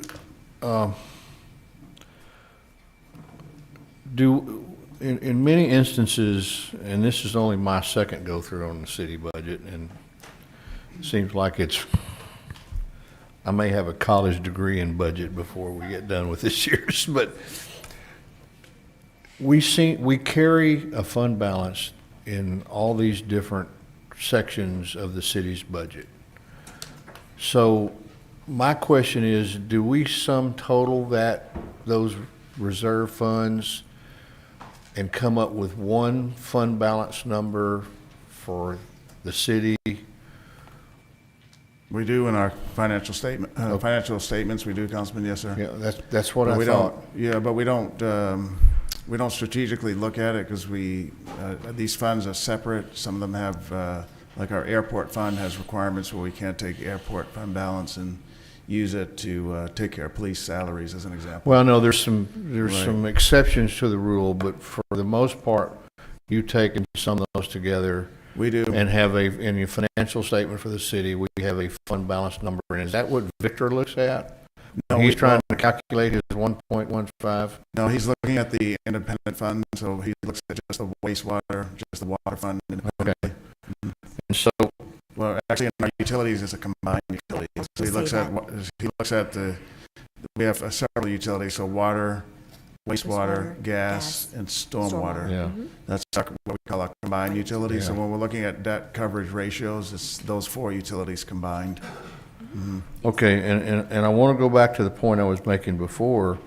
in many instances, and this is only my second go-through on the city budget, and it seems like I may have a college degree in budget before we get done with this year's, but we carry a fund balance in all these different sections of the city's budget. So my question is, do we sum total those reserve funds and come up with one fund balance number for the city? We do in our financial statements, we do, Councilman, yes, sir. Yeah, that's what But I we thought. don't, yeah, but we don't strategically look at it because these funds are separate. Some of them have, like our airport fund has requirements where we can't take airport fund balance and use it to take care of police salaries, as an example. Well, no, there's some Right. exceptions to the rule, but for the most part, you take and sum those together. We do. And have in your financial statement for the city, we have a fund balance number. And is that what Victor looks at? No, He's trying to calculate his 1.15? No, he's looking at the independent fund, so he looks at just the wastewater, just the water fund independently. And so, Well, actually, in our utilities, it's a combined utility. So he looks at we have several utilities, so water, wastewater, gas, and stormwater. yeah. That's what we call our combined utility. So Yeah. when we're looking at debt coverage ratios, it's those four utilities combined. Okay, and I want to go back to the point I was making before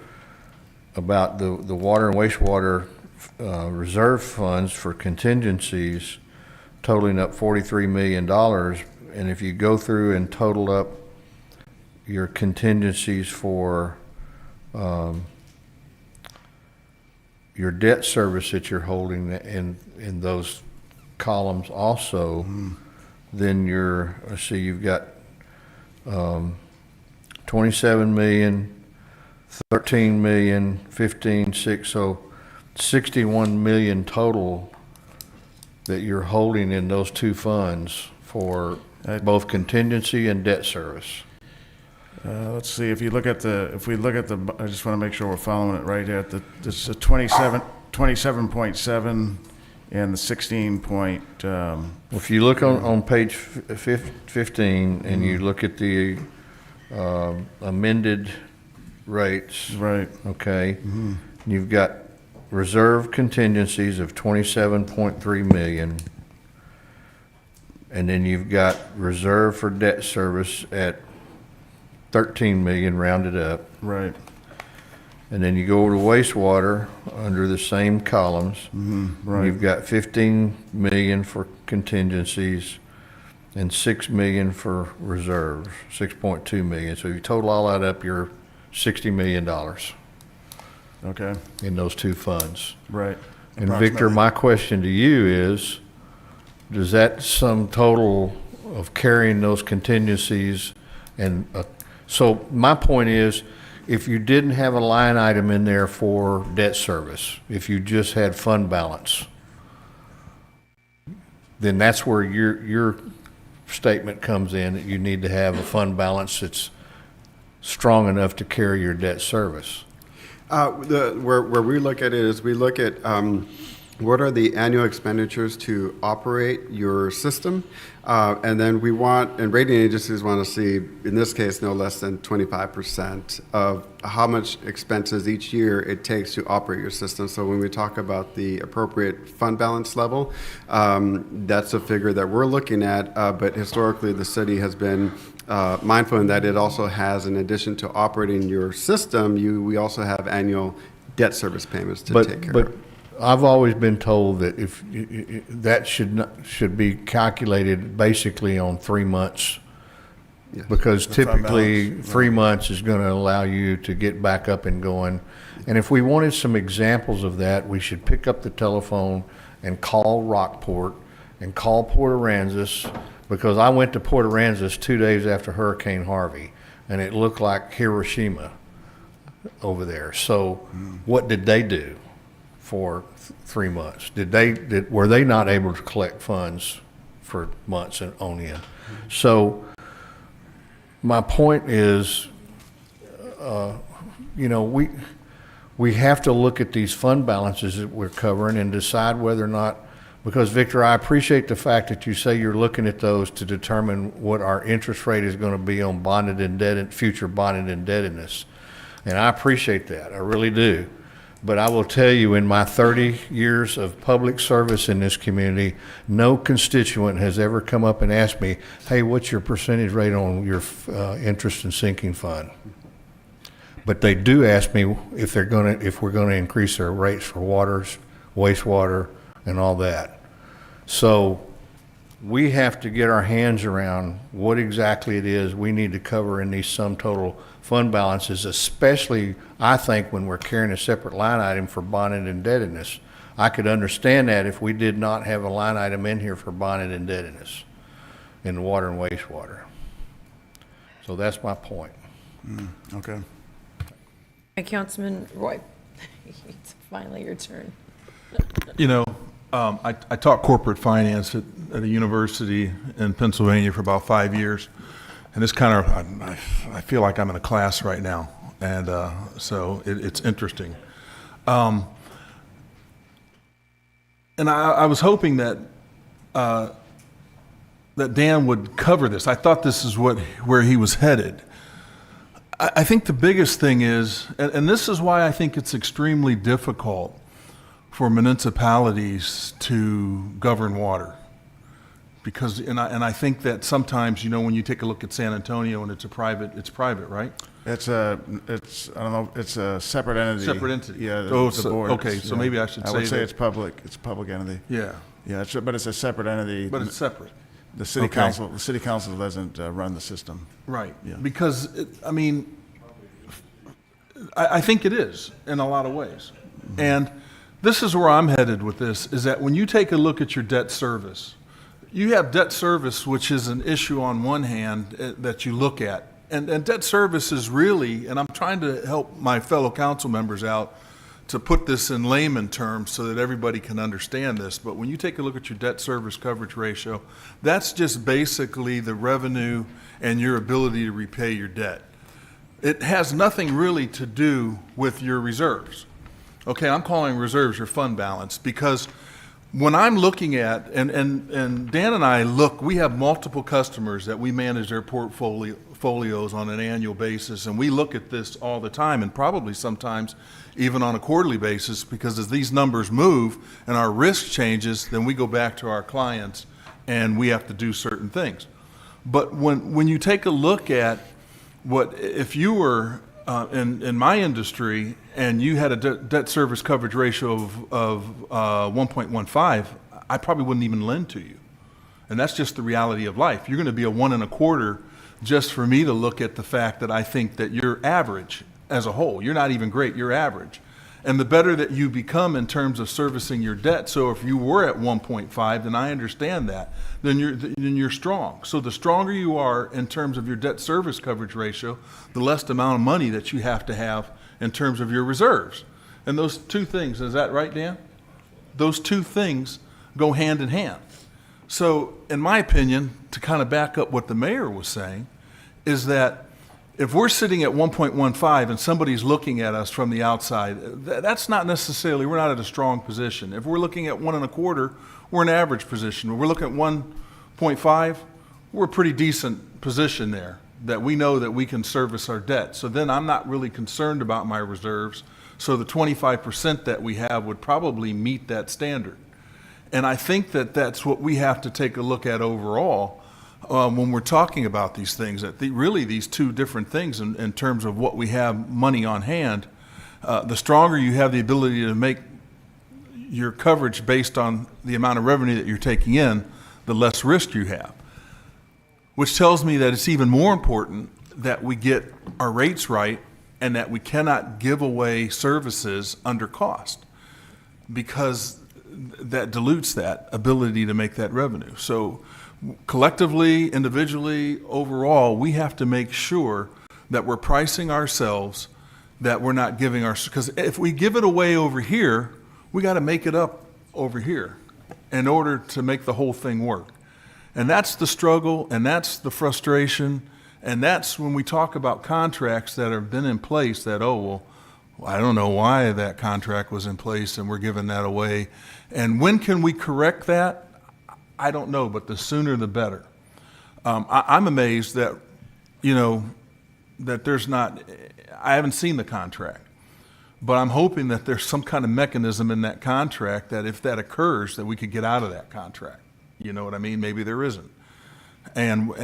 about the water and wastewater reserve funds for contingencies totaling up $43 million. And if you go through and total up your contingencies for your debt service that you're holding in those columns also, then let's see, you've got 27 million, 13 million, 15, 6, so 61 million total that you're holding in those two funds for both contingency and debt service. Let's see, if we look at the, I just want to make sure we're following it right here. This is 27.7 and the 16 point. If you look on page 15 and you look at the amended rates. Right. Okay. You've got reserve contingencies of 27.3 million. And then you've got reserve for debt service at 13 million rounded up. Right. And then you go over to wastewater under the same columns. Right. You've got 15 million for contingencies, and 6 million for reserves, 6.2 million. So if you total all that up, you're $60 million Okay, in those two funds. right. And Victor, my question to you is, does that sum total of carrying those contingencies and, so my point is, if you didn't have a line item in there for debt service, if you just had fund balance, then that's where your statement comes in, that you need to have a fund balance that's strong enough to carry your debt service. Where we look at it is we look at what are the annual expenditures to operate your system, and then we want, and rating agencies want to see, in this case, no less than 25% of how much expenses each year it takes to operate your system. So when we talk about the appropriate fund balance level, that's a figure that we're looking at, but historically the city has been mindful in that it also has, in addition to operating your system, we also have annual debt service payments to take care of. I've always been told that if that should be calculated basically on 3 months, because typically 3 months is going to allow you to get back up and going. And if we wanted some examples of that, we should pick up the telephone and call Rockport and call Port Aransas, because I went to Port Aransas 2 days after Hurricane Harvey, and it looked like Hiroshima over there. So what did they do for 3 months? Were they not able to collect funds for months and on end? So my point is, we have to look at these fund balances that we're covering and decide whether or not, because Victor, I appreciate the fact that you say you're looking at those to determine what our interest rate is going to be on future bonded indebtedness. And I appreciate that, I really do. But I will tell you, in my 30 years of public service in this community, no constituent has ever come up and asked me, hey, what's your percentage rate on your interest and sinking fund? But they do ask me if we're going to increase their rates for waters, wastewater, and all that. So we have to get our hands around what exactly it is we need to cover in these sum total fund balances, especially, I think, when we're carrying a separate line item for bonded indebtedness. I could understand that if we did not have a line item in here for bonded indebtedness in the water and wastewater. So that's my point. Okay. Hey, Councilman Roy, it's finally your turn. I taught corporate finance at a university in Pennsylvania for about 5 years. And it's kind of, I feel like I'm in a class right now. And so it's interesting. And I was hoping that Dan would cover this. I thought this is where he was headed. I think the biggest thing is, and this is why I think it's extremely difficult for municipalities to govern water. Because, and I think that sometimes, when you take a look at San Antonio and it's private, right? It's a separate entity. Separate entity. Yeah, the board. Okay, so maybe I should say I would say that. it's public. It's a public entity. Yeah. Yeah, but it's a separate entity. But it's separate. The city council doesn't run the system. Right. Yeah. Because, I think it is in a lot of ways. Mm-hmm. And this is where I'm headed with this, is that when you take a look at your debt service, you have debt service, which is an issue on one hand that you look at. And debt service is really, and I'm trying to help my fellow council members out to put this in layman terms so that everybody can understand this. But when you take a look at your debt service coverage ratio, that's just basically the revenue and your ability to repay your debt. It has nothing really to do with your reserves. Okay, I'm calling reserves your fund balance, because when I'm looking at, and Dan and I look, we have multiple customers that we manage their portfolios on an annual basis, and we look at this all the time, and probably sometimes even on a quarterly basis, because as these numbers move and our risk changes, then we go back to our clients and we have to do certain things. But when you take a look at if you were in my industry and you had a debt service coverage ratio of 1.15, I probably wouldn't even lend to you. And that's just the reality of life. You're going to be a 1 1/4 just for me to look at the fact that I think that you're average as a whole. You're not even great, you're average. And the better that you become in terms of servicing your debt, so if you were at 1.5, then I understand that, then you're strong. So the stronger you are in terms of your debt service coverage ratio, the less amount of money that you have to have in terms of your reserves. And those two things, is that right, Dan? Those two things go hand in hand. So in my opinion, to kind of back up what the mayor was saying, is that if we're sitting at 1.15 and somebody's looking at us from the outside, that's not necessarily, we're not at a strong position. If we're looking at 1 1/4, we're in an average position. If we're looking at 1.5, we're a pretty decent position there, that we know that we can service our debt. So then I'm not really concerned about my reserves. So the 25% that we have would probably meet that standard. And I think that that's what we have to take a look at overall when we're talking about these things, that really these two different things in terms of what we have money on hand. The stronger you have the ability to make your coverage based on the amount of revenue that you're taking in, the less risk you have. Which tells me that it's even more important that we get our rates right and that we cannot give away services under cost, because that dilutes that ability to make that revenue. So collectively, individually, overall, we have to make sure that we're pricing ourselves, that we're not giving our, because if we give it away over here, we got to make it up over here in order to make the whole thing work. And that's the struggle, and that's the frustration, and that's when we talk about contracts that have been in place that, oh, well, I don't know why that contract was in place and we're giving that away. And when can we correct that? I don't know, but the sooner the better. I'm amazed that, that there's not, I haven't seen the contract, but I'm hoping that there's some kind of mechanism in that contract that if that occurs, that we could get out of that contract. You know what I mean? Maybe there isn't. And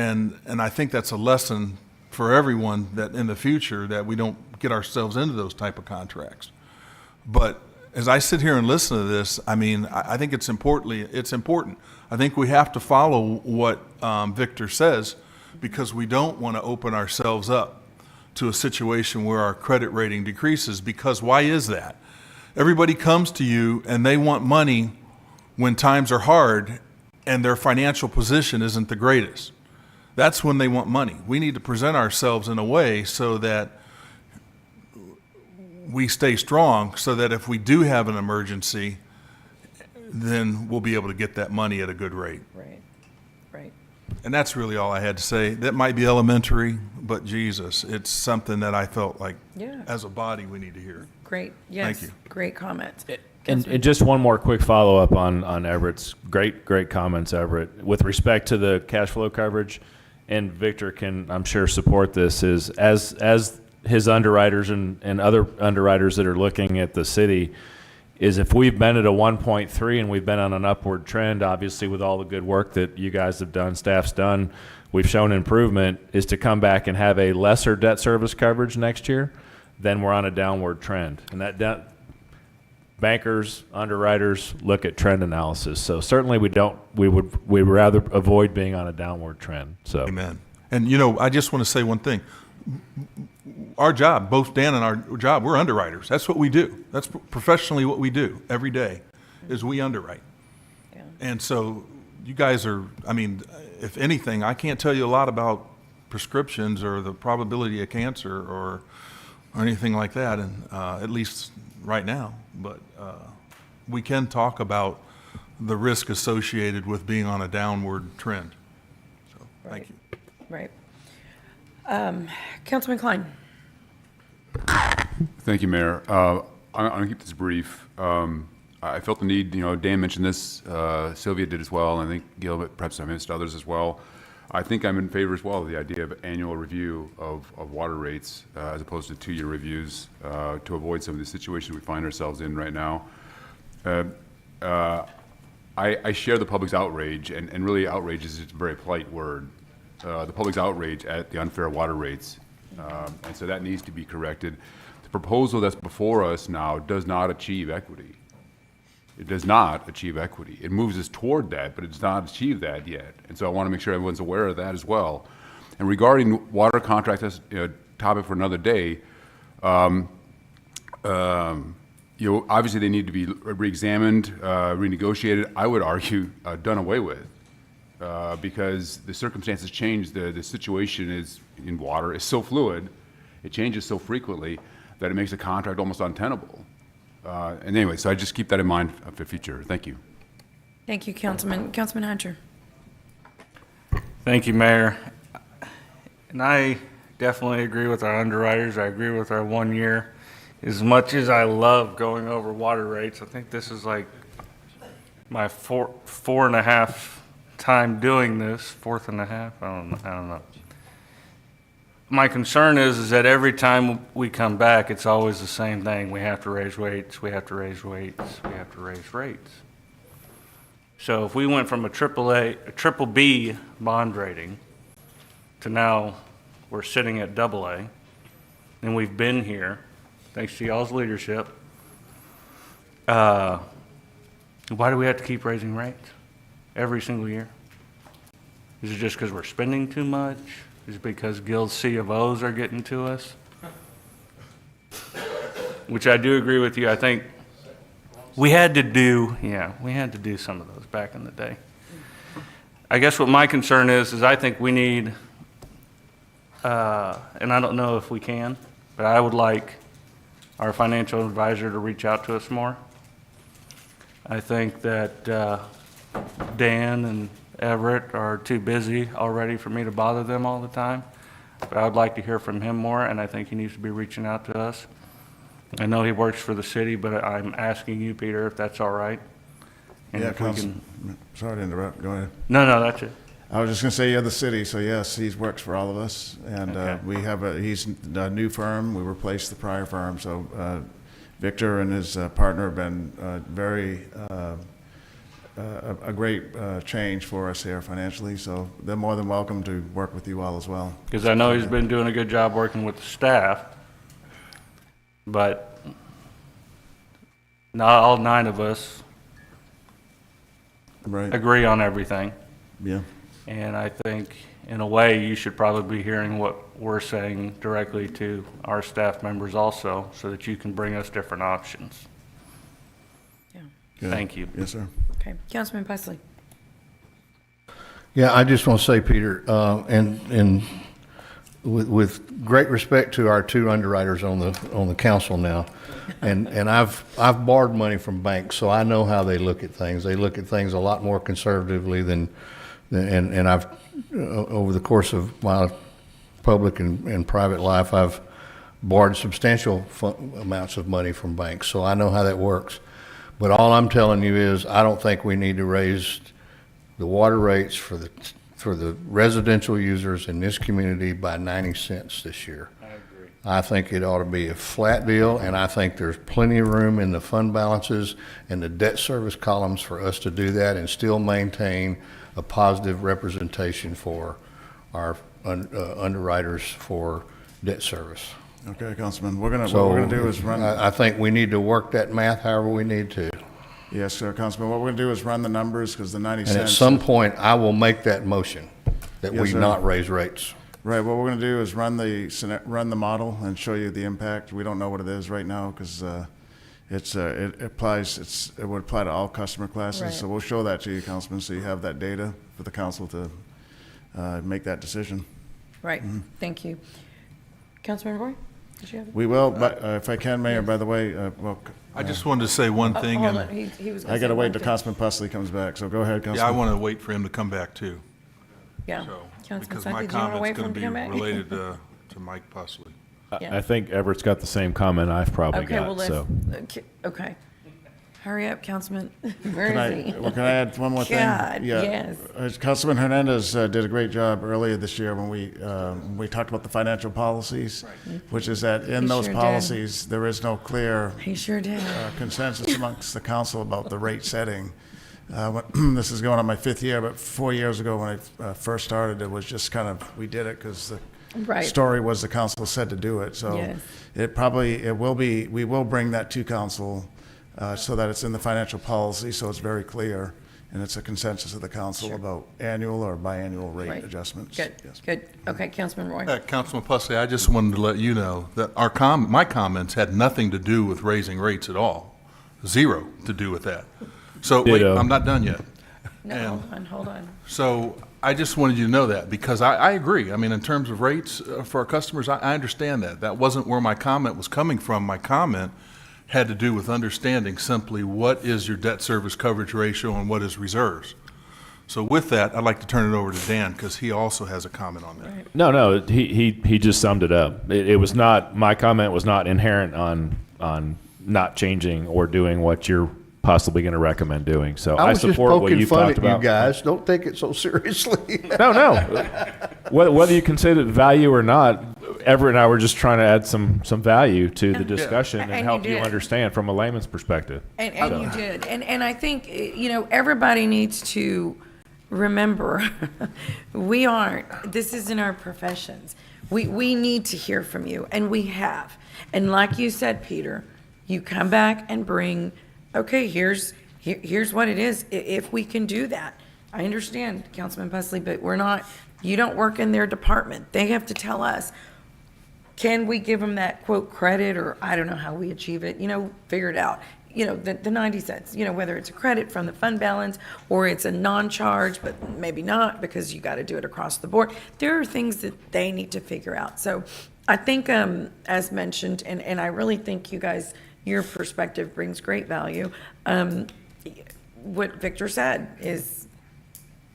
I think that's a lesson for everyone, that in the future that we don't get ourselves into those type of contracts. But as I sit here and listen to this, I mean, I think it's important. I think we have to follow what Victor says, because we don't want to open ourselves up to a situation where our credit rating decreases. Because why is that? Everybody comes to you and they want money when times are hard and their financial position isn't the greatest. That's when they want money. We need to present ourselves in a way so that we stay strong, so that if we do have an emergency, then we'll be able to get that money at a good rate. Right. And that's really all I had to say. That might be elementary, but Jesus, it's something that I felt like as a body we need to hear. Great. Yes. Thank you. Great comments. And just one more quick follow-up on Everett's great comments, Everett. With respect to the cash flow coverage, and Victor can, I'm sure, support this, is as his underwriters and other underwriters that are looking at the city, is if we've been at a 1.3 and we've been on an upward trend, obviously with all the good work that you guys have done, staff's done, we've shown improvement, is to come back and have a lesser debt service coverage next year, then we're on a downward trend. And that bankers, underwriters look at trend analysis. So certainly we'd rather avoid being on a downward trend. So Amen. And I just want to say one thing. Our job, both Dan and our job, we're underwriters. That's what we do. That's professionally what we do every day, is we underwrite. Yeah. And so you guys are, I mean, if anything, I can't tell you a lot about prescriptions or the probability of cancer or anything like that, and at least right now. But we can talk about the risk associated with being on a downward trend. So thank you. Right. Councilman Klein. Thank you, Mayor. I'm going to keep this brief. I felt the need, Dan mentioned this, Sylvia did as well, and I think Gil, but perhaps I missed others as well. I think I'm in favor as well of the idea of annual review of water rates as opposed to 2-year reviews to avoid some of the situations we find ourselves in right now. I share the public's outrage, and really outrage is just a very polite word. The public's outrage at the unfair water rates, and so that needs to be corrected. The proposal that's before us now does not achieve equity. It does not achieve equity. It moves us toward that, but it does not achieve that yet. And so I want to make sure everyone's aware of that as well. And regarding water contract, that's a topic for another day. Obviously they need to be re-examined, renegotiated. I would argue done away with, because the circumstances change. The situation is in water is so fluid, it changes so frequently that it makes a contract almost untenable. And anyway, so I just keep that in mind for the future. Thank you. Thank you, Councilman. Councilman Hunter. Thank you, Mayor. And I definitely agree with our underwriters. I agree with our 1 year. As much as I love going over water rates, I think this is like my four and a half time doing this, fourth and a half. I don't know. My concern is that every time we come back, it's always the same thing. We have to raise rates. We have to raise rates. We have to raise rates. So if we went from a triple B bond rating to now we're sitting at AA, and we've been here, thanks to y'all's leadership, why do we have to keep raising rates every single year? Is it just because we're spending too much? Is it because Guild's C of O's are getting to us? Which I do agree with you. I think we had to do some of those back in the day. I guess what my concern is I think we need, and I don't know if we can, but I would like our financial advisor to reach out to us more. I think that Dan and Everett are too busy already for me to bother them all the time. But I would like to hear from him more, and I think he needs to be reaching out to us. I know he works for the city, but I'm asking you, Peter, if that's all right. And Yeah, if we can. Sorry to interrupt. Go ahead. No, that's it. I was just going to say, you're the city, so yes, he works for all of us. And Okay. he's a new firm. We replaced the prior firm. So Victor and his partner have been a great change for us here financially. So they're more than welcome to work with you all as well. Because I know he's been doing a good job working with the staff, but not all 9 of us agree on everything. Yeah. And I think, in a way, you should probably be hearing what we're saying directly to our staff members also, so that you can bring us different options. Yeah. Good. Thank you. Yes, sir. Okay. Councilman Pusley. Yeah, I just want to say, Peter, and with great respect to our 2 underwriters on the council now, and I've borrowed money from banks, so I know how they look at things. They look at things a lot more conservatively and I've over the course of my public and private life, I've borrowed substantial amounts of money from banks, so I know how that works. But all I'm telling you is, I don't think we need to raise the water rates for the residential users in this community by 90 cents this year. I agree. I think it ought to be a flat deal, and I think there's plenty of room in the fund balances and the debt service columns for us to do that and still maintain a positive representation for our underwriters for debt service. Okay, Councilman. What we're going to do is run. I think we need to work that math however we need to. Yes, sir, Councilman. What we're going to do is run the numbers, because the 90 cents. And at some point, I will make that motion that Yes, we sir. not raise rates. Right. What we're going to do is run the model and show you the impact. We don't know what it is right now, because it would apply to all customer classes. Right. So we'll show that to you, Councilman, so you have that data for the council to make that decision. Right. Thank you. Councilman Roy, did you have? We will, but if I can, Mayor, by the way, I just wanted to say one thing. Hold and- on. He was gonna I got say to wait one till thing. Councilman Pusley comes back, so go ahead, Yeah, I Councilman. want to wait for him to come back too. Yeah. So, Councilman because Sutton, my did you want to wait comment's for going him to to be come back? related to Mike Pusley. Yeah. I think Everett's got the same comment I've probably Okay, well, got, let's, so. okay. Hurry up, Councilman. Where Can is he? can I add one more thing? God, Yeah. yes. Councilman Hernandez did a great job earlier this year when we talked about the financial policies, which is that in He those sure did. policies, there is no clear He sure did. consensus amongst the council about the rate setting. This is going on my 5th year, but 4 years ago when I first started, it was just kind of, we did it because the Right. story was the council said to do it. So Yes. we will bring that to council so that it's in the financial policy, so it's very clear, and it's a consensus of the council about annual or biannual rate Right. adjustments. Good, Yes. good. Okay, Councilman Roy. Councilman Pusley, I just wanted to let you know that my comments had nothing to do with raising rates at all. Zero to do with that. So, wait, Ditto. I'm not done yet. No, hold on. So I just wanted you to know that, because I agree. I mean, in terms of rates for our customers, I understand that. That wasn't where my comment was coming from. My comment had to do with understanding simply what is your debt service coverage ratio and what is reserves. So with that, I'd like to turn it over to Dan, because he also has a comment on that. No, he just summed it up. It was not, my comment was not inherent on not changing or doing what you're possibly going to recommend doing. So I was just support what poking you've fun talked at you about. guys. Don't take it so seriously. No. Whether you consider it value or not, Everett and I were just trying to add some value to the discussion and And help you you did. understand from a layman's perspective. And So- you did. And I think, everybody needs to remember, this isn't our professions. We need to hear from you, and we have. And like you said, Peter, you come back and bring, okay, here's what it is, if we can do that. I understand, Councilman Pusley, but you don't work in their department. They have to tell us, can we give them that quote credit, or I don't know how we achieve it, figure it out. The 90 cents, whether it's a credit from the fund balance or it's a non-charge, but maybe not because you got to do it across the board. There are things that they need to figure out. So I think, as mentioned, and I really think you guys, your perspective brings great value. What Victor said is,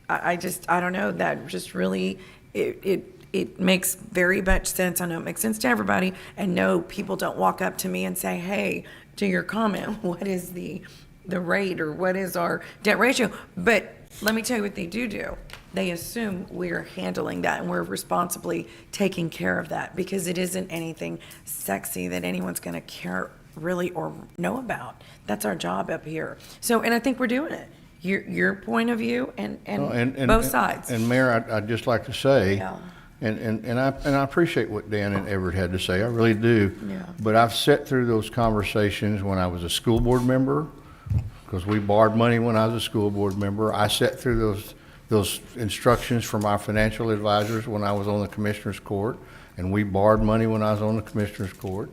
I don't know, that just really, it makes very much sense. I know it makes sense to everybody, and no, people don't walk up to me and say, hey, to your comment, what is the rate, or what is our debt ratio? But let me tell you what they do. They assume we're handling that and we're responsibly taking care of that, because it isn't anything sexy that anyone's going to care really or know about. That's our job up here. So, and I think we're doing it. Your point of view and both sides. And Mayor, I'd just like to say, Yeah. and I appreciate what Dan and Everett had to say, I really do. Yeah. But I've sat through those conversations when I was a school board member, because we borrowed money when I was a school board member. I sat through those instructions from our financial advisors when I was on the commissioner's court, and we borrowed money when I was on the commissioner's court,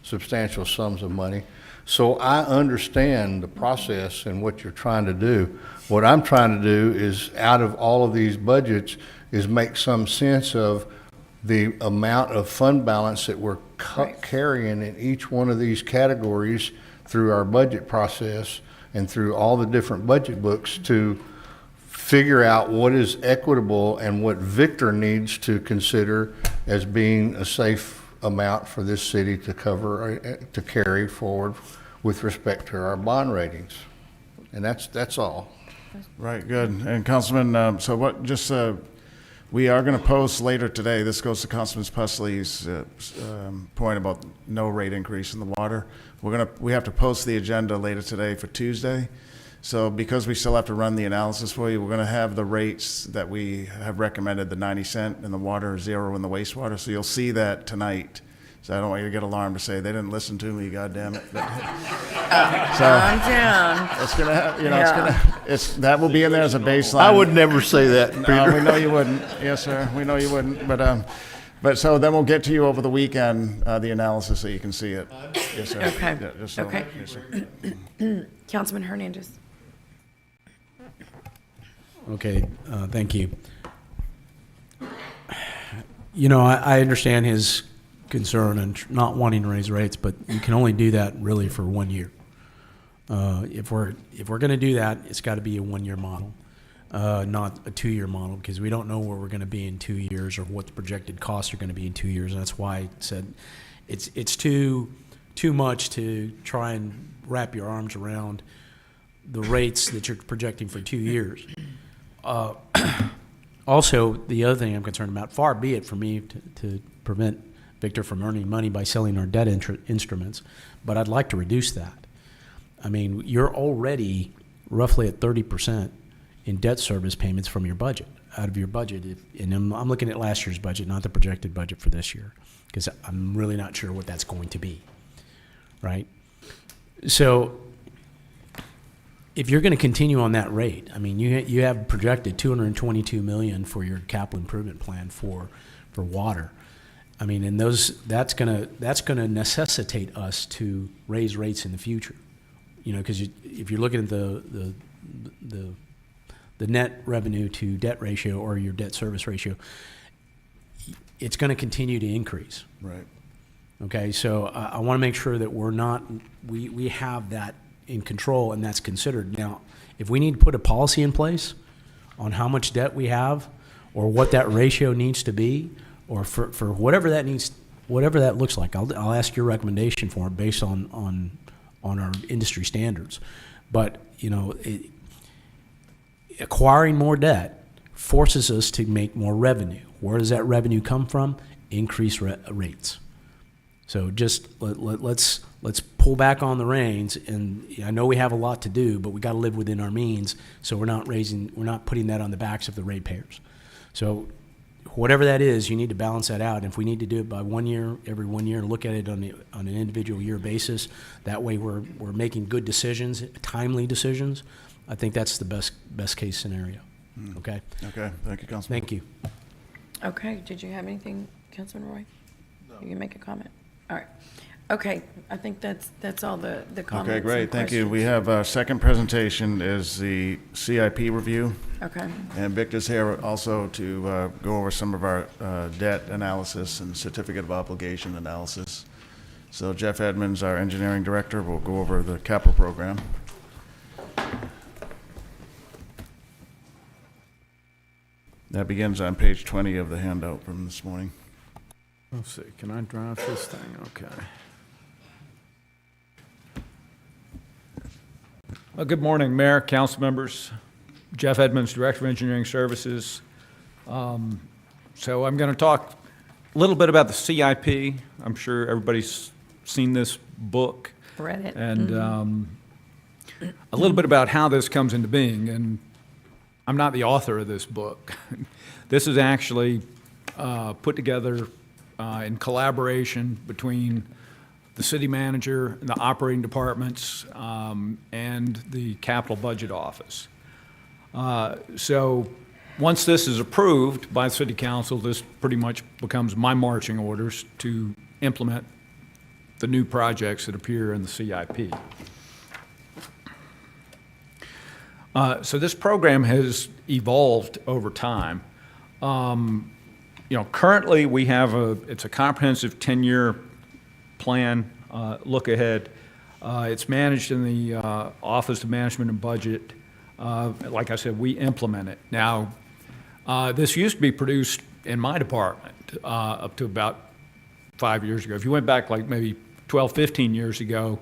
substantial sums of money. So I understand the process and what you're trying to do. What I'm trying to do is, out of all of these budgets, is make some sense of the amount of fund balance that we're carrying in each one of these categories through our budget process and through all the different budget books, to figure out what is equitable and what Victor needs to consider as being a safe amount for this city to cover, to carry forward with respect to our bond ratings. And that's all. Right, good. And Councilman, so what, we are going to post later today, this goes to Councilman Pusley's point about no rate increase in the water. We have to post the agenda later today for Tuesday. So because we still have to run the analysis for you, we're going to have the rates that we have recommended, the 90 cent in the water, 0 in the wastewater. So you'll see that tonight. So I don't want you to get alarmed to say, they didn't listen to me, goddamn it. Calm down. It's going to have, that will be in there as a baseline. I would never say that, Peter. No, we know you wouldn't. Yes, sir. We know you wouldn't. But so then we'll get to you over the weekend, the analysis, so you can see it. Yes, sir. Okay. Yeah, just so- Okay. yes, sir. Councilman Hernandez. Okay, thank you. I understand his concern and not wanting to raise rates, but you can only do that really for 1 year. If we're going to do that, it's got to be a 1 year model, not a 2 year model, because we don't know where we're going to be in 2 years or what the projected costs are going to be in 2 years. And that's why I said it's too much to try and wrap your arms around the rates that you're projecting for 2 years. Also, the other thing I'm concerned about, far be it for me to prevent Victor from earning money by selling our debt instruments, but I'd like to reduce that. I mean, you're already roughly at 30% in debt service payments from your budget, out of your budget. And I'm looking at last year's budget, not the projected budget for this year, because I'm really not sure what that's going to be, right? So if you're going to continue on that rate, I mean, you have projected 222 million for your capital improvement plan for water. I mean, and that's going to necessitate us to raise rates in the future. You know, because if you're looking at the net revenue to debt ratio or your debt service ratio, it's going to continue to increase. Right. Okay, so I want to make sure that we have that in control and that's considered. Now, if we need to put a policy in place on how much debt we have or what that ratio needs to be, or for whatever that looks like, I'll ask your recommendation for it based on our industry standards. But, you know, acquiring more debt forces us to make more revenue. Where does that revenue come from? Increased rates. So just let's pull back on the reins. And I know we have a lot to do, but we got to live within our means. So we're not putting that on the backs of the ratepayers. So whatever that is, you need to balance that out. And if we need to do it by every 1 year, and look at it on an individual year basis, that way we're making good decisions, timely decisions. I think that's the best case scenario. Okay. Okay. Thank you, Councilman. Thank you. Okay, did you have anything, Councilman Roy? No. You can make a comment. All right. Okay, I think that's all the comments. Okay, great. and Thank you. questions. We have our second presentation is the CIP review. Okay. And Victor's here also to go over some of our debt analysis and certificate of obligation analysis. So Jeff Edmonds, our engineering director, will go over the capital program. That begins on page 20 of the handout from this morning. Let's see, can I drive this thing? Okay. Well, good morning, Mayor, council members. Jeff Edmonds, Director of Engineering Services. So I'm going to talk a little bit about the CIP. I'm sure everybody's seen this book. Read it. And a little bit about how this comes into being. And I'm not the author of this book. This is actually put together in collaboration between the city manager and the operating departments and the capital budget office. So once this is approved by the city council, this pretty much becomes my marching orders to implement the new projects that appear in the CIP. So this program has evolved over time. You know, currently we have it's a comprehensive 10-year plan, look ahead. It's managed in the Office of Management and Budget. Like I said, we implement it. Now, this used to be produced in my department up to about 5 years ago. If you went back like maybe 12, 15 years ago,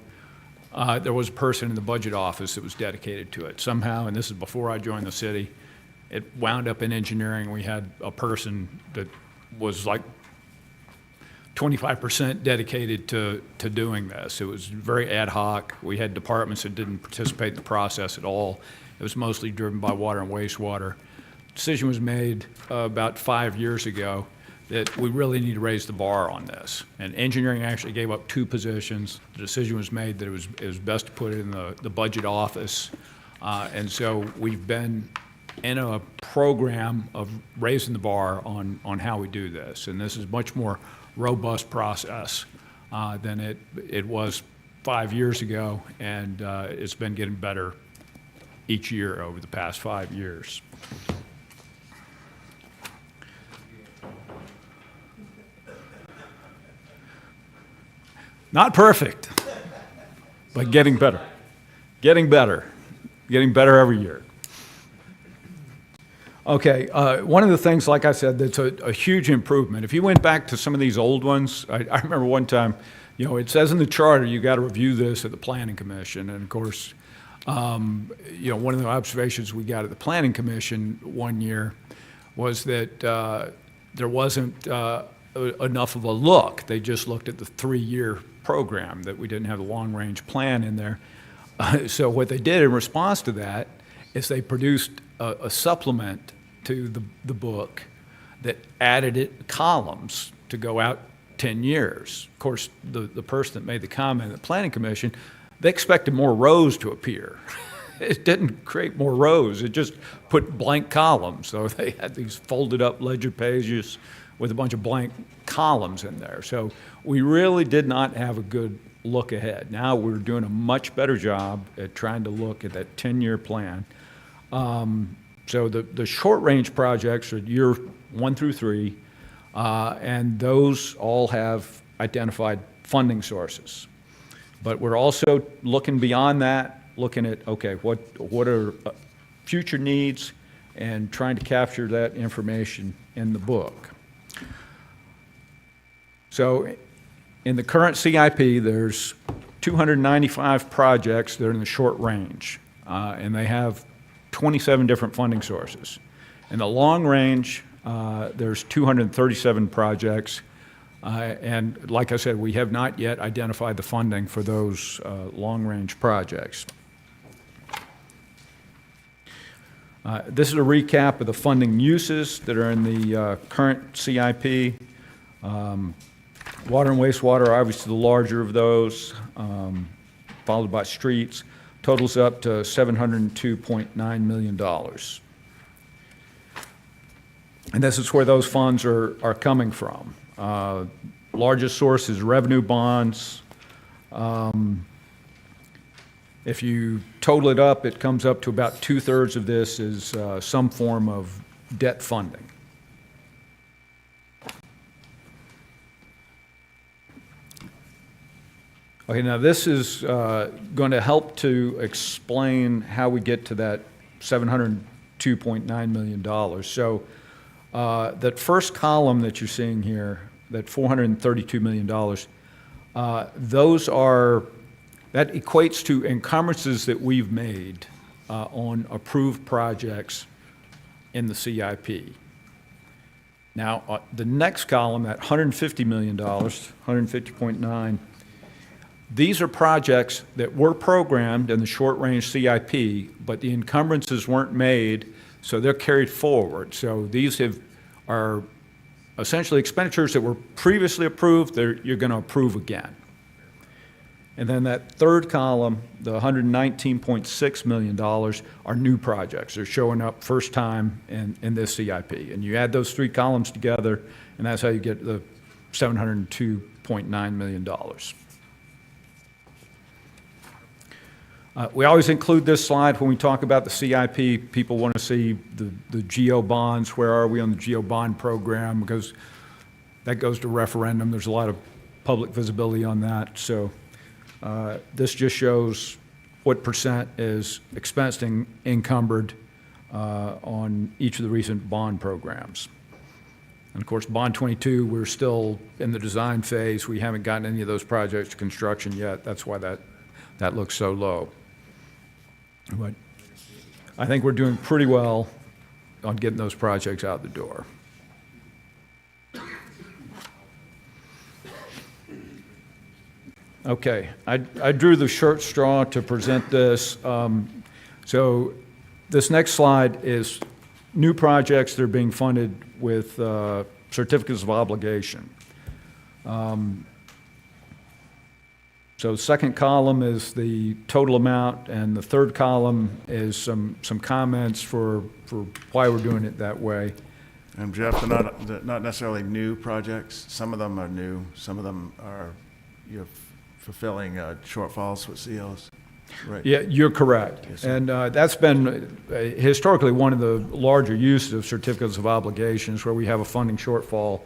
there was a person in the budget office that was dedicated to it. Somehow, and this is before I joined the city, it wound up in engineering. We had a person that was like 25% dedicated to doing this. It was very ad hoc. We had departments that didn't participate in the process at all. It was mostly driven by water and wastewater. Decision was made about 5 years ago that we really need to raise the bar on this. And engineering actually gave up 2 positions. The decision was made that it was best to put it in the budget office. And so we've been in a program of raising the bar on how we do this. And this is a much more robust process than it was 5 years ago. And it's been getting better each year over the past 5 years. Not perfect, but getting better. Getting better. Getting better every year. Okay, one of the things, like I said, that's a huge improvement. If you went back to some of these old ones, I remember one time, you know, it says in the charter you got to review this at the Planning Commission. And of course, you know, one of the observations we got at the Planning Commission one year was that there wasn't enough of a look. They just looked at the 3-year program, that we didn't have the long-range plan in there. So what they did in response to that is they produced a supplement to the book that added it columns to go out 10 years. Of course, the person that made the comment at the Planning Commission, they expected more rows to appear. it didn't create more rows. It just put blank columns. So they had these folded up ledger pages with a bunch of blank columns in there. So we really did not have a good look ahead. Now we're doing a much better job at trying to look at that 10-year plan. So the short-range projects are year 1 through 3, and those all have identified funding sources. But we're also looking beyond that, looking at, okay, what are future needs, and trying to capture that information in the book. So in the current CIP, there's 295 projects that are in the short range, and they have 27 different funding sources. In the long range, there's 237 projects, and like I said, we have not yet identified the funding for those long-range projects. This is a recap of the funding uses that are in the current CIP. Water and wastewater are obviously the larger of those, followed by streets. Totals up to $702.9 million. And this is where those funds are coming from. Largest source is revenue bonds. If you total it up, it comes up to about 2/3 of this is some form of debt funding. Okay, now this is going to help to explain how we get to that $702.9 million. So that first column that you're seeing here, that $432 million, that equates to encumbrances that we've made on approved projects in the CIP. Now, the next column, that $150 million, 150.9, these are projects that were programmed in the short-range CIP, but the encumbrances weren't made, so they're carried forward. So these are essentially expenditures that were previously approved, you're going to approve again. And then that third column, the $119.6 million, are new projects. They're showing up first time in this CIP. And you add those three columns together, and that's how you get the $702.9 million. We always include this slide when we talk about the CIP. People want to see the GO bonds. Where are we on the GO bond program? Because that goes to referendum. There's a lot of public visibility on that. So this just shows what percent is expensed and encumbered on each of the recent bond programs. And of course, Bond 22, we're still in the design phase. We haven't gotten any of those projects to construction yet. That's why that looks so low. But I think we're doing pretty well on getting those projects out the door. Okay, I drew the short straw to present this. So this next slide is new projects that are being funded with certificates of obligation. So the second column is the total amount, and the third column is some comments for why we're doing it that way. And Jeff, they're not necessarily new projects. Some of them are new. Some of them are fulfilling shortfalls with COs. Right. Yeah, you're correct. Yes, and that's been historically one of the larger uses of certificates of obligations, where we have a funding shortfall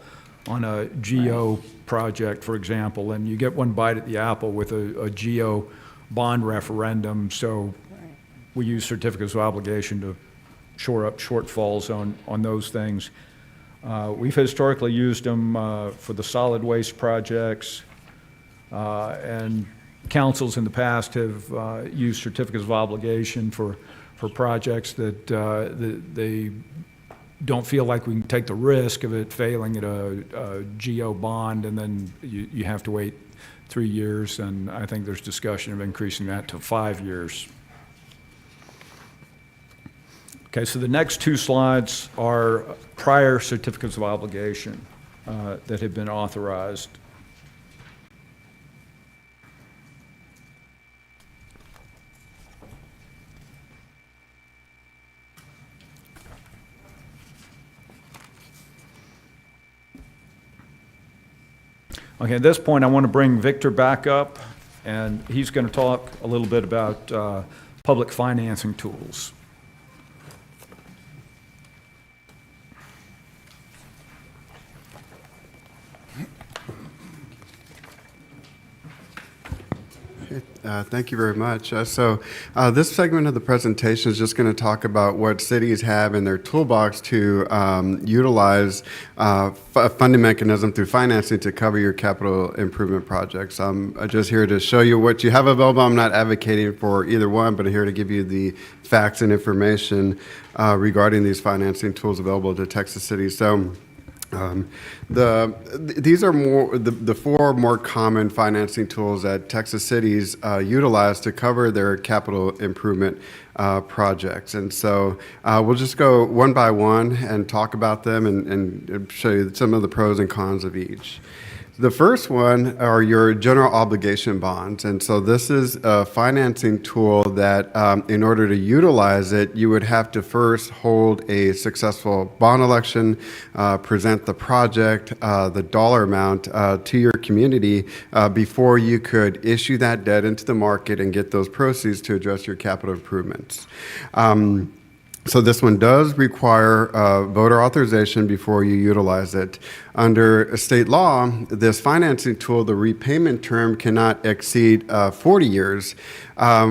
on a GO project, for example, and you get one bite at the apple with a GO bond referendum. So we use certificates of obligation to shore up shortfalls on those things. We've historically used them for the solid waste projects, and councils in the past have used certificates of obligation for projects that they don't feel like we can take the risk of it failing at a GO bond, and then you have to wait 3 years, and I think there's discussion of increasing that to 5 years. Okay, so the next two slides are prior certificates of obligation that have been authorized. Okay, at this point, I want to bring Victor back up, and he's going to talk a little bit about public financing tools. Thank you very much. This segment of the presentation is just going to talk about what cities have in their toolbox to utilize a funding mechanism through financing to cover your capital improvement projects. I'm just here to show you what you have available. I'm not advocating for either one, but I'm here to give you the facts and information regarding these financing tools available to Texas cities. These are the four more common financing tools that Texas cities utilize to cover their capital improvement projects. And so we'll just go one by one and talk about them and show you some of the pros and cons of each. The first one are your general obligation bonds. And so this is a financing tool that in order to utilize it, you would have to first hold a successful bond election, present the project, the dollar amount to your community before you could issue that debt into the market and get those proceeds to address your capital improvements. So this one does require voter authorization before you utilize it. Under state law, this financing tool, the repayment term cannot exceed 40 years.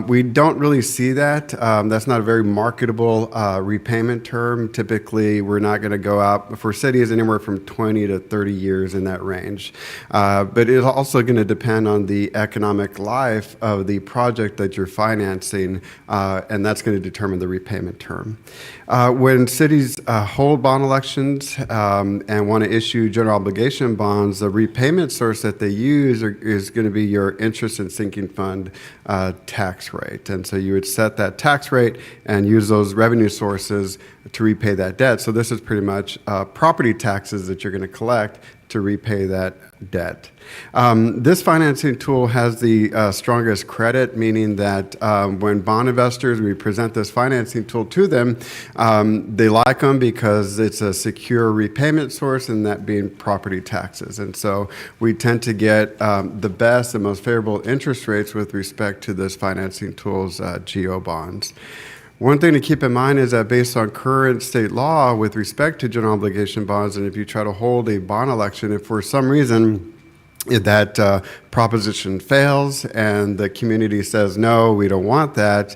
We don't really see that. That's not a very marketable repayment term. Typically, we're not going to go out for cities anywhere from 20 to 30 years in that range. But it's also going to depend on the economic life of the project that you're financing, and that's going to determine the repayment term. When cities hold bond elections and want to issue general obligation bonds, the repayment source that they use is going to be your interest and sinking fund tax rate. And so you would set that tax rate and use those revenue sources to repay that debt. So this is pretty much property taxes that you're going to collect to repay that debt. This financing tool has the strongest credit, meaning that when bond investors, we present this financing tool to them, they like them because it's a secure repayment source, and that being property taxes. And so we tend to get the best and most favorable interest rates with respect to this financing tool's GO bonds. One thing to keep in mind is that based on current state law with respect to general obligation bonds, and if you try to hold a bond election, if for some reason that proposition fails and the community says, no, we don't want that,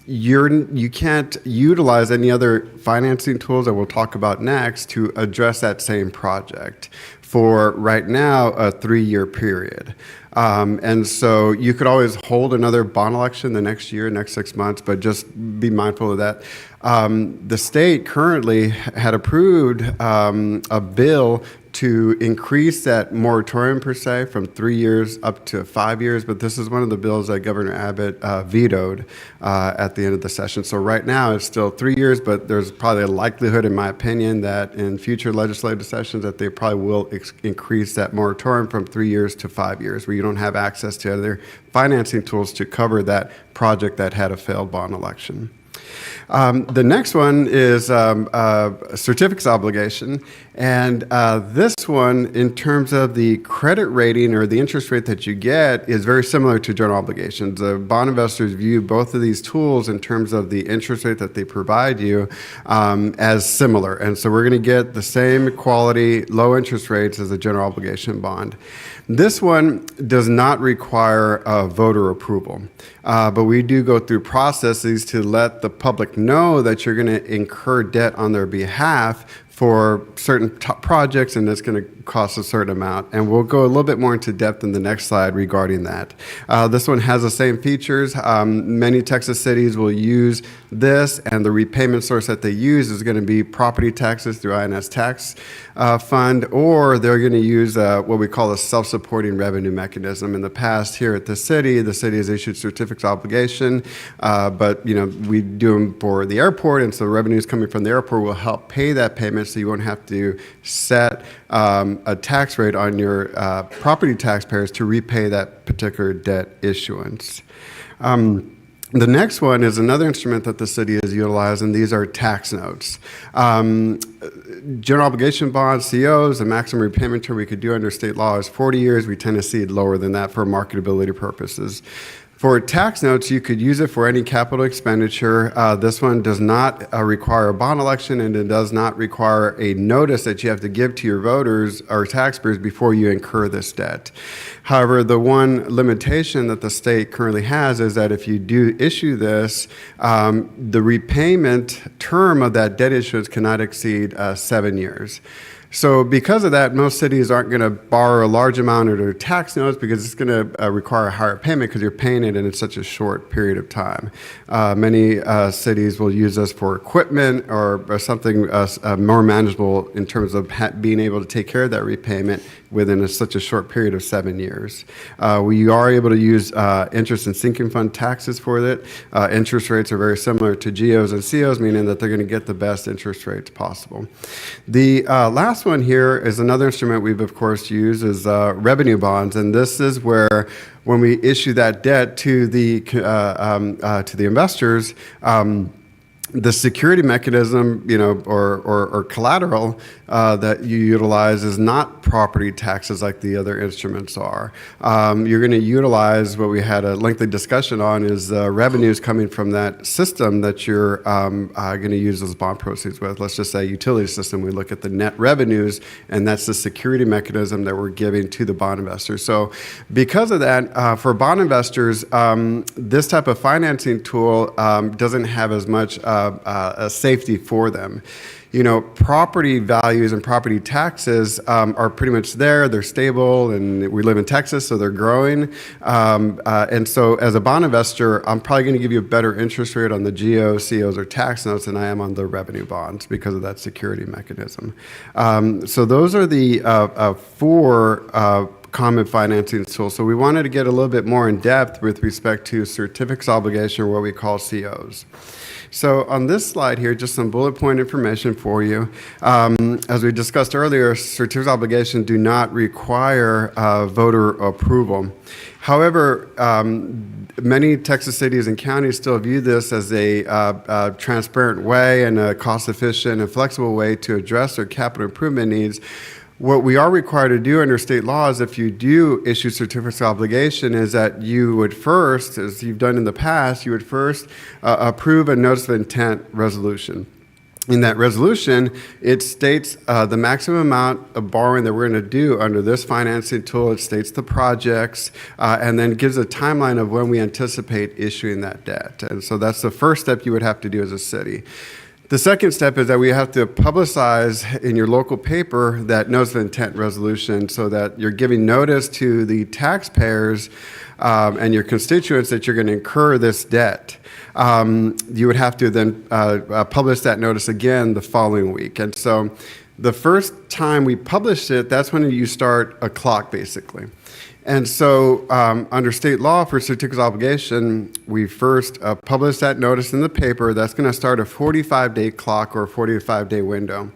you can't utilize any other financing tools that we'll talk about next to address that same project for right now a 3-year period. And so you could always hold another bond election the next year, next 6 months, but just be mindful of that. The state currently had approved a bill to increase that moratorium per se from 3 years up to 5 years, but this is one of the bills that Governor Abbott vetoed at the end of the session. So right now it's still 3 years, but there's probably a likelihood, in my opinion, that in future legislative sessions that they probably will increase that moratorium from 3 years to 5 years, where you don't have access to other financing tools to cover that project that had a failed bond election. The next one is certificates obligation, and this one, in terms of the credit rating or the interest rate that you get, is very similar to general obligations. The bond investors view both of these tools in terms of the interest rate that they provide you as similar, and so we're going to get the same quality, low interest rates as a general obligation bond. This one does not require voter approval, but we do go through processes to let the public know that you're going to incur debt on their behalf for certain projects, and it's going to cost a certain amount. And we'll go a little bit more into depth in the next slide regarding that. This one has the same features. Many Texas cities will use this, and the repayment source that they use is going to be property taxes through INS tax fund, or they're going to use what we call a self-supporting revenue mechanism. In the past, here at the city has issued certificates of obligation, but we do them for the airport, and so revenues coming from the airport will help pay that payment, so you won't have to set a tax rate on your property taxpayers to repay that particular debt issuance. The next one is another instrument that the city has utilized, and these are tax notes. General obligation bonds, COs, the maximum repayment term we could do under state law is 40 years. We tend to see it lower than that for marketability purposes. For tax notes, you could use it for any capital expenditure. This one does not require a bond election, and it does not require a notice that you have to give to your voters or taxpayers before you incur this debt. However, the one limitation that the state currently has is that if you do issue this, the repayment term of that debt issuance cannot exceed 7 years. So because of that, most cities aren't going to borrow a large amount of their tax notes because it's going to require a higher payment because you're paying it in such a short period of time. Many cities will use this for equipment or something more manageable in terms of being able to take care of that repayment within such a short period of 7 years. We are able to use interest and sinking fund taxes for it. Interest rates are very similar to GOs and COs, meaning that they're going to get the best interest rates possible. The last one here is another instrument we've of course used is revenue bonds, and this is where when we issue that debt to the investors, the security mechanism, or collateral that you utilize is not property taxes like the other instruments are. You're going to utilize what we had a lengthy discussion on is revenues coming from that system that you're going to use those bond proceeds with. Let's just say utility system. We look at the net revenues, and that's the security mechanism that we're giving to the bond investors. So because of that, for bond investors, this type of financing tool doesn't have as much a safety for them. Property values and property taxes are pretty much there. They're stable, and we live in Texas, so they're growing. And so as a bond investor, I'm probably going to give you a better interest rate on the GOs, COs, or tax notes than I am on the revenue bonds because of that security mechanism. So those are the four common financing tools. So we wanted to get a little bit more in depth with respect to certificates of obligation, or what we call COs. So on this slide here, just some bullet point information for you. As we discussed earlier, certificates of obligation do not require voter approval. However, many Texas cities and counties still view this as a transparent way and a cost-efficient and flexible way to address their capital improvement needs. What we are required to do under state laws, if you do issue certificates of obligation, is that you would first, as you've done in the past, you would first approve a notice of intent resolution. In that resolution, it states the maximum amount of borrowing that we're going to do under this financing tool. It states the projects, and then gives a timeline of when we anticipate issuing that debt. And so that's the first step you would have to do as a city. The second step is that we have to publicize in your local paper that notice of intent resolution so that you're giving notice to the taxpayers and your constituents that you're going to incur this debt. You would have to then publish that notice again the following week. And so the first time we publish it, that's when you start a clock, basically. And so under state law for certificates of obligation, we first publish that notice in the paper. That's going to start a 45-day clock or a 45-day window.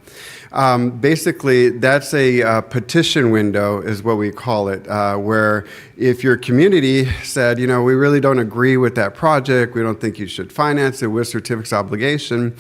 Basically, that's a petition window is what we call it, where if your community said, we really don't agree with that project, we don't think you should finance it with certificates of obligation,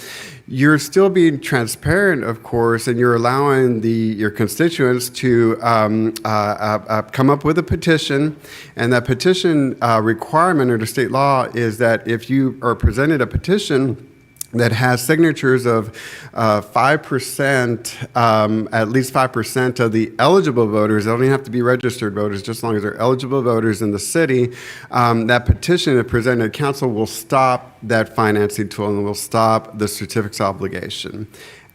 you're still being transparent, of course, and you're allowing your constituents to come up with a petition. And that petition requirement under state law is that if you are presented a petition that has signatures of 5%, at least 5% of the eligible voters. They don't even have to be registered voters, just as long as they're eligible voters in the city. That petition, if presented to council, will stop that financing tool and will stop the certificates of obligation.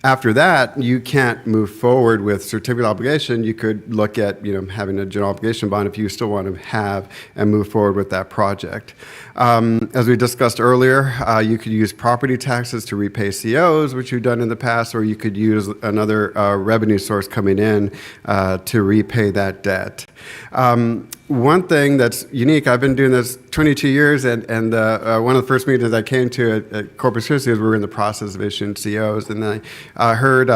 After that, you can't move forward with certificate of obligation. You could look at, having a general obligation bond if you still want to have and move forward with that project. As we discussed earlier, you could use property taxes to repay COs, which you've done in the past, or you could use another revenue source coming in to repay that debt. One thing that's unique, I've been doing this 22 years, and one of the first meetings I came to at Corpus Christi is we were in the process of issuing COs, and I heard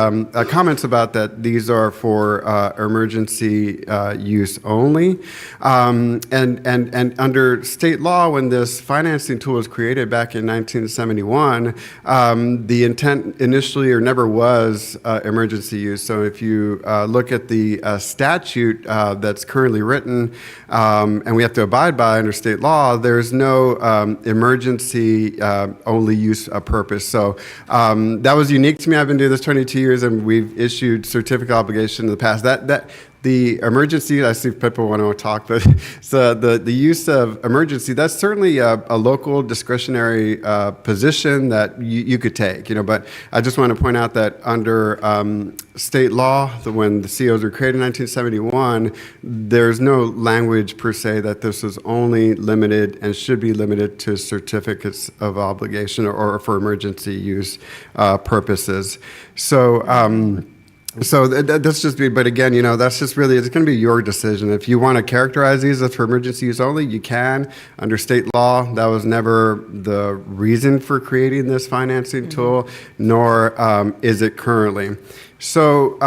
comments about that these are for emergency use only. And under state law, when this financing tool was created back in 1971, the intent initially or never was emergency use. So if you look at the statute that's currently written, and we have to abide by under state law, there's no emergency only use purpose. So that was unique to me. I've been doing this 22 years, and we've issued certificate obligation in the past. The emergency, I see people want to talk, but so the use of emergency, that's certainly a local discretionary position that you could take, but I just want to point out that under state law, when the COs were created in 1971, there's no language per se that this is only limited and should be limited to certificates of obligation or for emergency use purposes. So that's just me, but again, that's just really, it's going to be your decision. If you want to characterize these as for emergency use only, you can. Under state law, that was never the reason for creating this financing tool, nor is it currently. So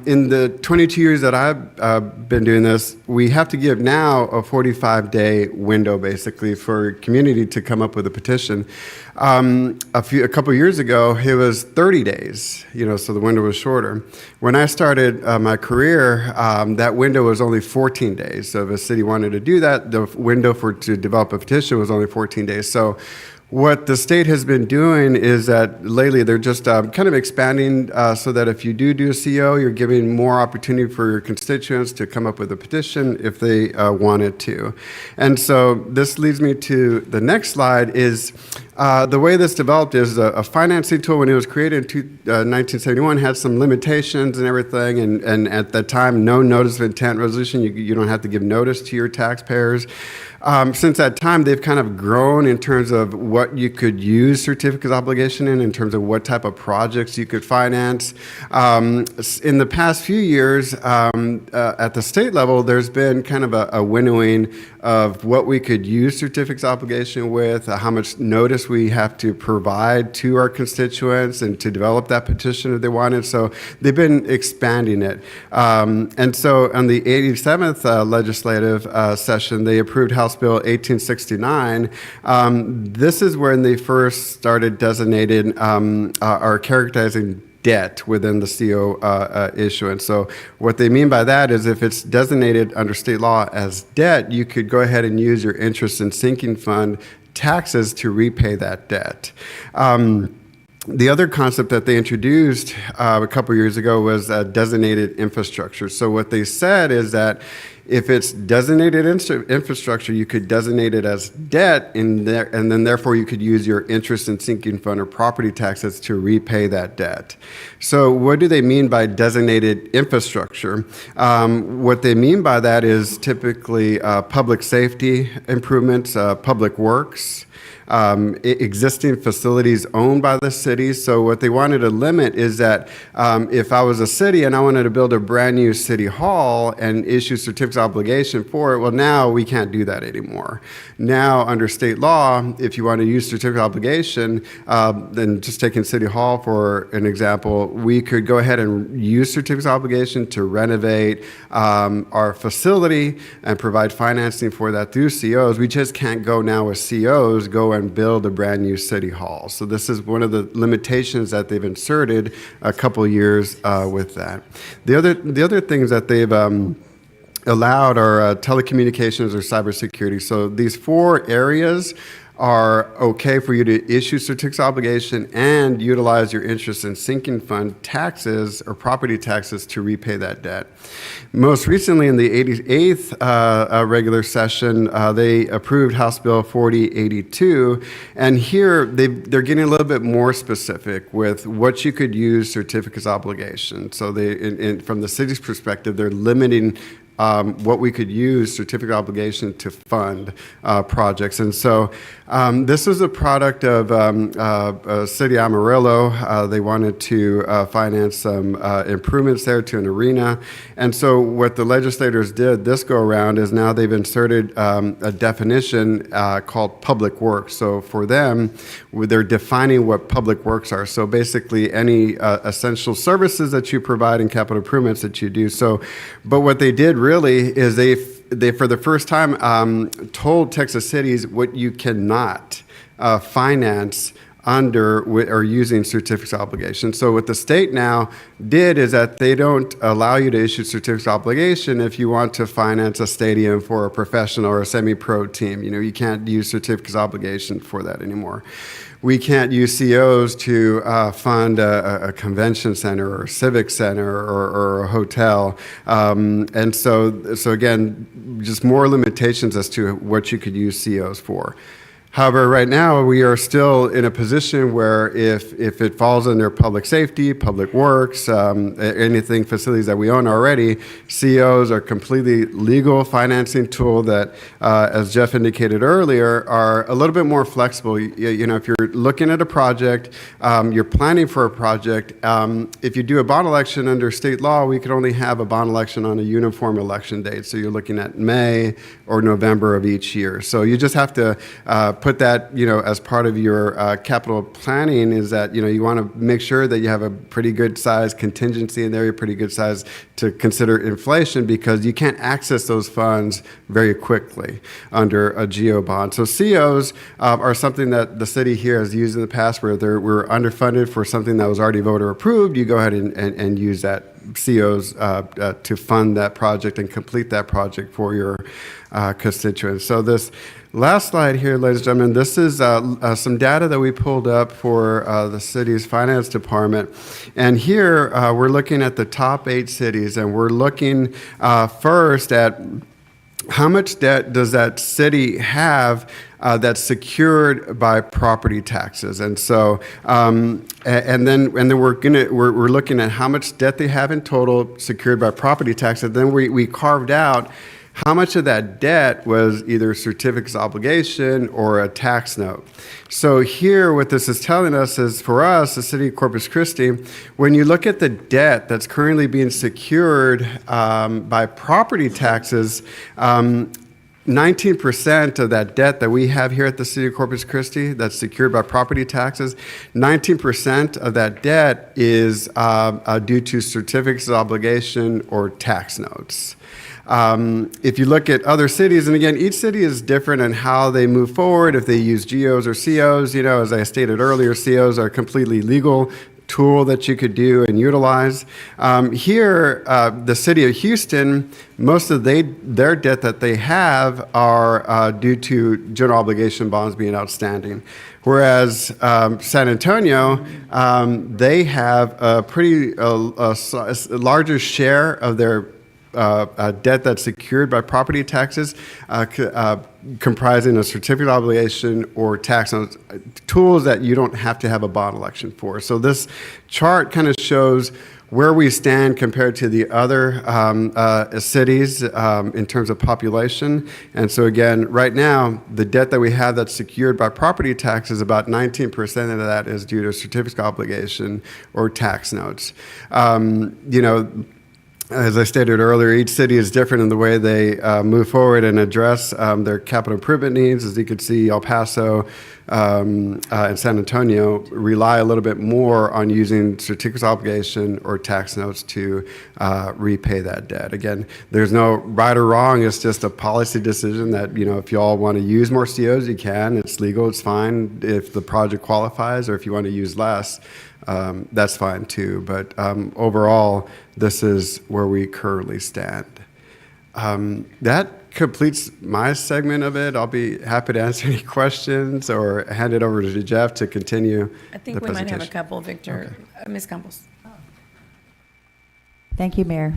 in the 22 years that I've been doing this, we have to give now a 45-day window, basically, for community to come up with a petition. A couple years ago, it was 30 days, so the window was shorter. When I started my career, that window was only 14 days. So if a city wanted to do that, the window to develop a petition was only 14 days. So what the state has been doing is that lately they're just kind of expanding so that if you do a CO, you're giving more opportunity for your constituents to come up with a petition if they wanted to. And so this leads me to the next slide is the way this developed is a financing tool when it was created in 1971 had some limitations and everything, and at that time, no notice of intent resolution. You don't have to give notice to your taxpayers. Since that time, they've kind of grown in terms of what you could use certificates of obligation in terms of what type of projects you could finance. In the past few years, at the state level, there's been kind of a winnowing of what we could use certificates of obligation with, how much notice we have to provide to our constituents and to develop that petition if they wanted. So they've been expanding it. And so on the 87th legislative session, they approved House Bill 1869. This is when they first started designating or characterizing debt within the CO issuance. So what they mean by that is if it's designated under state law as debt, you could go ahead and use your interest and sinking fund taxes to repay that debt. The other concept that they introduced a couple years ago was designated infrastructure. So what they said is that if it's designated infrastructure, you could designate it as debt and then therefore you could use your interest and sinking fund or property taxes to repay that debt. So what do they mean by designated infrastructure? What they mean by that is typically public safety improvements, public works, existing facilities owned by the city. So what they wanted to limit is that if I was a city and I wanted to build a brand new city hall and issue certificates of obligation for it, well, now we can't do that anymore. Now, under state law, if you want to use certificate of obligation, then just taking City Hall for an example, we could go ahead and use certificates of obligation to renovate our facility and provide financing for that through COs. We just can't go now with COs, go and build a brand new city hall. So this is one of the limitations that they've inserted a couple years with that. The other things that they've allowed are telecommunications or cybersecurity. So these 4 areas are okay for you to issue certificates of obligation and utilize your interest in sinking fund taxes or property taxes to repay that debt. Most recently in the 88th regular session, they approved House Bill 4082, and here they're getting a little bit more specific with what you could use certificates of obligation. So they, from the city's perspective, they're limiting what we could use certificate of obligation to fund projects. And so this was a product of City Amarillo. They wanted to finance some improvements there to an arena. And so what the legislators did this go around is now they've inserted a definition called public works. So for them, they're defining what public works are. So basically any essential services that you provide and capital improvements that you do. So, but what they did really is they for the first time told Texas cities what you cannot finance under or using certificates of obligation. So what the state now did is that they don't allow you to issue certificates of obligation if you want to finance a stadium for a professional or a semi-pro team. You know, you can't use certificates of obligation for that anymore. We can't use COs to fund a convention center or a civic center or a hotel. And so again, just more limitations as to what you could use COs for. However, right now, we are still in a position where if it falls under public safety, public works, anything facilities that we own already, COs are completely legal financing tool that, as Jeff indicated earlier, are a little bit more flexible. You know, if you're looking at a project, you're planning for a project, if you do a bond election under state law, we could only have a bond election on a uniform election date. So you're looking at May or November of each year. So you just have to put that, you know, as part of your capital planning, is that, you know, you want to make sure that you have a pretty good size contingency in there, a pretty good size to consider inflation, because you can't access those funds very quickly under a GO bond. So COs are something that the city here has used in the past where we're underfunded for something that was already voter approved. You go ahead and use that COs to fund that project and complete that project for your constituents. So this last slide here, ladies and gentlemen, this is some data that we pulled up for the city's finance department. And here we're looking at the top 8 cities, and we're looking first at how much debt does that city have that's secured by property taxes. And so, and then we're looking at how much debt they have in total secured by property taxes. Then we carved out how much of that debt was either certificates of obligation or a tax note. So here, what this is telling us is, for us, the city of Corpus Christi, when you look at the debt that's currently being secured by property taxes, 19% of that debt that we have here at the city of Corpus Christi that's secured by property taxes, 19% of that debt is due to certificates of obligation or tax notes. If you look at other cities, and again, each city is different in how they move forward, if they use GOs or COs. You know, as I stated earlier, COs are a completely legal tool that you could do and utilize. Here, the city of Houston, most of their debt that they have are due to general obligation bonds being outstanding. Whereas San Antonio, they have a pretty larger share of their debt that's secured by property taxes, comprising a certificate of obligation or tax notes, tools that you don't have to have a bond election for. So this chart kind of shows where we stand compared to the other cities in terms of population. And so again, right now, the debt that we have that's secured by property taxes, about 19% of that is due to certificate of obligation or tax notes. You know, as I stated earlier, each city is different in the way they move forward and address their capital improvement needs. As you can see, El Paso and San Antonio rely a little bit more on using certificates of obligation or tax notes to repay that debt. Again, there's no right or wrong. It's just a policy decision that, you know, if you all want to use more COs, you can. It's legal. It's fine if the project qualifies, or if you want to use less, that's fine too. But overall, this is where we currently stand. That completes my segment of it. I'll be happy to answer any questions or hand it over to Jeff to continue I think we might have a couple, Victor. Okay. Ms. Campos. Thank you, Mayor.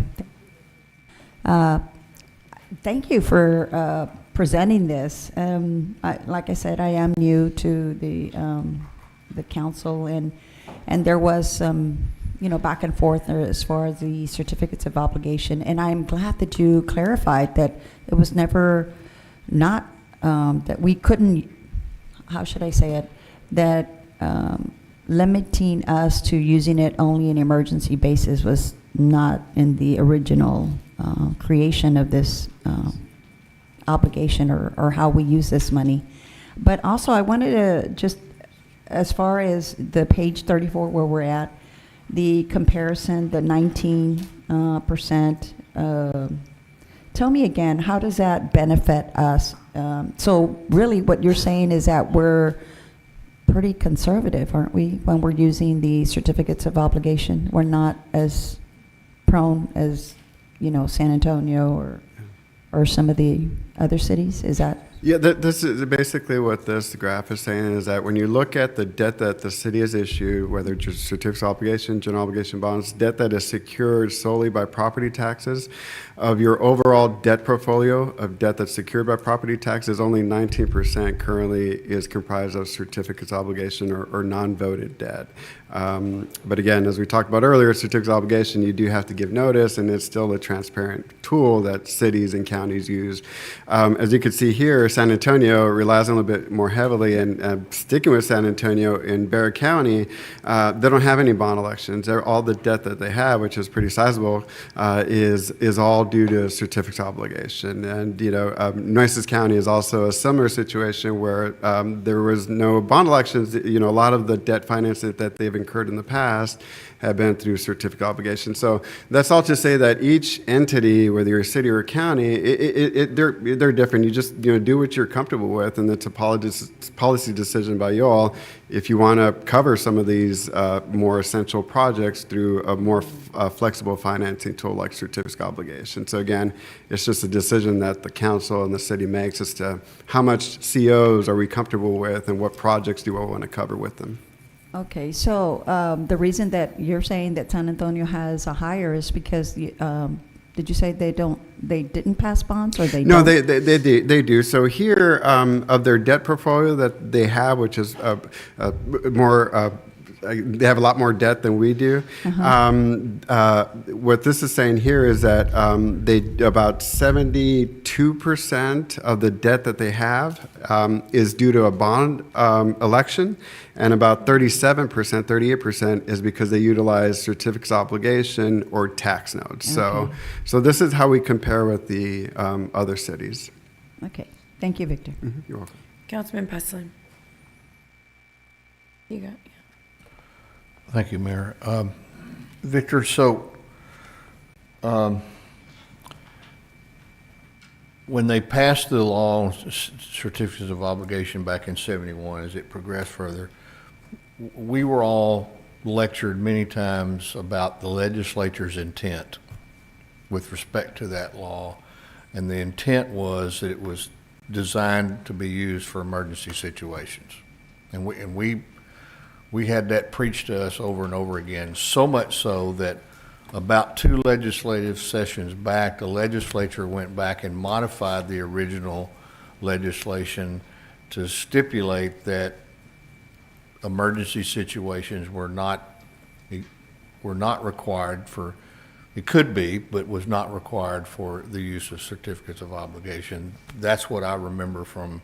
Thank you for presenting this. Like I said, I am new to the council, and there was some back and forth as far as the certificates of obligation. And I'm glad that you clarified that it was never not, that we couldn't, how should I say it, that limiting us to using it only in emergency basis was not in the original creation of this obligation or how we use this money. But also I wanted to just, as far as the page 34 where we're at, the comparison, the 19%, tell me again, how does that benefit us? So really what you're saying is that we're pretty conservative, aren't we, when we're using the certificates of obligation? We're not as prone as, San Antonio or some of the other cities? Is that? Yeah, this is basically what this graph is saying, is that when you look at the debt that the city has issued, whether it's certificates of obligation, general obligation bonds, debt that is secured solely by property taxes, of your overall debt portfolio of debt that's secured by property taxes, only 19% currently is comprised of certificates of obligation or non-voted debt. But again, as we talked about earlier, certificates of obligation, you do have to give notice, and it's still a transparent tool that cities and counties use. As you can see here, San Antonio relies on a little bit more heavily, and sticking with San Antonio, in Bexar County, they don't have any bond elections. All the debt that they have, which is pretty sizable, is all due to certificates of obligation. And Nueces County is also a similar situation where there was no bond elections. A lot of the debt financing that they've incurred in the past have been through certificate obligation. So that's all to say that each entity, whether you're a city or a county, they're different. You just do what you're comfortable with, and it's a policy decision by you all if you want to cover some of these more essential projects through a more flexible financing tool like certificates of obligation. So again, it's just a decision that the council and the city makes as to how much COs are we comfortable with and what projects do we want to cover with them. Okay, so the reason that you're saying that San Antonio has a higher is because did you say they didn't pass bonds, or they No, don't? they do. So here, of their debt portfolio that they have, which is more, they have a lot more debt than we do. What this is saying here is that about 72% of the debt that they have is due to a bond election, and about 38% is because they utilize certificates of obligation or tax notes. Okay. So this is how we compare with the other cities. Okay, thank you, Victor. You're welcome. Councilman Peslin. You got, Thank you, Mayor. Victor, so when they passed the law on certificates of obligation back in '71, as it progressed further, we were all lectured many times about the legislature's intent with respect to that law. And the intent was that it was designed to be used for emergency situations. And we had that preached to us over and over again, so much so that about 2 legislative sessions back, the legislature went back and modified the original legislation to stipulate that emergency situations were not required for, it could be, but was not required for the use of certificates of obligation. That's what I remember from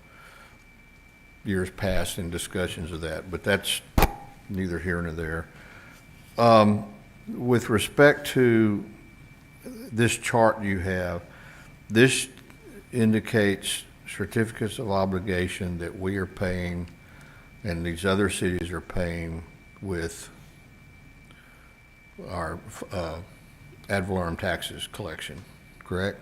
years past in discussions of that, but that's neither here nor there. With respect to this chart you have, this indicates certificates of obligation that we are paying and these other cities are paying with our ad valorem taxes collection, correct?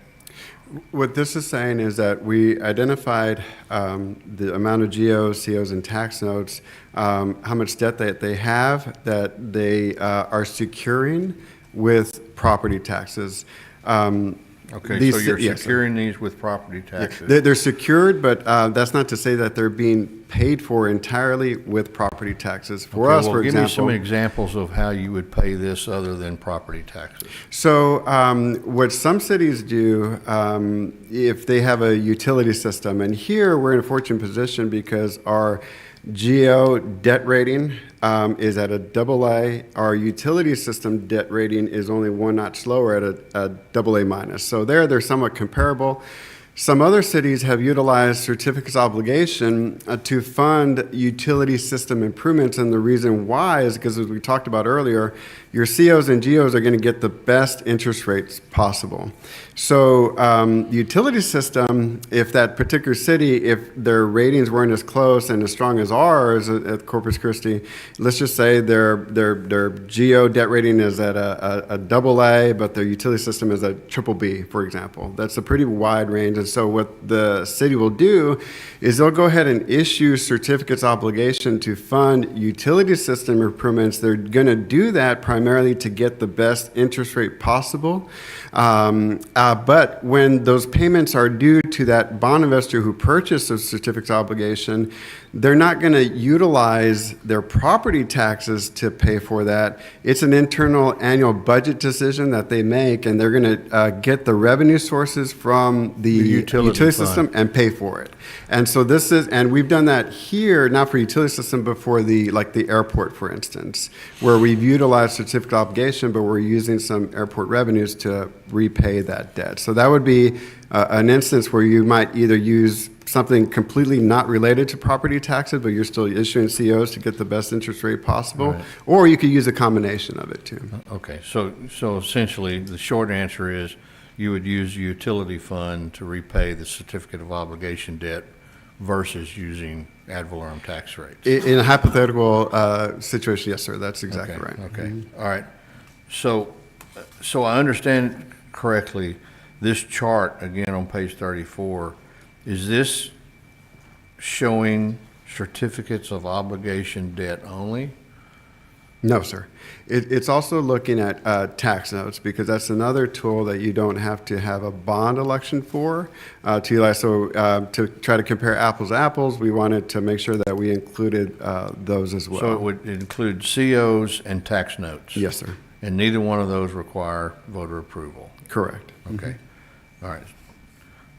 What this is saying is that we identified the amount of GOs, COs, and tax notes, how much debt that they have, that they are securing with property taxes. Okay, so you're securing these with property taxes? Yeah, they're secured, but that's not to say that they're being paid for entirely with property taxes. For us, for example. Give me some examples of how you would pay this other than property taxes. So what some cities do, if they have a utility system, and here we're in a fortunate position because our GEO debt rating is at a AA. Our utility system debt rating is only one notch lower at a AA minus. So they're somewhat comparable. Some other cities have utilized certificates of obligation to fund utility system improvements, and the reason why is because, as we talked about earlier, your COs and GOs are going to get the best interest rates possible. So utility system, if that particular city, if their ratings weren't as close and as strong as ours at Corpus Christi, let's just say their GO debt rating is at a AA, but their utility system is a BBB, for example. That's a pretty wide range. And so what the city will do is they'll go ahead and issue certificates of obligation to fund utility system improvements. They're going to do that primarily to get the best interest rate possible. But when those payments are due to that bond investor who purchased those certificates of obligation, they're not going to utilize their property taxes to pay for that. It's an internal annual budget decision that they make, and they're going to get the revenue sources from the utility system and pay for it. And so this is, and we've done that here, not for utility system, but for the airport, for instance, where we've utilized certificate of obligation, but we're using some airport revenues to repay that debt. So that would be an instance where you might either use something completely not related to property taxes, but you're still issuing COs to get the best interest rate possible, Right. or you could use a combination of it too. Okay, so essentially, the short answer is you would use a utility fund to repay the certificate of obligation debt versus using ad valorem tax rates. In a hypothetical situation, yes, sir, that's exactly Okay, right. Okay, Mhm. all right. So I understand correctly, this chart, again, on page 34, is this showing certificates of obligation debt only? No, sir. It's also looking at tax notes, because that's another tool that you don't have to have a bond election for to utilize. So to try to compare apples to apples, we wanted to make sure that we included those as well. So it would include COs and tax notes? Yes, sir. And neither one of those require voter approval? Correct. Okay. All right.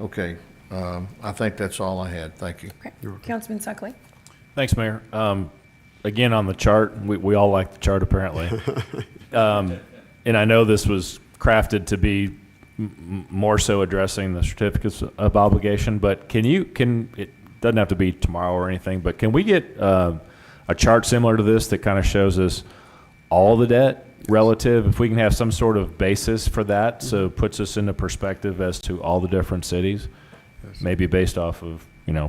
Okay. I think that's all I had. Thank you. Okay. Councilman Suckley? Thanks, Mayor. Again, on the chart, we all like the chart apparently. And I know this was crafted to be more so addressing the certificates of obligation, but it doesn't have to be tomorrow or anything, but can we get a chart similar to this that kind of shows us all the debt relative, if we can have some sort of basis for that, so it puts us into perspective as to all the different cities, maybe based off of,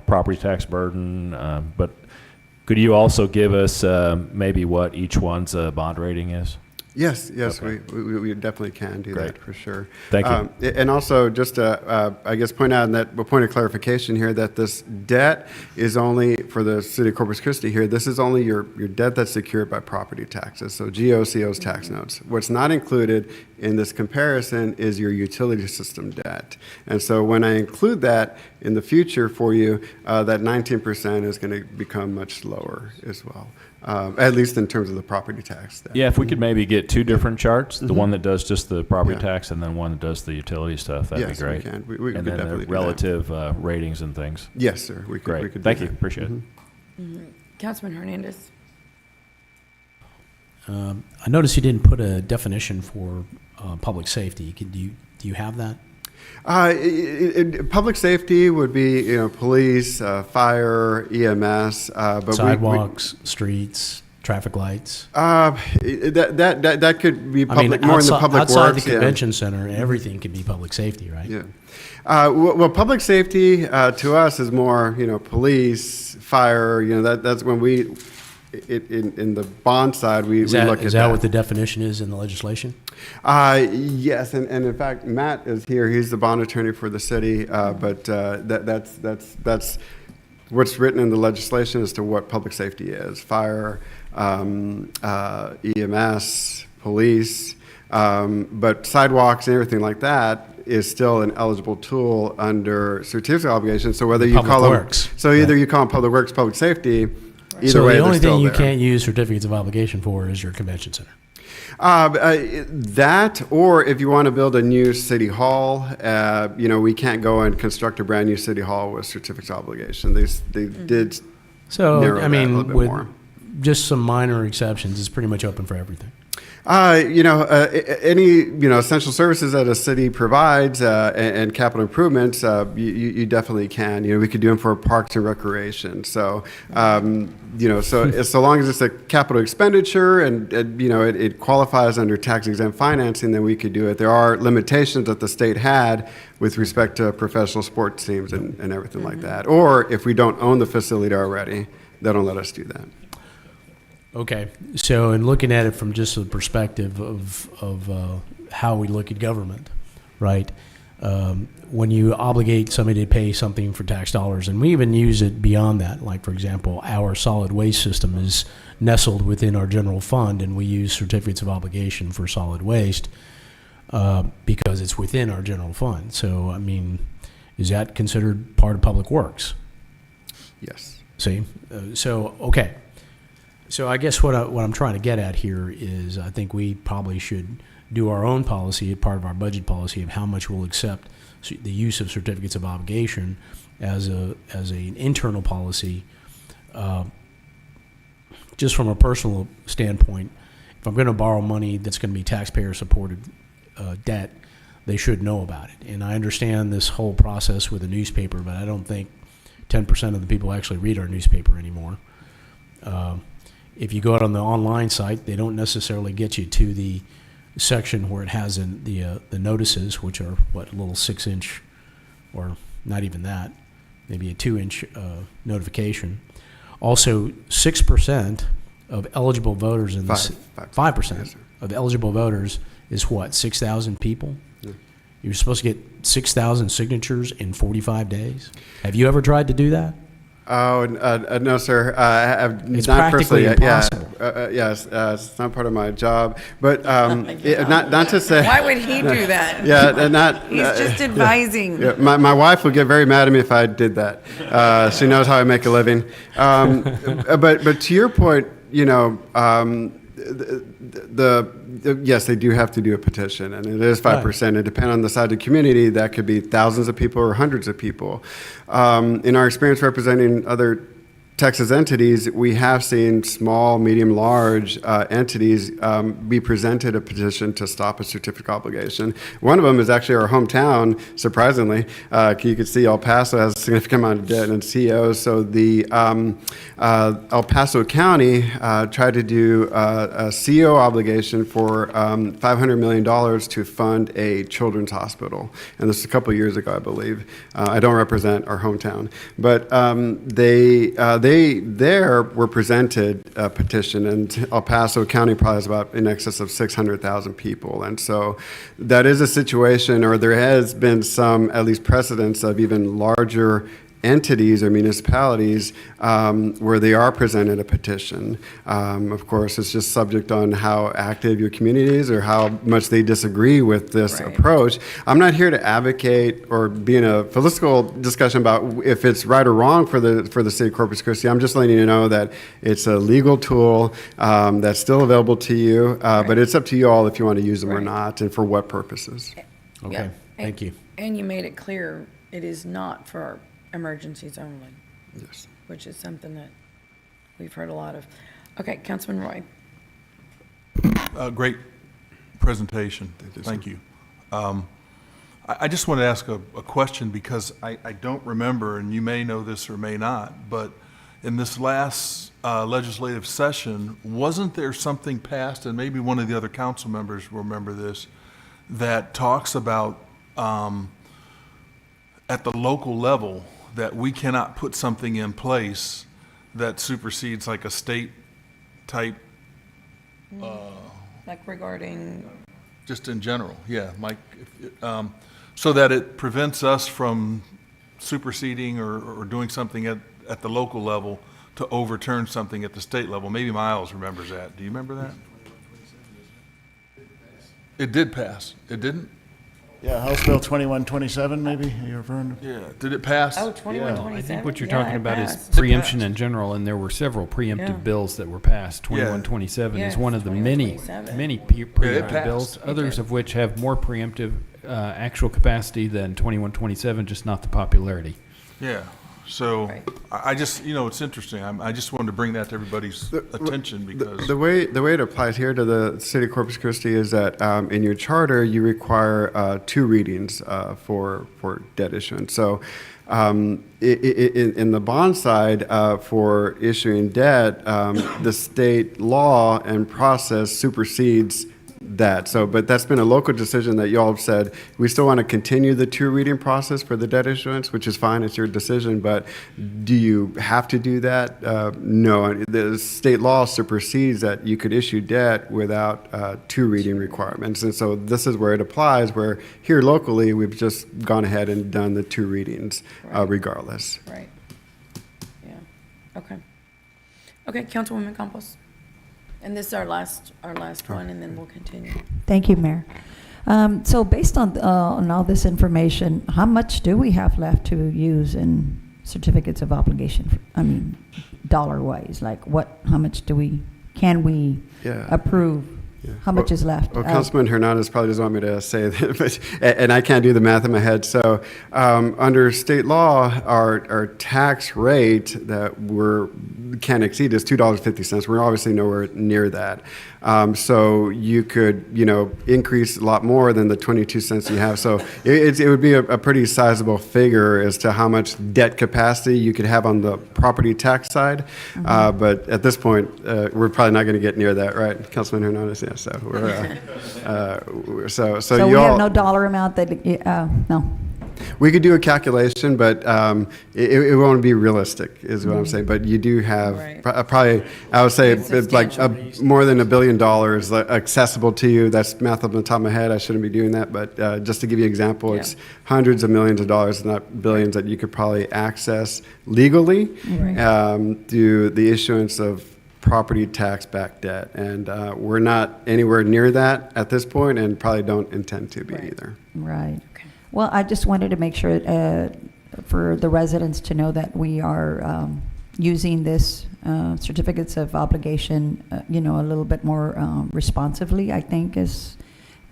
property tax burden, but could you also give us maybe what each one's bond rating is? Yes, Okay. we definitely can do Great. that for sure. Thank you. And also, just to, I guess, point out that a point of clarification here that this debt is only for the city of Corpus Christi here. This is only your debt that's secured by property taxes. So GOCO's tax notes. What's not included in this comparison is your utility system debt. And so when I include that in the future for you, that 19% is going to become much lower as well. At least in terms of the property tax debt. Yeah, if we could maybe get two different charts, the one that does just the property tax and then one that does the utility stuff, that'd Yes, be we great. can. We and could then definitely the do that. relative ratings and things. Yes, sir. We could. Great. We could do Thank you. that. Appreciate it. Councilman Hernandez? I noticed you didn't put a definition for public safety. Do you have that? Public safety would be, police, fire, EMS, but Sidewalks, streets, traffic lights. That could be public, I mean, more in the public outside works. the convention center, everything could be public safety, right? Yeah. Well, public safety to us is more, police, fire. That's when we, in the bond side, we look at that. Is that what the definition is in the legislation? Yes, and in fact, Matt is here. He's the bond attorney for the city, but that's what's written in the legislation as to what public safety is: fire, EMS, police, but sidewalks and everything like that is still an eligible tool under certificate of obligation. So whether you Public call works. them, so either you call them public works, public safety, either So way, the only they're thing still you there. can't use certificates of obligation for is your convention center. That, or if you want to build a new city hall, we can't go and construct a brand new city hall with certificates of obligation. They did So, narrow I that a mean, little bit with more. just some minor exceptions, it's pretty much open for everything. Any essential services that a city provides and capital improvements, you definitely can. We could do them for parks and recreation. So, so long as it's a capital expenditure and it qualifies under tax exempt financing, then we could do it. There are limitations that the state had with respect to professional sports teams and everything like that. Or if we don't own the facility already, they don't let us do that. Okay, so in looking at it from just the perspective of how we look at government, right? When you obligate somebody to pay something for tax dollars, and we even use it beyond that, like for example, our solid waste system is nestled within our general fund, and we use certificates of obligation for solid waste because it's within our general fund. So, I mean, is that considered part of public works? Yes. See, okay. So I guess what I'm trying to get at here is I think we probably should do our own policy, part of our budget policy, of how much we'll accept the use of certificates of obligation as an internal policy. Just from a personal standpoint, if I'm going to borrow money that's going to be taxpayer-supported debt, they should know about it. And I understand this whole process with the newspaper, but I don't think 10% of the people actually read our newspaper anymore. If you go out on the online site, they don't necessarily get you to the section where it has the notices, which are a little 6-inch, or not even that, maybe a 2-inch notification. Also, 6% of eligible voters in this 5% of eligible voters is what, 6,000 people? Yeah. You're supposed to get 6,000 signatures in 45 days. Have you ever tried to do that? Oh, no, sir. It's not practically personally. impossible. Yes, it's not part of my job. But not to say. Why would he do that? Yeah, not. He's just advising. Yeah, my wife would get very mad at me if I did that. She knows how I make a living. But to your point, yes, they do have to do a petition, and it is 5%. And depending on the size of the community, that could be thousands of people or hundreds of people. In our experience representing other Texas entities, we have seen small, medium, large entities be presented a petition to stop a certificate obligation. One of them is actually our hometown, surprisingly. You can see El Paso has a significant amount of debt and CEOs. So the El Paso County tried to do a CEO obligation for $500 million to fund a children's hospital. And this was a couple of years ago, I believe. I don't represent our hometown. But they were presented a petition, and El Paso County probably has about in excess of 600,000 people. And so that is a situation, or there has been some, at least precedents of even larger entities or municipalities where they are presented a petition. Of course, it's just subject on how active your community is or how much they disagree with this approach. I'm not here to advocate or be in a political discussion about if it's right or wrong for the city of Corpus Christi. I'm just letting you know that it's a legal tool that's still available to you, but it's up to you all if you want to use them or not, and for what purposes. Okay, Yeah. thank you. And you made it clear it is not for emergencies only. Yes. Which is something that we've heard a lot of. Okay, Councilman Roy. Great presentation. Thank you. I just want to ask a question because I don't remember, and you may know this or may not, but in this last legislative session, wasn't there something passed, and maybe one of the other council members will remember this, that talks about at the local level that we cannot put something in place that supersedes like a state type Like regarding, just in general, yeah, Mike, so that it prevents us from superseding or doing something at the local level to overturn something at the state level. Maybe Miles remembers that. Do you remember that? It did pass. It didn't? Yeah, House Bill 2127, maybe you're referring to? Yeah. Did it pass? oh, 2127? I think what you're Yeah, talking it about passed. is preemption in general, and there were several preemptive Yeah. bills that were passed. 2127 is Yeah, one of the many 2127. preemptive passed. bills, It others did. of which have more preemptive actual capacity than 2127, just not the popularity. Yeah. So Right. I just, it's interesting. I just wanted to bring that to everybody's attention because. The way it applies here to the city of Corpus Christi is that in your charter, you require 2 readings for debt issuance. So in the bond side, for issuing debt, the state law and process supersedes that. So, but that's been a local decision that y'all have said, we still want to continue the 2 reading process for the debt issuance, which is fine, it's your decision, but do you have to do that? No, the state law supersedes that you could issue debt without 2 reading requirements. And so this is where it applies, where here locally, we've just gone ahead and done the 2 readings regardless. Right. Yeah, okay. Okay, Councilwoman Campos. And this is our last one, and then we'll continue. Thank you, Mayor. So based on all this information, how much do we have left to use in certificates of obligation? I mean, dollar-wise, like how much can we approve? How much is left? Well, Councilman Hernandez probably doesn't want me to say that, but, and I can't do the math in my head. So under state law, our tax rate that can't exceed is $2.50. We're obviously nowhere near that. So you could, increase a lot more than the 22 cents you have. So it would be a pretty sizable figure as to how much debt capacity you could have on the property tax side. But at this point, we're probably not going to get near that, right, Councilman Hernandez? Yeah. So we're so we have no dollar amount that no. We could do a calculation, but it won't be realistic, is what I'm saying. But you do have probably, I would say, it's like more than $1 billion accessible to you. That's math off the top of my head. I shouldn't be doing that, but just to give you an example, it's hundreds of millions of dollars, not billions, that you could probably access legally through the issuance of property tax-backed debt. And we're not anywhere near that at this point, and probably don't intend to be either. Right. Well, I just wanted to make sure for the residents to know that we are using this certificates of obligation, a little bit more responsively, I think is,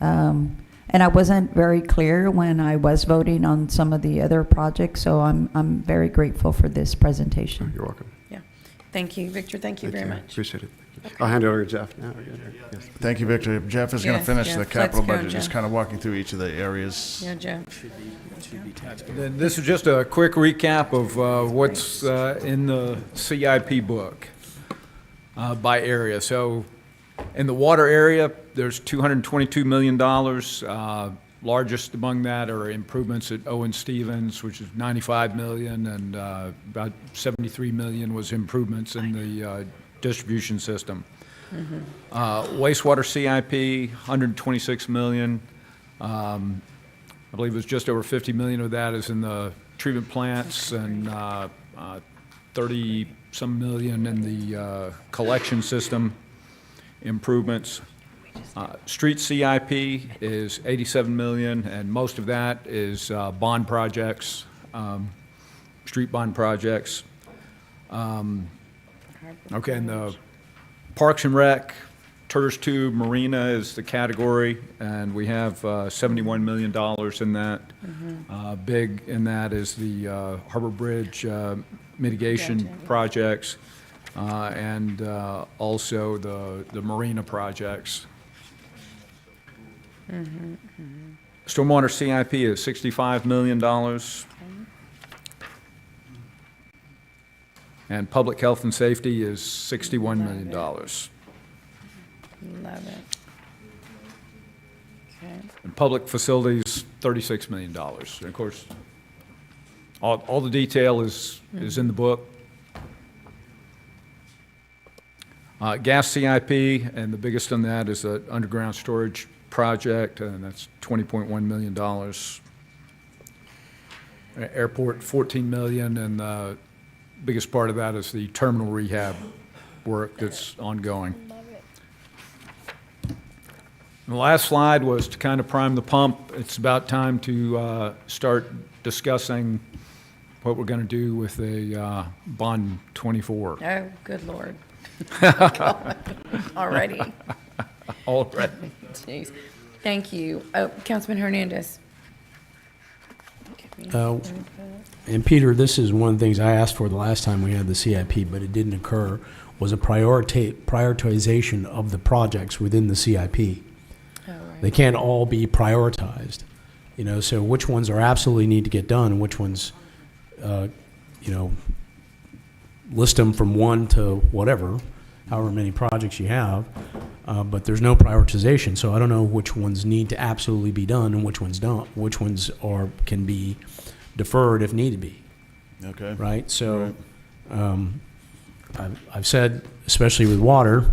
and I wasn't very clear when I was voting on some of the other projects, so I'm very grateful for this presentation. You're welcome. Yeah. Thank you, Victor. Thank you very much. Appreciate it. I'll hand it over to Jeff now. Yes. Thank you, Victor. Jeff is going to finish the Jeff. capital Let's go, budget, just Jeff. kind of walking through each of the areas. Yeah, Jeff. Then this is just a quick recap of what's in the CIP book by area. So in the water area, there's $222 million. Largest among that are improvements at Owen Stevens, which is $95 million, and about $73 million was improvements in the distribution system. Wastewater CIP, $126 million. I believe it was just over $50 million of that is in the treatment plants, and 30-some million in the collection system improvements. Street CIP is $87 million, and most of that is bond projects, street bond projects. Okay, and the Parks and Rec, Turtles Tube, Marina is the category, and we have $71 million in that. Big in that is the Harbor Bridge mitigation projects, and also the Marina projects. Stormwater CIP is $65 million. And public health and safety is $61 million. Love it. Okay. And public facilities, $36 million. And of course, all the detail is in the book. Gas CIP, and the biggest on that is the underground storage project, and that's $20.1 million. Airport, $14 million, and the biggest part of that is the terminal rehab work that's ongoing. And the last slide was to kind of prime the pump. It's about time to start discussing what we're going to do with the Bond 24. Oh, good Lord. Already. Already. Jeez. Thank you. Oh, Councilman Hernandez. Okay. And Peter, this is one of the things I asked for the last time we had the CIP, but it didn't occur, was a prioritization of the projects within the CIP. They can't all be prioritized, so which ones are absolutely need to get done and which ones, list them from 1 to whatever, however many projects you have, but there's no prioritization, so I don't know which ones need to absolutely be done and which ones don't, which ones can be deferred if need to be. Okay. Right? So I've said, especially with water,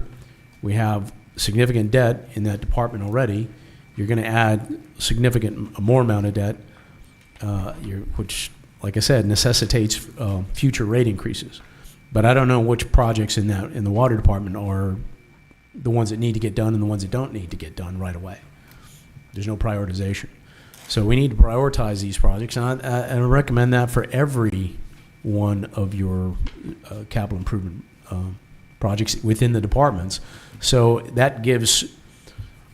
we have significant debt in that department already. You're going to add significant more amount of debt, which, like I said, necessitates future rate increases. But I don't know which projects in the water department are the ones that need to get done and the ones that don't need to get done right away. There's no prioritization. So we need to prioritize these projects, and I recommend that for every one of your capital improvement projects within the departments. So that gives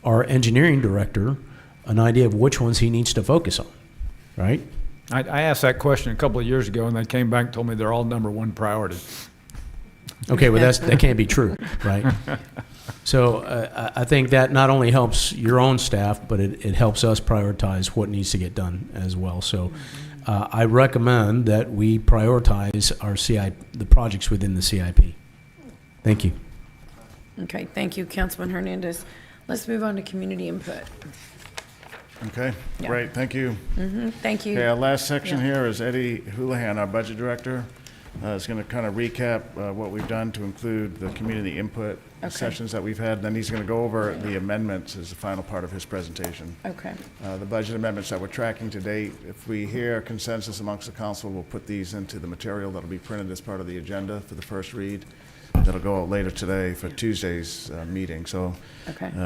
our engineering director an idea of which ones he needs to focus on, right? I asked that question a couple of years ago, and they came back and told me they're all number one priority. Okay, well, that can't be true, right? So I think that not only helps your own staff, but it helps us prioritize what needs to get done as well. So I recommend that we prioritize our the projects within the CIP. Thank you. Okay, thank you, Councilman Hernandez. Let's move on to community input. Okay, Yeah. great, thank you. Thank you. Okay, our last section Yeah. here is Eddie Houlihan, our budget director. Is going to kind of recap what we've done to include the community input sessions that we've had. Then he's going to go over the amendments as the final part of his presentation. Okay. The budget amendments that we're tracking to date, if we hear consensus amongst the council, we'll put these into the material that'll be printed as part of the agenda for the first read. That'll go out later today for Tuesday's meeting. So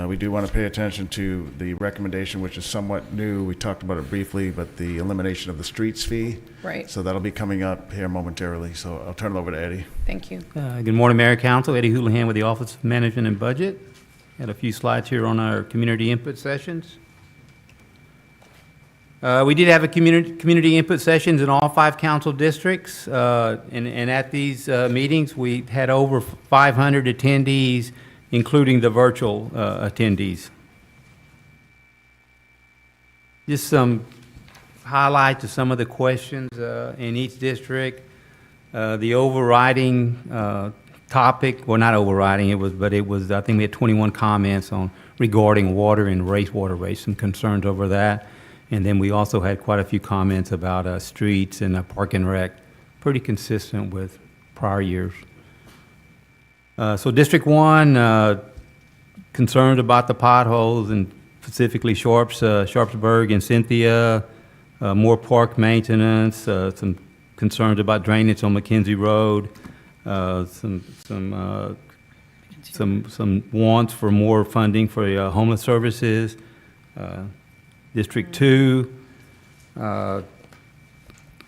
we do want to pay attention to the recommendation, which is somewhat new. We talked about it briefly, but the elimination of the streets fee. Right. So that'll be coming up here momentarily. So I'll turn it over to Eddie. Thank you. Good morning, Mayor and Council. Eddie Houlihan with the Office of Management and Budget. Had a few slides here on our community input sessions. We did have a community input sessions in all 5 council districts, and at these meetings, we had over 500 attendees, including the virtual attendees. Just some highlights of some of the questions in each district. The overriding topic, well, not overriding, it was, I think we had 21 comments regarding water and wastewater rates, some concerns over that. And then we also had quite a few comments about streets and park and rec, pretty consistent with prior years. So District 1, concerned about the potholes and specifically Sharpsburg and Cynthia, more park maintenance, some concerns about drainage on McKenzie Road, some wants for more funding for homeless services. District 2,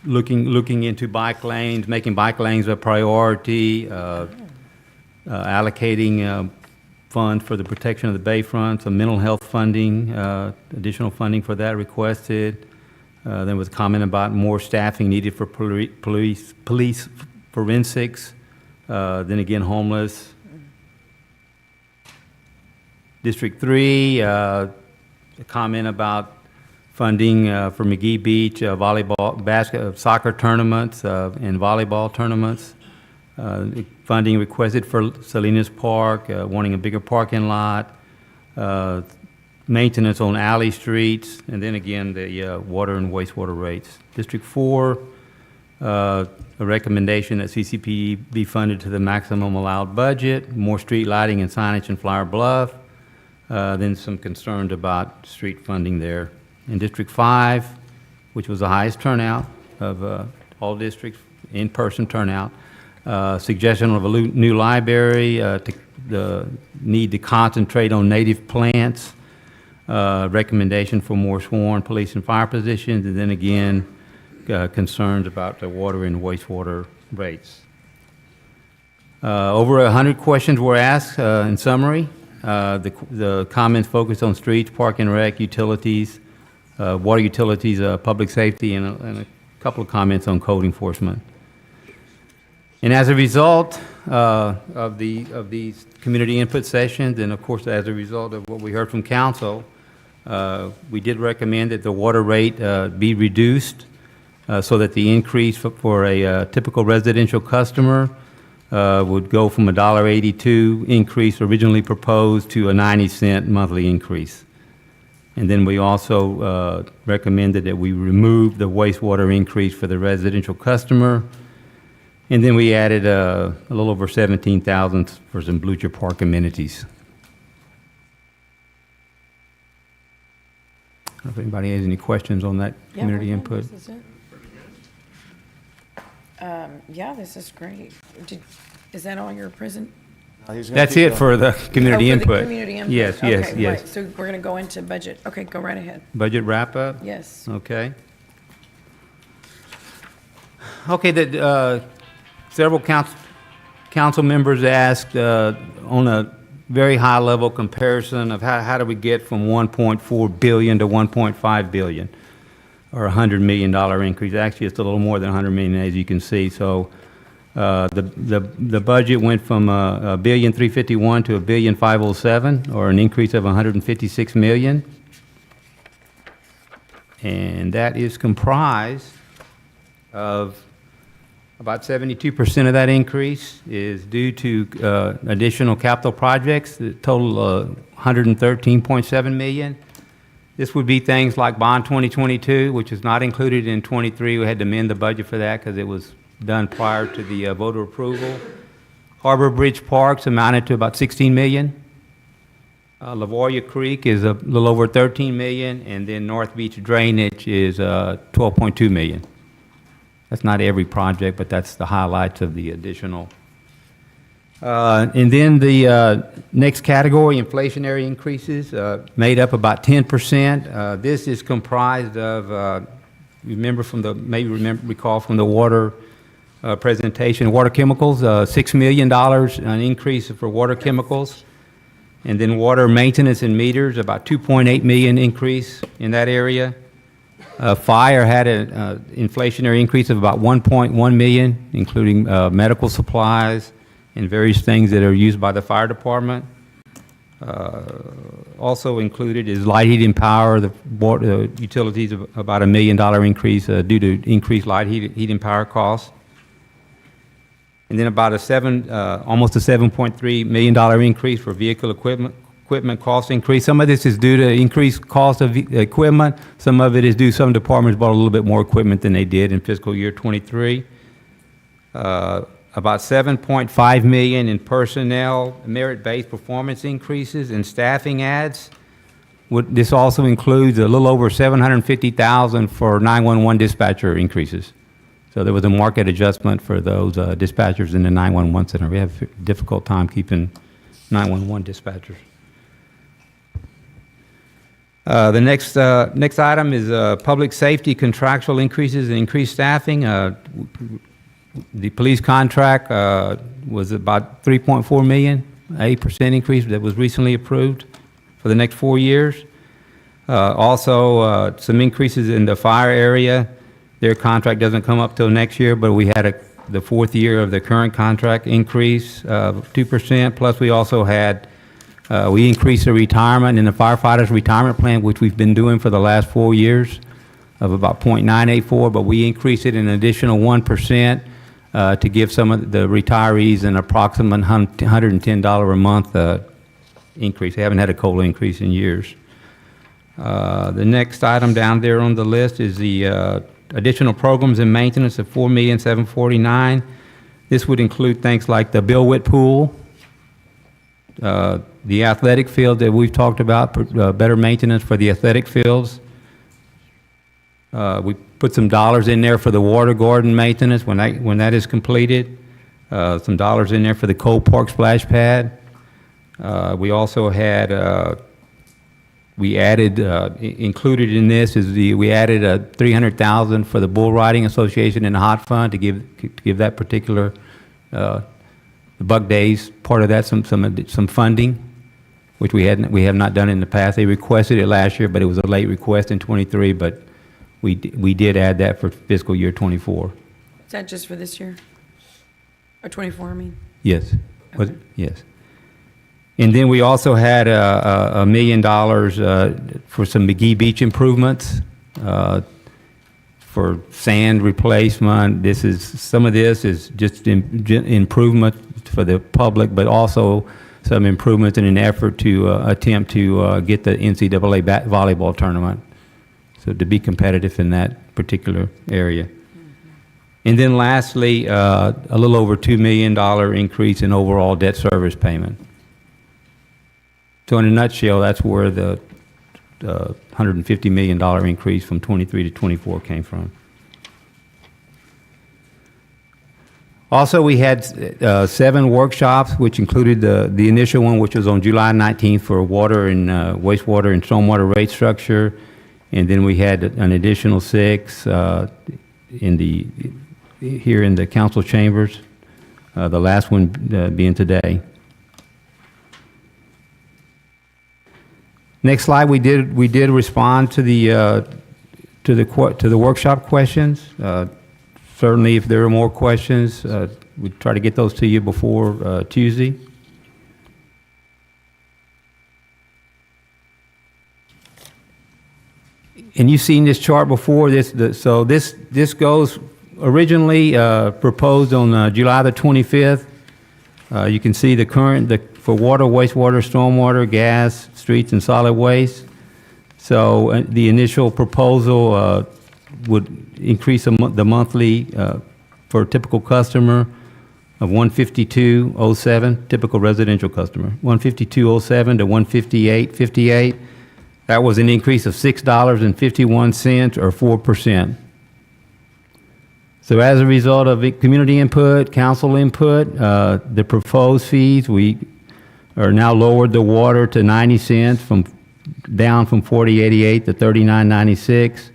looking into bike lanes, making bike lanes a priority, allocating funds for the protection of the bayfront, some mental health funding, additional funding for that requested. There was a comment about more staffing needed for police forensics, then again homeless. District 3, a comment about funding for McGee Beach volleyball, soccer tournaments and volleyball tournaments. Funding requested for Salinas Park, wanting a bigger parking lot. Maintenance on alley streets, and then again the water and wastewater rates. District 4, a recommendation that CCP be funded to the maximum allowed budget. More street lighting and signage in Flower Bluff. Then some concerns about street funding there. In District 5, which was the highest turnout of all districts, in-person turnout, suggestion of a new library, the need to concentrate on native plants, recommendation for more sworn police and fire positions, and then again, concerns about the water and wastewater rates. Over 100 questions were asked in summary. The comments focused on streets, park and rec, utilities, water utilities, public safety, and a couple of comments on code enforcement. And as a result of these community input sessions, and of course as a result of what we heard from council, we did recommend that the water rate be reduced so that the increase for a typical residential customer would go from a $1.82 increase originally proposed to a 90-cent monthly increase. And then we also recommended that we remove the wastewater increase for the residential customer. And then we added a little over $17,000 for some Blucher Park amenities. I don't know if anybody has any questions on that community input. This is it. Yeah, this is great. Is that all your present? That's it for the community Oh, for the input. community input. Yes, yes, Okay, yes. right. So we're going to go into budget. Okay, go right ahead. Budget wrap-up? Yes. Okay. Okay, several council members asked on a very high-level comparison of how do we get from 1.4 billion to 1.5 billion, or a $100 million increase. Actually, it's a little more than 100 million, as you can see. So the budget went from $1.351 billion to $1.507 billion, or an increase of 156 million. And that is comprised of about 72% of that increase is due to additional capital projects, that total $113.7 million. This would be things like Bond 2022, which is not included in 23. We had to amend the budget for that because it was done prior to the voter approval. Harbor Bridge Parks amounted to about 16 million. Lavoia Creek is a little over 13 million, and then North Beach Drainage is 12.2 million. That's not every project, but that's the highlights of the additional. And then the next category, inflationary increases, made up about 10%. This is comprised of, recall from the water presentation, water chemicals, $6 million, an increase for water chemicals. And then water maintenance and meters, about 2.8 million increase in that area. Fire had an inflationary increase of about 1.1 million, including medical supplies and various things that are used by the fire department. Also included is light heating power, the water utilities, of about $1 million increase due to increased light heating power costs. And then about almost a $7.3 million increase for vehicle equipment cost increase. Some of this is due to increased cost of equipment. Some of it is due, some departments bought a little bit more equipment than they did in fiscal year 23. About $7.5 million in personnel, merit-based performance increases and staffing adds. This also includes a little over $750,000 for 911 dispatcher increases. So there was a market adjustment for those dispatchers in the 911 center. We have a difficult time keeping 911 dispatchers. The next item is public safety contractual increases and increased staffing. The police contract was about $3.4 million, 8% increase that was recently approved for the next 4 years. Also, some increases in the fire area. Their contract doesn't come up till next year, but we had the fourth year of the current contract increase of 2%. Plus, we also had we increased the retirement in the firefighters' retirement plan, which we've been doing for the last 4 years, of about 0.984, but we increased it an additional 1% to give some of the retirees an approximate $110 a month increase. They haven't had a COLA increase in years. The next item down there on the list is the additional programs and maintenance of $4,749,000. This would include things like the Bill Witt Pool, the athletic field that we've talked about, better maintenance for the athletic fields. We put some dollars in there for the water garden maintenance when that is completed. Some dollars in there for the Cole Park splash pad. We also had we added, included in this is we added $300,000 for the Bull Riding Association and the Hot Fund to give that particular the Buck Days part of that some funding. which we have not done in the past. They requested it last year, but it was a late request in '23, but we did add that for fiscal year '24. Is that just for this year? Or 24, I mean? Yes. Was it? Yes. And then we also had $1 million for some McGee Beach improvements, for sand replacement. Some of this is just improvement for the public, but also some improvements in an effort to attempt to get the NCAA volleyball tournament, so to be competitive in that particular area. And then lastly, a little over $2 million increase in overall debt service payment. So in a nutshell, that's where the $150 million increase from 23 to 24 came from. Also, we had 7 workshops, which included the initial one, which was on July 19th for water and wastewater and stormwater rate structure. And then we had an additional 6 here in the council chambers, the last one being today. Next slide, we did respond to the workshop questions. Certainly, if there are more questions, we try to get those to you before Tuesday. And you've seen this chart before. This goes originally proposed on July the 25th. You can see the current for water, wastewater, stormwater, gas, streets, and solid waste. So the initial proposal would increase the monthly for a typical customer of $152.07, typical residential customer, $152.07 to $158.58. That was an increase of $6.51 or 4%. So as a result of community input, council input, the proposed fees, we are now lowered the water to 90 cents down from 40.88 to 39.96.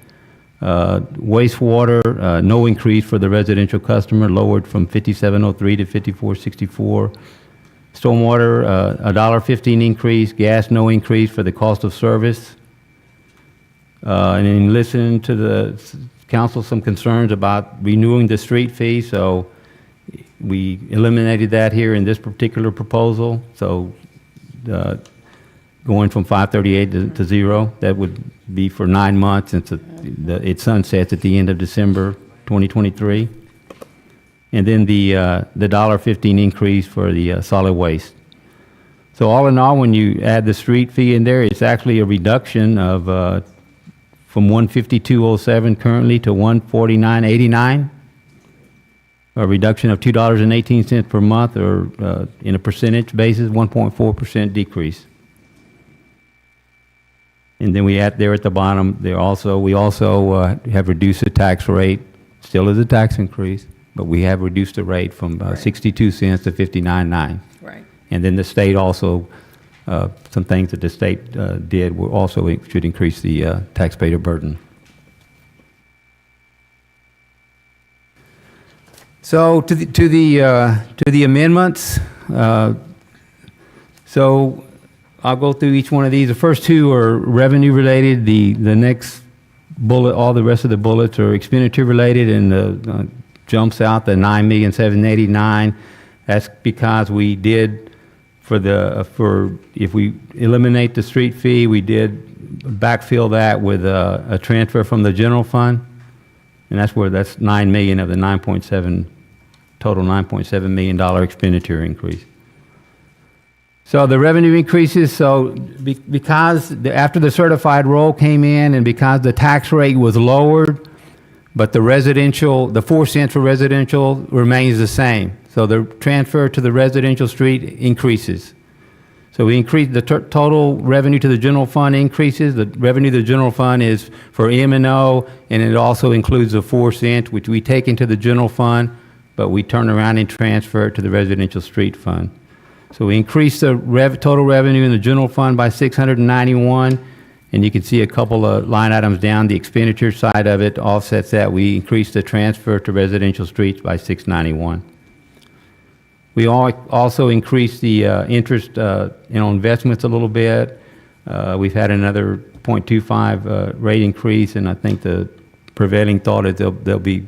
Wastewater, no increase for the residential customer, lowered from 57.03 to 54.64. Stormwater, $1.15 increase. Gas, no increase for the cost of service. And in listening to the council, some concerns about renewing the street fee, so we eliminated that here in this particular proposal. So going from 538 to 0, that would be for 9 months, and it sunsets at the end of December 2023. And then the $1.15 increase for the solid waste. So all in all, when you add the street fee in there, it's actually a reduction of from $152.07 currently to $149.89, a reduction of $2.18 per month, or in a percentage basis, 1.4% decrease. And then we add there at the bottom, we also have reduced the tax rate, still is a tax increase, but we have reduced the rate from 62 cents to 59.9. Right. And then the state also, some things that the state did will also should increase the taxpayer burden. So to the amendments, so I'll go through each one of these. The first 2 are revenue related. The next bullet, all the rest of the bullets are expenditure related, and jumps out the $9,789,000. That's because we did if we eliminate the street fee, we did backfill that with a transfer from the general fund, and that's $9 million of the total $9.7 million expenditure increase. So the revenue increases, because after the certified roll came in and because the tax rate was lowered, but the 4 cents for residential remains the same. So the transfer to the residential street increases. So we increase the total revenue to the general fund increases. The revenue to the general fund is for M&O, and it also includes the 4 cents, which we take into the general fund, but we turn around and transfer it to the residential street fund. So we increased the total revenue in the general fund by $691, and you can see a couple of line items down. The expenditure side of it offsets that. We increased the transfer to residential streets by $691. We also increased the interest investments a little bit. We've had another 0.25 rate increase, and I think the prevailing thought is there'll be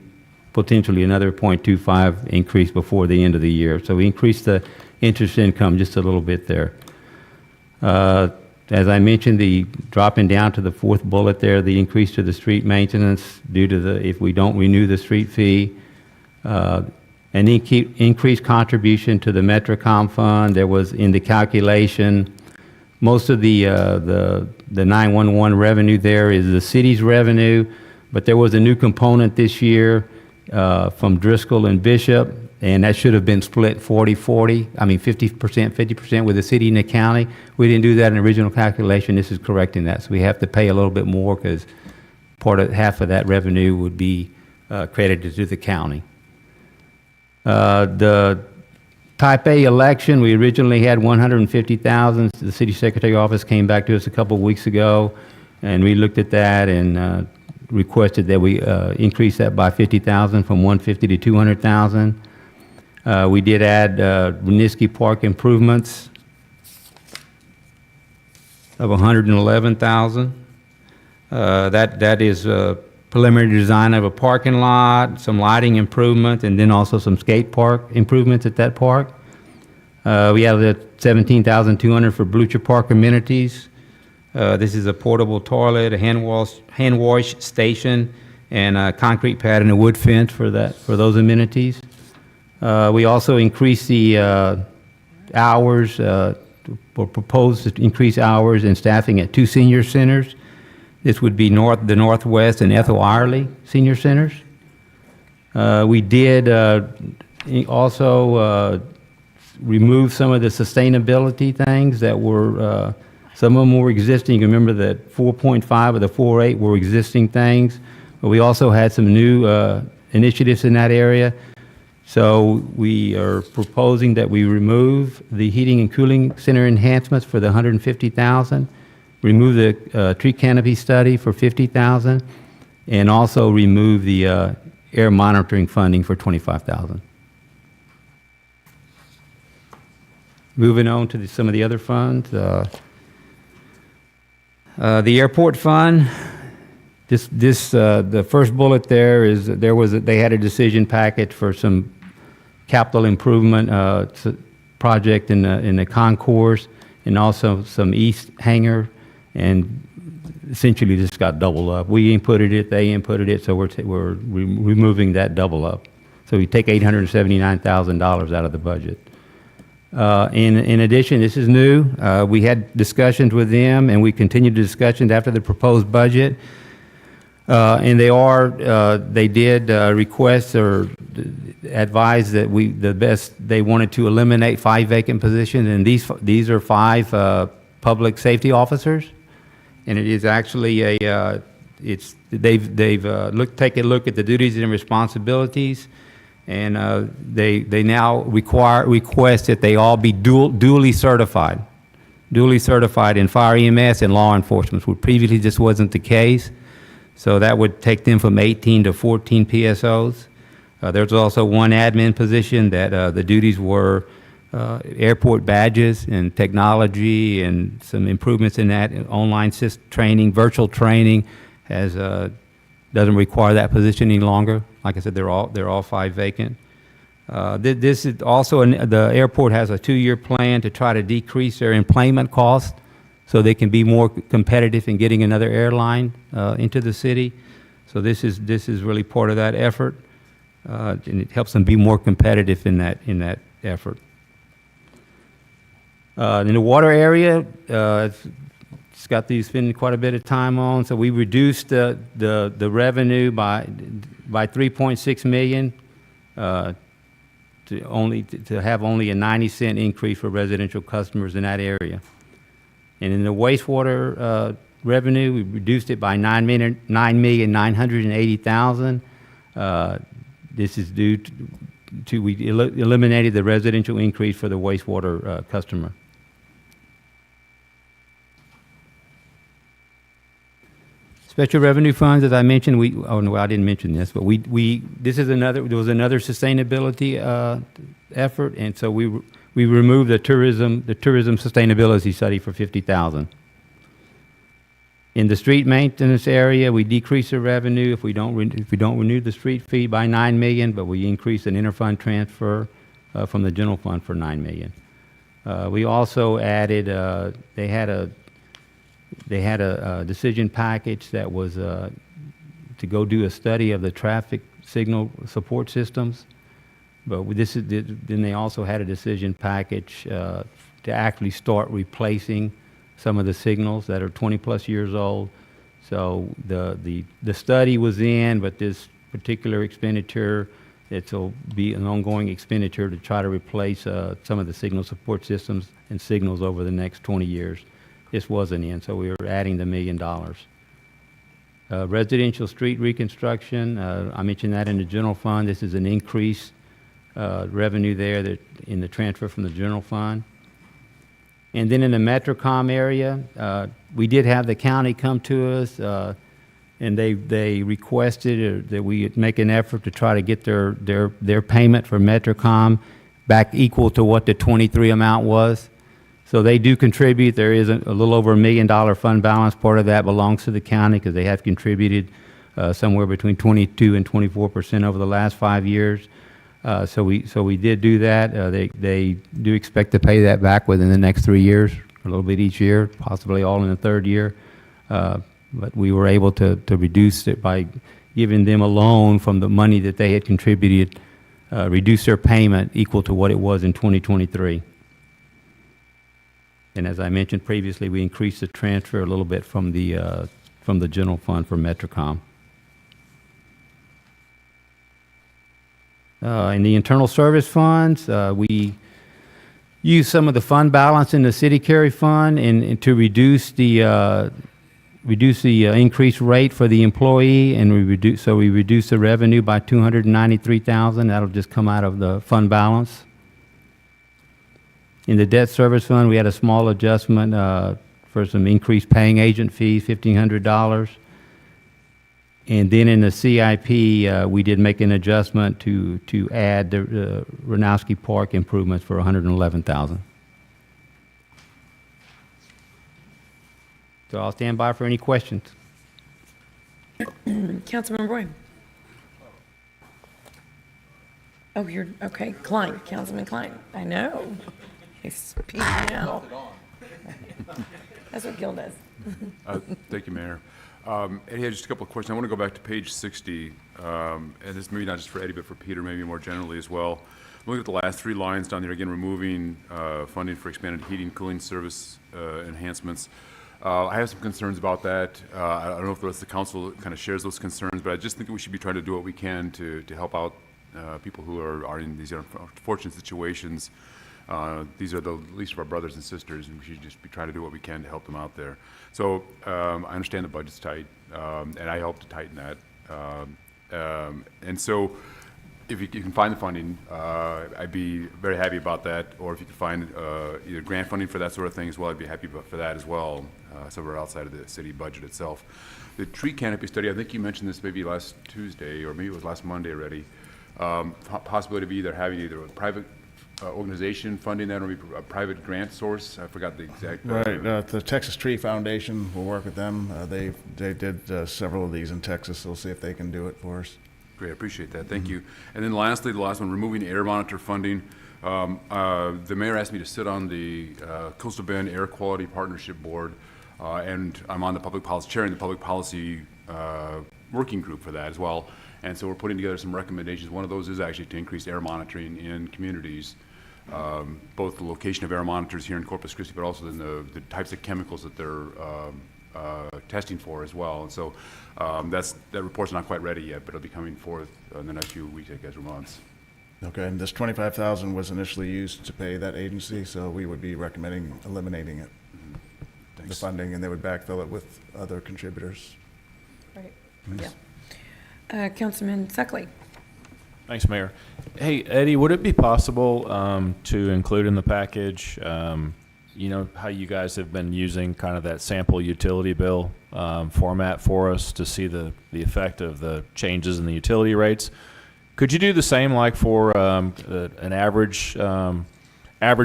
potentially another 0.25 increase before the end of the year. So we increased the interest income just a little bit there. As I mentioned, the dropping down to the fourth bullet there, the increase to the street maintenance due to if we don't renew the street fee, an increased contribution to the Metrocom fund. There was in the calculation, most of the 911 revenue there is the city's revenue, but there was a new component this year from Driscoll and Bishop, and that should have been split 40-40, I mean 50%, 50% with the city and the county. We didn't do that in the original calculation. This is correcting that. So we have to pay a little bit more because half of that revenue would be credited to the county. The Type A election, we originally had 150,000. The city secretary office came back to us a couple of weeks ago, and we looked at that and requested that we increase that by 50,000 from 150 to 200,000. We did add Winooski Park improvements of 111,000. That is preliminary design of a parking lot, some lighting improvement, and then also some skate park improvements at that park. We have the 17,200 for Blucher Park amenities. This is a portable toilet, a hand wash station, and a concrete pad and a wood fence for those amenities. We also increased the hours, or proposed to increase hours and staffing at 2 senior centers. This would be the Northwest and Ethel Irely Senior Centers. We did also remove some of the sustainability things that were, some of them were existing. You remember that 4.5 of the 4.8 were existing things, but we also had some new initiatives in that area. So we are proposing that we remove the heating and cooling center enhancements for the 150,000. Remove the tree canopy study for 50,000, and also remove the air monitoring funding for 25,000. Moving on to some of the other funds, the airport fund. The first bullet there is they had a decision packet for some capital improvement project in the concourse, and also some east hangar. And essentially this got doubled up. We inputted it, they inputted it, so we're removing that double up. So we take $879,000 out of the budget. In addition, this is new. We had discussions with them, and we continued the discussions after the proposed budget. And they did request or advise that they wanted to eliminate 5 vacant positions, and these are 5 public safety officers. And it is actually they've taken a look at the duties and responsibilities, and they now request that they all be duly certified in fire EMS and law enforcement, which previously just wasn't the case. So that would take them from 18 to 14 PSOs. There's also one admin position that the duties were airport badges and technology and some improvements in that, and online training, virtual training doesn't require that position any longer. Like I said, they're all 5 vacant. This is also the airport has a 2-year plan to try to decrease their employment costs so they can be more competitive in getting another airline into the city. So this is really part of that effort, and it helps them be more competitive in that effort. In the water area, Scott, you've spent quite a bit of time on. So we reduced the revenue by 3.6 million to have only a 90-cent increase for residential customers in that area. And in the wastewater revenue, we reduced it by 9,980,000. This is due to we eliminated the residential increase for the wastewater customer. Special revenue funds, as I mentioned, oh no, I didn't mention this, but there was another sustainability effort, and so we removed the tourism sustainability study for $50,000. In the street maintenance area, we decrease the revenue if we don't renew the street fee by $9 million, but we increase an interfund transfer from the general fund for $9 million. We also added, they had a decision package that was to go do a study of the traffic signal support systems. But then they also had a decision package to actually start replacing some of the signals that are 20-plus years old. So the study was in, but this particular expenditure, it'll be an ongoing expenditure to try to replace some of the signal support systems and signals over the next 20 years. This wasn't in, so we were adding the $1 million. Residential street reconstruction, I mentioned that in the general fund. This is an increased revenue there that in the transfer from the general fund. And then in the Metrocom area, we did have the county come to us, and they requested that we make an effort to try to get their payment for Metrocom back equal to what the 23 amount was. So they do contribute. There is a little over $1 million fund balance. Part of that belongs to the county because they have contributed somewhere between 22 and 24% over the last 5 years. So we did do that. They do expect to pay that back within the next 3 years, a little bit each year, possibly all in the third year. But we were able to reduce it by giving them a loan from the money that they had contributed, reduce their payment equal to what it was in 2023. And as I mentioned previously, we increased the transfer a little bit from the general fund for Metrocom. In the internal service funds, we use some of the fund balance in the city carry fund and to reduce the increased rate for the employee, and we reduce the revenue by $293,000. That'll just come out of the fund balance. In the debt service fund, we had a small adjustment for some increased paying agent fees, $1,500. And then in the CIP, we did make an adjustment to add the Ranowski Park improvements for $111,000. So I'll stand by for any questions. Councilman Roy. Oh, you're, okay, Klein, Councilman Klein. I know. He's speaking now. That's what Gil does. Thank you, Mayor. Eddie, just a couple of questions. I want to go back to page 60, and this maybe not just for Eddie, but for Peter, maybe more generally as well. I'm looking at the last 3 lines down there, again, removing funding for expanded heating, cooling service enhancements. I have some concerns about that. I don't know if the rest of the council kind of shares those concerns, but I just think we should be trying to do what we can to help out people who are in these unfortunate situations. These are the least of our brothers and sisters, and we should just be trying to do what we can to help them out there. So I understand the budget's tight, and I hope to tighten that. And so if you can find the funding, I'd be very happy about that. Or if you can find either grant funding for that sort of thing as well, I'd be happy for that as well, somewhere outside of the city budget itself. The tree canopy study, I think you mentioned this maybe last Tuesday, or maybe it was last Monday already. Possibility of either having a private organization funding that, or maybe a private grant source. I forgot the exact. Right, the Texas Tree Foundation, we'll work with them. They did several of these in Texas, so we'll see if they can do it for us. Great, I appreciate that. Thank you. And then lastly, the last one, removing air monitor funding. The mayor asked me to sit on the Coastal Bend Air Quality Partnership Board, and I'm on the public policy, chairing the public policy working group for that as well. And so we're putting together some recommendations. One of those is actually to increase air monitoring in communities, both the location of air monitors here in Corpus Christi, but also in the types of chemicals that they're testing for as well. And so that report's not quite ready yet, but it'll be coming forth in the next few weeks, I guess, or months. Okay, and this $25,000 was initially used to pay that agency, so we would be recommending eliminating it, the funding, and they would backfill it with other contributors. Right. Yeah. Councilman Suckley. Thanks, Mayor. Hey, Eddie, would it be possible to include in the package you know, how you guys have been using kind of that sample utility bill format for us to see the effect of the changes in the utility rates. Could you do the same like for an average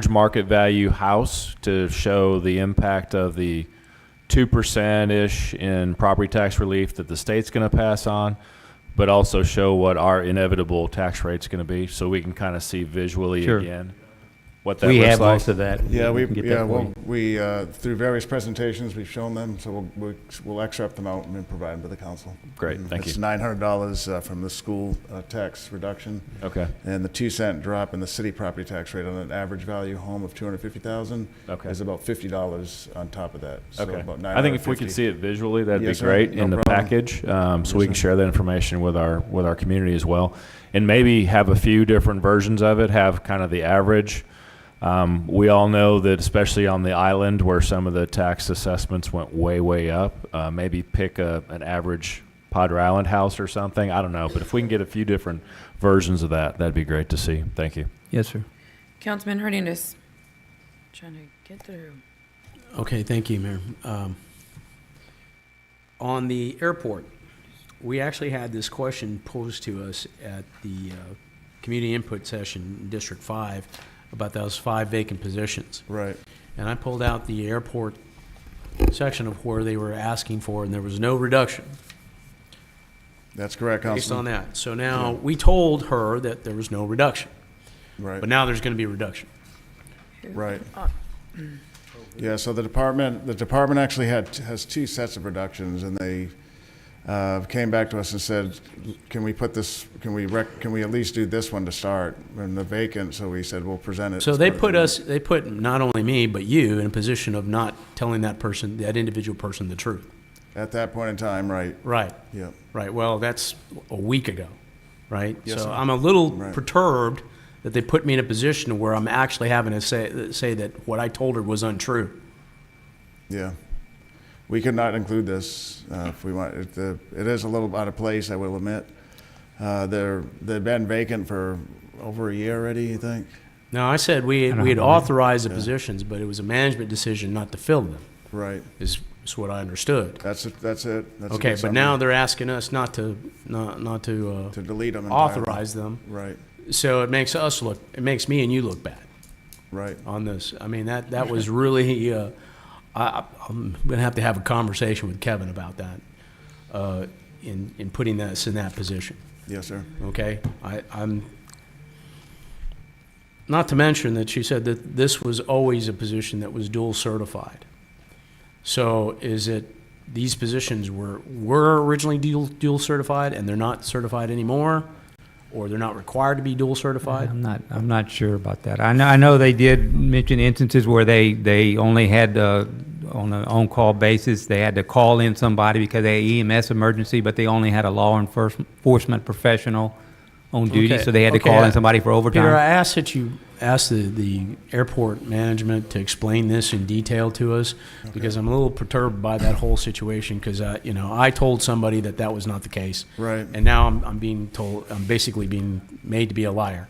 market value house to show the impact of the 2%-ish in property tax relief that the state's going to pass on, but also show what our inevitable tax rate's going to be, so we can kind of see visually Sure. again what that We looks have like? most of that. Yeah, We can get that for you. through various presentations, we've shown them, so we'll excerpt them out and then provide them to the council. Great, thank you. It's $900 from the school tax reduction. Okay. And the 2-cent drop in the city property tax rate on an average value home of $250,000 Okay. is about $50 on top of that. So Okay. about I think if we could $950. see it visually, that'd Yes, be sir. great No in the problem. package, so Yes, we can sir. share that information with our community as well. And maybe have a few different versions of it, have kind of the average. We all know that especially on the island where some of the tax assessments went way, way up, maybe pick an average Padre Island house or something. I don't know. But if we can get a few different versions of that, that'd be great to see. Thank you. Yes, sir. Councilman Hernandez, trying to get through. Okay, thank you, Mayor. On the airport, we actually had this question posed to us at the community input session in District 5 about those 5 vacant positions. Right. And I pulled out the airport section of where they were asking for, and there was no reduction That's correct, based on Councilman. that. So now, we told her that there was no reduction, Right. but now there's going to be a reduction. Right. Yeah, so the department actually has 2 sets of reductions, and they came back to us and said, can we put this, can we at least do this one to start? And the vacant, so we said, we'll present it. So as they part of they put not only me, but you in a position of not telling that person, that individual person, the truth. At that point in time, right. Right. Yep. Right. Well, that's a week ago, right? Yes, So sir. I'm a little Right. perturbed that they put me in a position where I'm actually having to say that what I told her was untrue. Yeah. We could not include this if we want. It is a little out of place, I will admit. They've been vacant for over a year already, you think? No, I said we had authorized the positions, but it was a management decision not to fill them. Right. Is what I understood. That's it. That's a Okay, good but now summary. they're asking us not to delete them entirely. authorize them. Right. So it makes me and you look bad. Right. On this. I mean, that was really, I'm going to have a conversation with Kevin about that, in putting us in that position. Yes, sir. Okay? I'm, not to mention that she said that this was always a position that was dual certified. So is it, these positions were originally dual certified and they're not certified anymore? Or they're not required to be dual certified? I'm not sure about that. I know they did mention instances where they only had, on an on-call basis, they had to call in somebody because they had EMS emergency, but they only had a law enforcement professional on duty, Okay, so they had to okay, call in somebody for overtime. Peter, I asked that you ask the airport management to explain this in detail to us, because I'm a little perturbed by that whole situation, because, I told somebody that was not the case. Right. And now I'm being told, I'm basically being made to be a liar.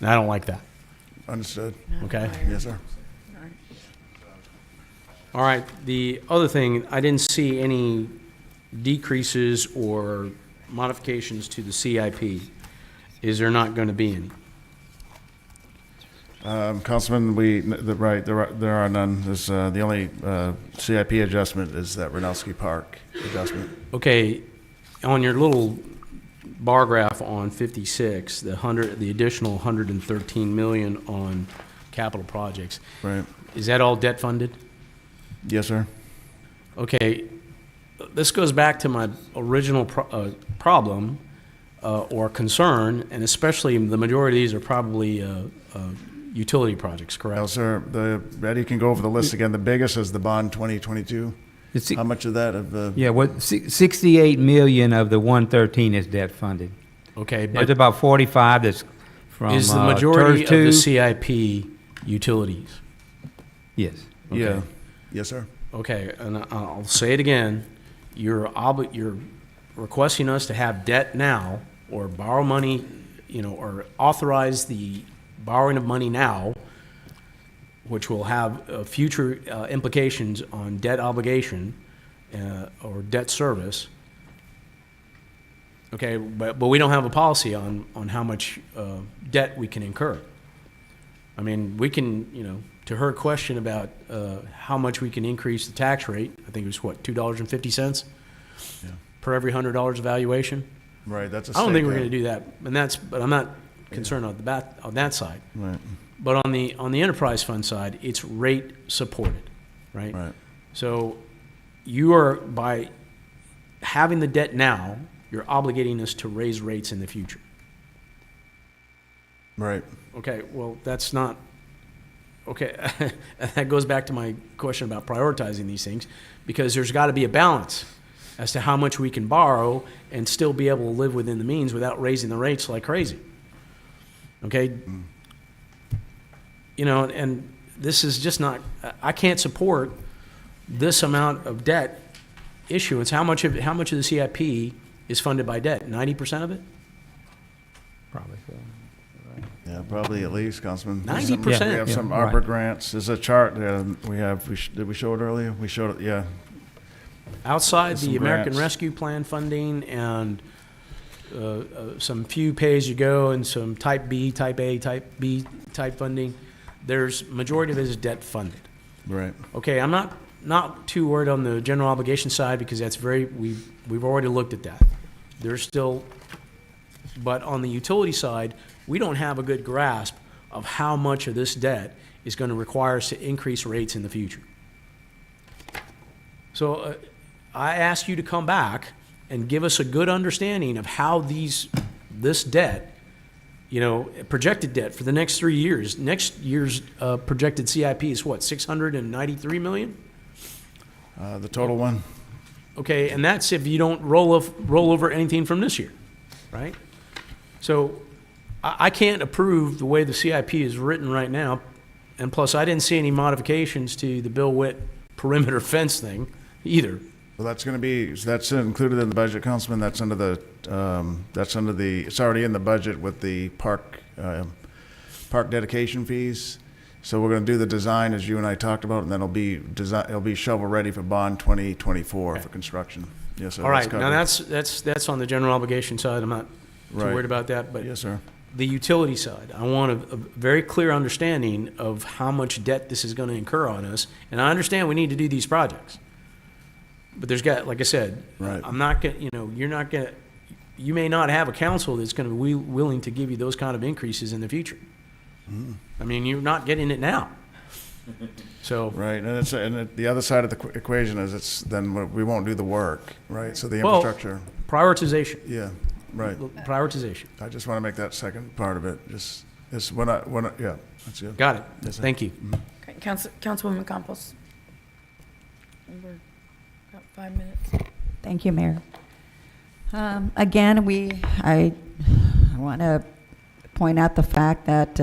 And I don't like that. Understood. Okay? Yes, sir. All right, the other thing, I didn't see any decreases or modifications to the CIP. Is there not going to be any? Councilman, there are none. There's, the only CIP adjustment is that Renowski Park adjustment. Okay, on your little bar graph on 56, the additional 113 million on capital projects. Right. Is that all debt funded? Yes, sir. Okay, this goes back to my original problem or concern, and especially the majority of these are probably utility projects, correct? No, sir. Eddie can go over the list again. The biggest is the bond 2022. How much of that of the? Yeah, 68 million of the 113 is debt funded. Okay, There's but about 45 that's from is the majority TERS of the 2. CIP utilities? Yes. Okay. Yeah. Yes, sir. Okay, and I'll say it again. You're requesting us to have debt now, or borrow money, or authorize the borrowing of money now which will have future implications on debt obligation or debt service. Okay, but we don't have a policy on how much debt we can incur. I mean, we can, to her question about how much we can increase the tax rate, I think it was what, $2.50 per every $100 of valuation? Right, that's a I don't think state we're cap. going to do that, but I'm not concerned on that side. Right. But on the enterprise fund side, it's rate supported, right? Right. So you are, by having the debt now, you're obligating us to raise rates in the future. Right. Okay, well, that's not, okay, that goes back to my question about prioritizing these things, because there's got to be a balance as to how much we can borrow and still be able to live within the means without raising the rates like crazy. Okay? And this is just not, I can't support this amount of debt issuance. How much of the CIP is funded by debt? 90% of it? Probably so. Yeah, probably at least, Councilman. 90%. We have some Yeah, ARPA right. grants. There's a chart we have. Did we show it earlier? We showed it, yeah. Outside Some the American grants. Rescue Plan funding and some few pay-as-you-go and some Type B, Type A, Type B type funding, there's, majority of it is debt funded. Right. Okay, I'm not too worried on the general obligation side because that's we've already looked at that. There's still, but on the utility side, we don't have a good grasp of how much of this debt is going to require us to increase rates in the future. So I ask you to come back and give us a good understanding of how this debt, projected debt for the next 3 years. Next year's projected CIP is what, 693 million? The total one. Okay, and that's if you don't roll over anything from this year, right? So I can't approve the way the CIP is written right now, and plus I didn't see any modifications to the Bill Witt perimeter fence thing either. Well, that's included in the budget, Councilman. It's already in the budget with the park dedication fees. So we're going to do the design as you and I talked about, and then it'll be shovel ready for bond 2024 for construction. Yes, sir. All right, now that's on the general obligation side. I'm not too Right. worried about that, but Yes, sir. the utility side, I want a very clear understanding of how much debt this is going to incur on us. And I understand we need to do these projects. But like I said, Right. I'm not going to, you may not have a council that's going to be willing to give you those kind of increases in the future. I mean, you're not getting it now. So. Right, and the other side of the equation is then we won't do the work, right? So the Well, infrastructure. prioritization. Yeah, right. Prioritization. I just want to make that second part of it, yeah, that's it. Got it. Yes, sir. Thank you. Okay, Councilwoman Campos. We're about 5 minutes. Thank you, Mayor. Again, I want to point out the fact that,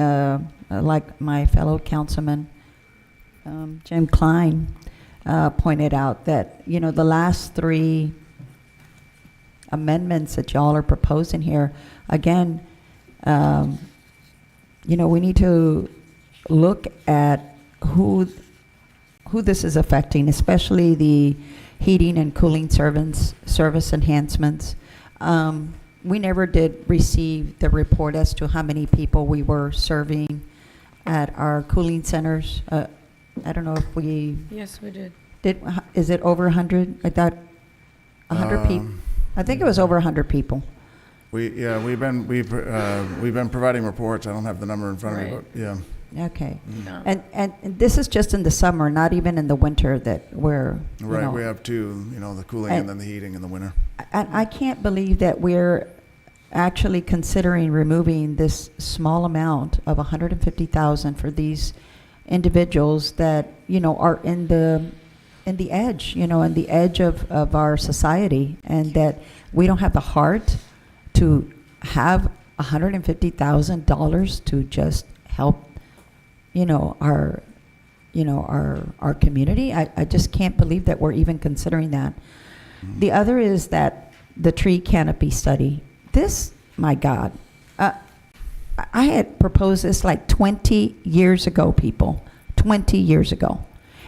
like my fellow councilman, Jim Klein, pointed out that, the last 3 amendments that y'all are proposing here, again, we need to look at who this is affecting, especially the heating and cooling service enhancements. We never did receive the report as to how many people we were serving at our cooling centers. I don't know if we Yes, we did. is it over 100? I thought 100 people. I think it was over 100 people. We've been providing reports. I don't have the number in front of me, Right. but yeah. Okay. No. And this is just in the summer, not even in the winter that we're, Right, we have 2, the cooling and then the heating in the winter. I can't believe that we're actually considering removing this small amount of $150,000 for these individuals that, are in the edge, in the edge of our society, and that we don't have the heart to have $150,000 to just help, our community. I just can't believe that we're even considering that. The other is that the tree canopy study. This, my God, I had proposed this like 20 years ago, people. 20 years ago.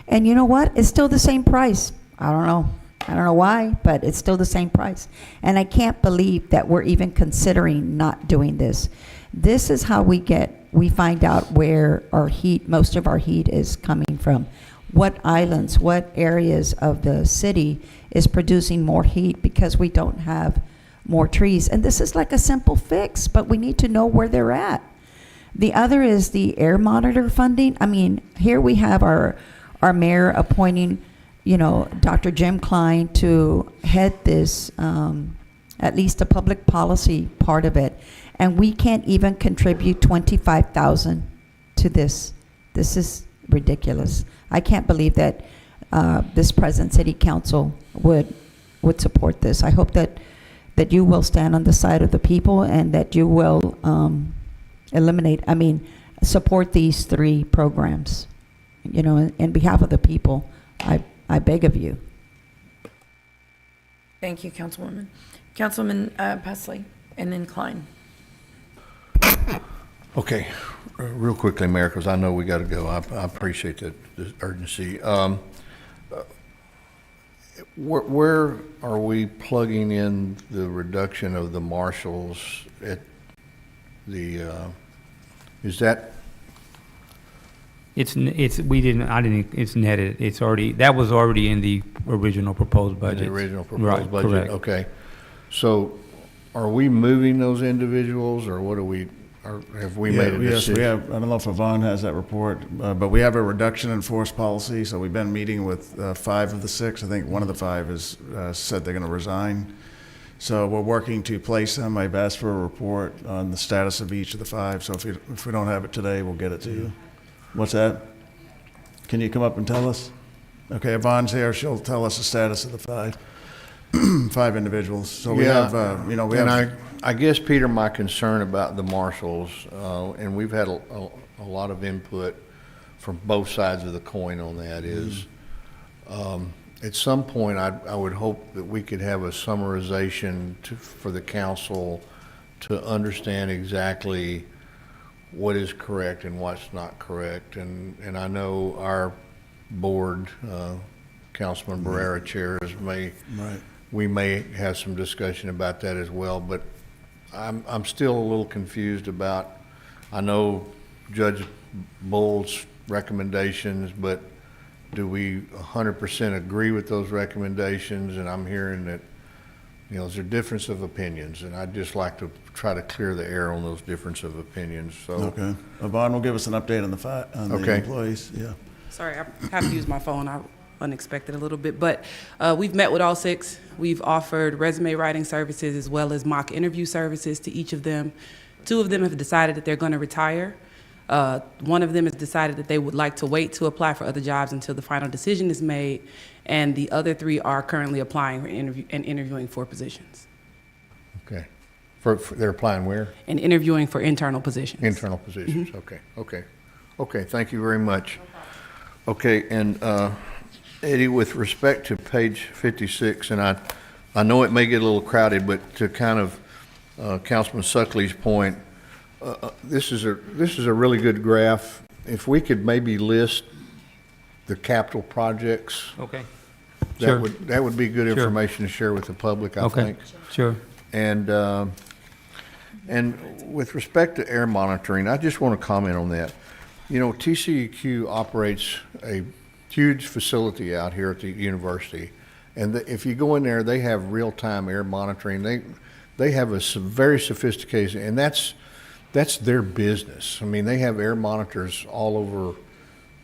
And you know what? It's still the same price. I don't know. I don't know why, but it's still the same price. And I can't believe that we're even considering not doing this. This is how we find out where our heat, most of our heat is coming from. What islands, what areas of the city is producing more heat because we don't have more trees. And this is like a simple fix, but we need to know where they're at. The other is the air monitor funding. I mean, here we have our mayor appointing, Dr. Jim Klein to head this, at least the public policy part of it. And we can't even contribute $25,000 to this. This is ridiculous. I can't believe that this present city council would support this. I hope that you will stand on the side of the people and that you will support these 3 programs. In behalf of the people, I beg of you. Thank you, Councilwoman. Councilman Pesley, and then Klein. Okay, real quickly, Mayor, because I know we got to go. I appreciate the urgency. Where are we plugging in the reduction of the marshals at the, is that? It's netted. That was already in the original proposed budget. In the original proposed Right, budget? correct. Okay. So are we moving those individuals, or what are we, or have we made a Yes, decision? we have, I don't know if Yvonne has that report, but we have a reduction in force policy, so we've been meeting with 5 of the 6. I think one of the 5 has said they're going to resign. So we're working to place them. I've asked for a report on the status of each of the 5, so if we don't have it today, we'll get it to you. What's that? Can you come up and tell us? Okay, Yvonne's here. She'll tell us the status of the 5 individuals. So we have, I guess, Peter, my concern about the marshals, and we've had a lot of input from both sides of the coin on that, is at some point I would hope that we could have a summarization for the council to understand exactly what is correct and what's not correct. And I know our board, Councilman Barrera chairs, we may have some discussion about that as well, but I'm still a little confused about, I know Judge Bull's recommendations, but do we 100% agree with those recommendations? And I'm hearing that, there's a difference of opinions, and I'd just like to try to clear the air on those difference of opinions. So okay. Yvonne will give us an update on the employees. Yeah. Sorry, I have to use my phone. I unexpected a little bit, but we've met with all 6. We've offered resume writing services as well as mock interview services to each of them. 2 of them have decided that they're going to retire. One of them has decided that they would like to wait to apply for other jobs until the final decision is made, and the other 3 are currently applying for interviewing for positions. Okay. They're applying where? And interviewing for internal positions. Internal positions. Okay. Thank you very much. Okay, and Eddie, with respect to page 56, and I know it may get a little crowded, but to kind of Councilman Suckley's point, this is a really good graph. If we could maybe list the capital projects. Okay. That would be good information to share with the public, I think. Sure. And with respect to air monitoring, I just want to comment on that. TCEQ operates a huge facility out here at the university, and if you go in there, they have real-time air monitoring. They have a very sophisticated, and that's their business. I mean, they have air monitors all over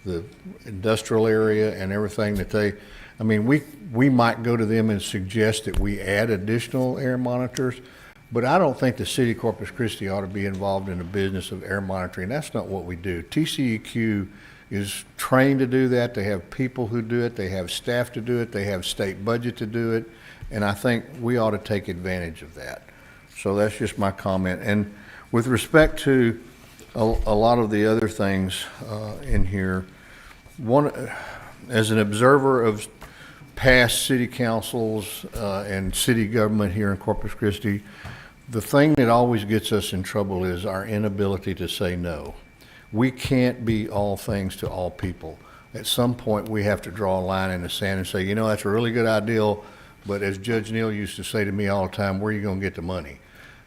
the industrial area and everything we might go to them and suggest that we add additional air monitors, but I don't think the city of Corpus Christi ought to be involved in the business of air monitoring. That's not what we do. TCEQ is trained to do that. They have people who do it. They have staff to do it. They have state budget to do it. And I think we ought to take advantage of that. So that's just my comment. And with respect to a lot of the other things in here, as an observer of past city councils and city government here in Corpus Christi, the thing that always gets us in trouble is our inability to say no. we can't be all things to all people. At some point, we have to draw a line in the sand and say, you know, that's a really good idea, but as Judge Neal used to say to me all the time, where are you going to get the money?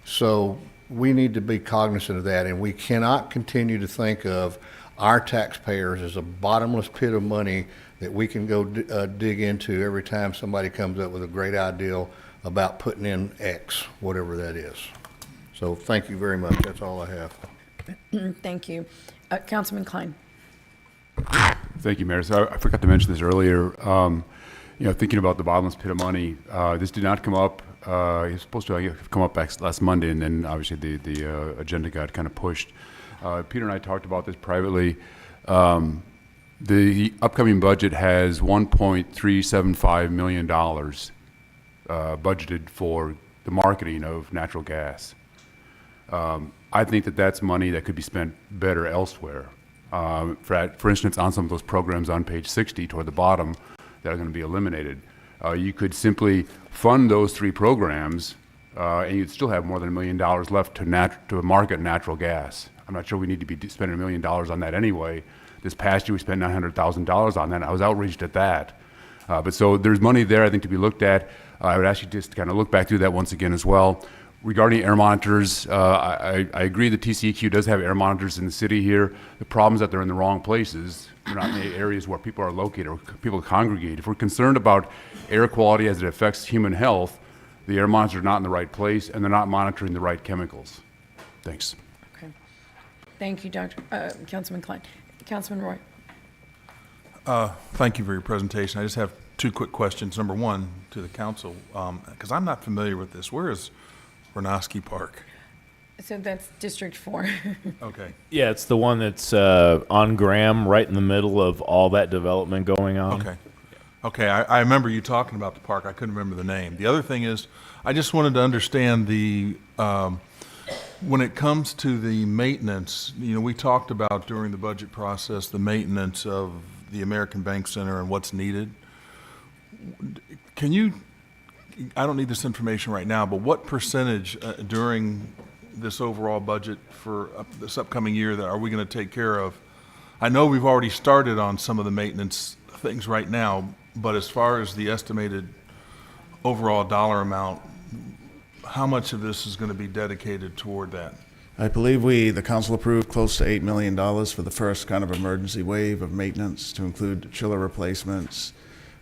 So we need to be cognizant of that, and we cannot continue to think of our taxpayers as a bottomless pit of money that we can go dig into every time somebody comes up with a great idea about putting in X, whatever that is. So thank you very much. That's all I have. Thank you. Councilman Klein. Thank you, Mayor. So I forgot to mention this earlier. You know, thinking about the bottomless pit of money, this did not come up. It was supposed to have come up last Monday, and then obviously the agenda got kind of pushed. Peter and I talked about this privately. The upcoming budget has $1.375 million budgeted for the marketing of natural gas. I think that that's money that could be spent better elsewhere. For instance, on some of those programs on page 60 toward the bottom that are going to be eliminated. You could simply fund those 3 programs and you'd still have more than $1 million left to market natural gas. I'm not sure we need to be spending $1 million on that anyway. This past year we spent $900,000 on that. I was outraged at that. But so there's money there I think to be looked at. I would ask you just to kind of look back through that once again as well. Regarding air monitors, I agree that TCEQ does have air monitors in the city here. The problem is that they're in the wrong places. They're not in the areas where people are located or people congregate. If we're concerned about air quality as it affects human health, the air monitors are not in the right place and they're not monitoring the right chemicals. Thanks. Okay. Thank you, Councilman Klein. Councilman Roy. Thank you for your presentation. I just have 2 quick questions. Number one, to the council, because I'm not familiar with this. Where is Vernosky Park? So that's District 4. Okay. Yeah, it's the one that's on Graham, right in the middle of all that development going on. Okay. Okay, I remember you talking about the park. I couldn't remember the name. The other thing is, I just wanted to understand the, when it comes to the maintenance, you know, we talked about during the budget process, the maintenance of the American Bank Center and what's needed. Can you, I don't need this information right now, but what percentage during this overall budget for this upcoming year that are we going to take care of? I know we've already started on some of the maintenance things right now, but as far as the estimated overall dollar amount, how much of this is going to be dedicated toward that? I believe the council approved close to $8 million for the first kind of emergency wave of maintenance to include chiller replacements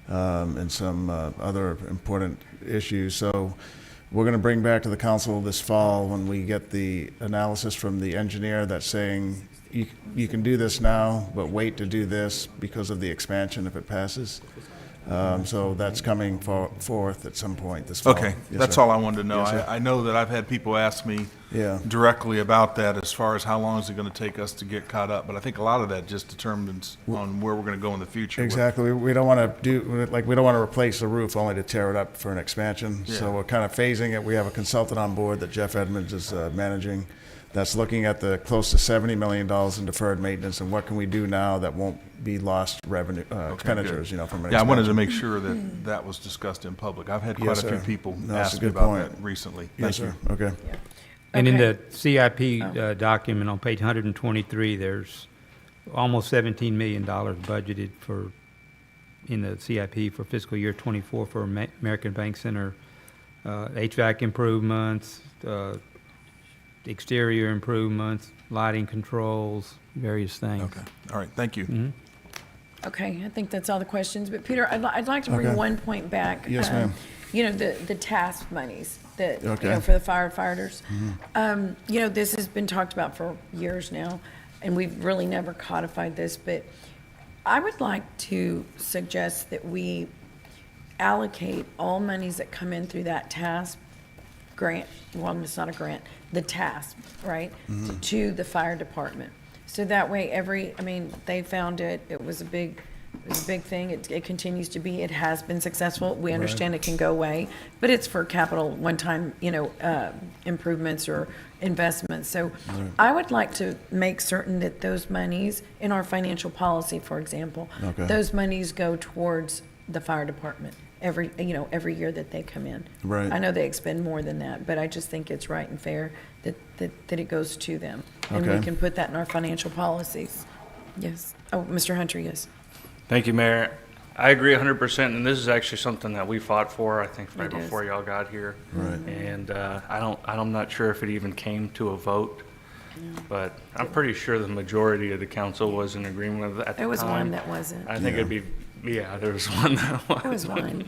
and some other important issues. So we're going to bring back to the council this fall when we get the analysis from the engineer that's saying you can do this now, but wait to do this because of the expansion if it passes. So that's coming forth at some point this fall. Okay, Yes, that's sir. all I wanted to know. Yes, sir. I know that I've had people ask me Yeah. directly about that as far as how long is it going to take us to get caught up, but I think a lot of that just determines on where we're going to go in the future. Exactly. We don't want to we don't want to replace the roof only to tear it up for an expansion. Yeah. So we're kind of phasing it. We have a consultant on board that Jeff Edmonds is managing that's looking at the close to $70 million in deferred maintenance and what can we do now that won't be lost revenue expenditures, good. you know, from an Yeah, I wanted to expansion. make sure that that was discussed in public. I've had quite Yes, a few sir. people No, that's ask a me good about point. that recently. Yes, Thank sir. you. Okay. And in Okay. the CIP document on page 123, there's almost $17 million budgeted in the CIP for fiscal year '24 for American Bank Center, HVAC improvements, exterior improvements, lighting controls, various things. Okay. All right. Thank you. Mhm. Okay, I think that's all the questions. But Peter, I'd like to bring Okay. one point back. Yes, ma'am. You know, the task monies that, you Okay. know, for the firefighters. You know, this has been talked about for years now, and we've really never codified this, but I would like to suggest that we allocate all monies that come in through that task grant, well, it's not a grant, the task, right, to the fire department. So that way they found it was a big thing. It continues to be. It has been successful. We understand it can go away, but it's for capital one-time, improvements or investments. So I would like to make certain that those monies in our financial policy, for example, Okay. those monies go towards the fire department every year that they come in. Right. I know they expend more than that, but I just think it's right and fair that it goes to them. And we Okay. can put that in our financial policies. Yes. Oh, Mr. Hunter, yes. Thank you, Mayor. I agree 100%, and this is actually something that we fought for, I think, right It is. before y'all got here. Right. And I'm not sure if it even came to a vote, but I'm pretty sure the majority of the council was in agreement with it at the time. There was one that wasn't. I think it'd be, there was one that was. There was one.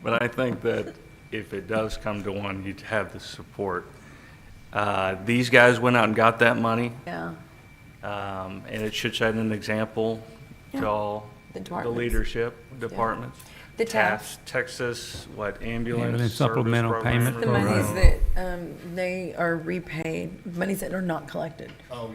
But I think that if it does come to one, you'd have the support. These guys went out and got that money, Yeah. and it should set an example Yeah. to all The the departments. leadership departments. The tax. Texas, what, Ambulance ambulance service supplemental program payment or The whatever. monies that they are repaid, monies that are not collected. Oh,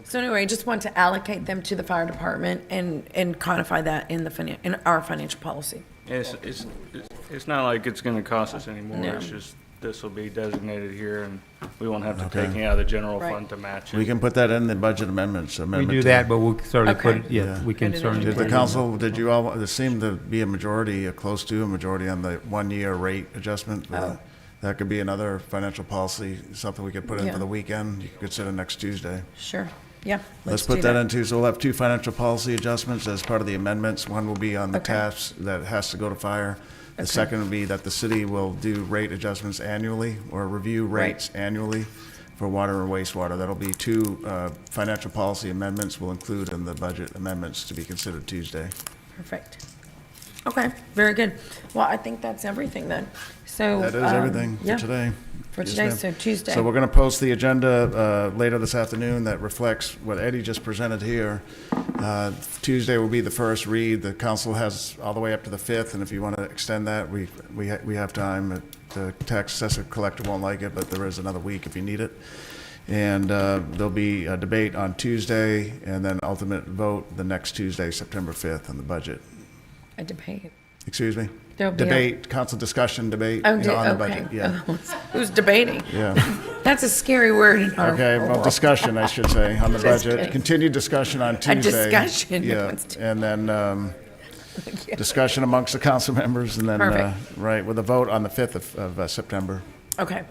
So anyway, I just want to allocate them to the fire department and codify that in in our financial policy. It's not like it's gonna cost us anymore. No. It's just, this will be designated here, and we won't have to take Okay. any out of the general Right. fund to match it. We can put that in the budget amendments. We amendment do to- that, but we'll certainly put Okay. it, yeah, Yeah. we can Put it in. certainly. Did put the it in. council, did you all, there seemed to be a majority, close to a majority on the 1-year rate adjustment. Oh. That could be another financial policy, something we could put in Yeah. for the weekend. You could consider next Tuesday. Sure. Yeah. Let's do put that into, so we'll have 2 financial policy adjustments as part of the amendments. One will be on the Okay. tax that has to go to fire. The Okay. second will be that the city will do rate adjustments annually or review Right. rates annually for water and wastewater. That'll be 2 financial policy amendments we'll include in the budget amendments to be considered Tuesday. Perfect. Okay, very good. Well, I think that's everything then. So. That is everything yeah, for today. For Yes, today, ma'am. so Tuesday. So we're going to post the agenda later this afternoon that reflects what Eddie just presented here. Tuesday will be the first read. The council has all the way up to the 5th, and if you want to extend that, we have time. The tax assessor collector won't like it, but there is another week if you need it. And there'll be a debate on Tuesday, and then ultimate vote the next Tuesday, September 5th, on the budget. A debate. Excuse me? There'll be a- Debate, council discussion debate, Oh, on the okay. budget, yeah. Who's debating? Yeah. That's a scary word in our. Okay, well, discussion, I should say, on the Just budget. kidding. Continued discussion on Tuesday. discussion. Yeah, and then discussion amongst the council members, and then, Perfect. right, with a vote on the 5th of September. Okay.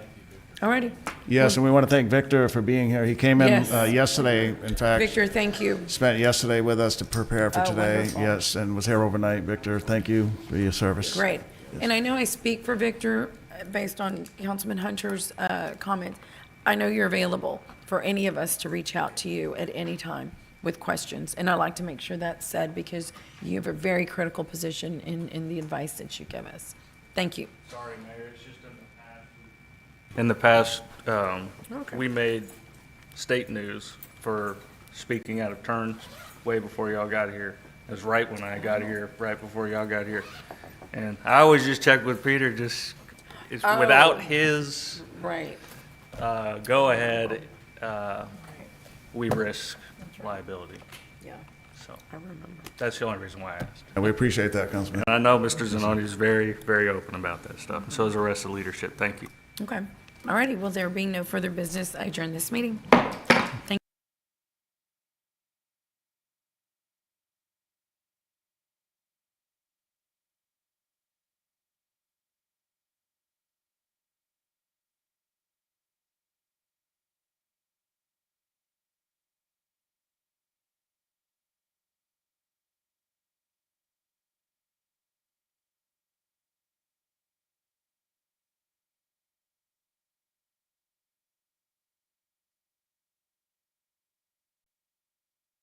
All righty. Yes, and we want to thank Victor for being here. He came in Yes. yesterday, in fact. Victor, thank you. Spent yesterday with us to prepare for Oh, today. wonderful. Yes, and was here overnight. Victor, thank you for your service. Great. And I know I speak for Victor based on Councilman Hunter's comments. I know you're available for any of us to reach out to you at any time with questions. And I like to make sure that's said because you have a very critical position in the advice that you give us. Thank you. Sorry, Mayor, it's just in the past, Okay. we made state news for speaking out of turn way before y'all got here. It was right when I got here, right before y'all got here. And I always just check with Peter, just, it's Oh. without his Right. go ahead, we risk liability. Yeah, So I remember. that's the only reason why I asked. And we appreciate that, Councilman. And I know Mr. Zanoni is very, very open about that stuff, and so is the rest of the leadership. Thank you. Okay. All righty. Well, there being no further business, I adjourn this meeting.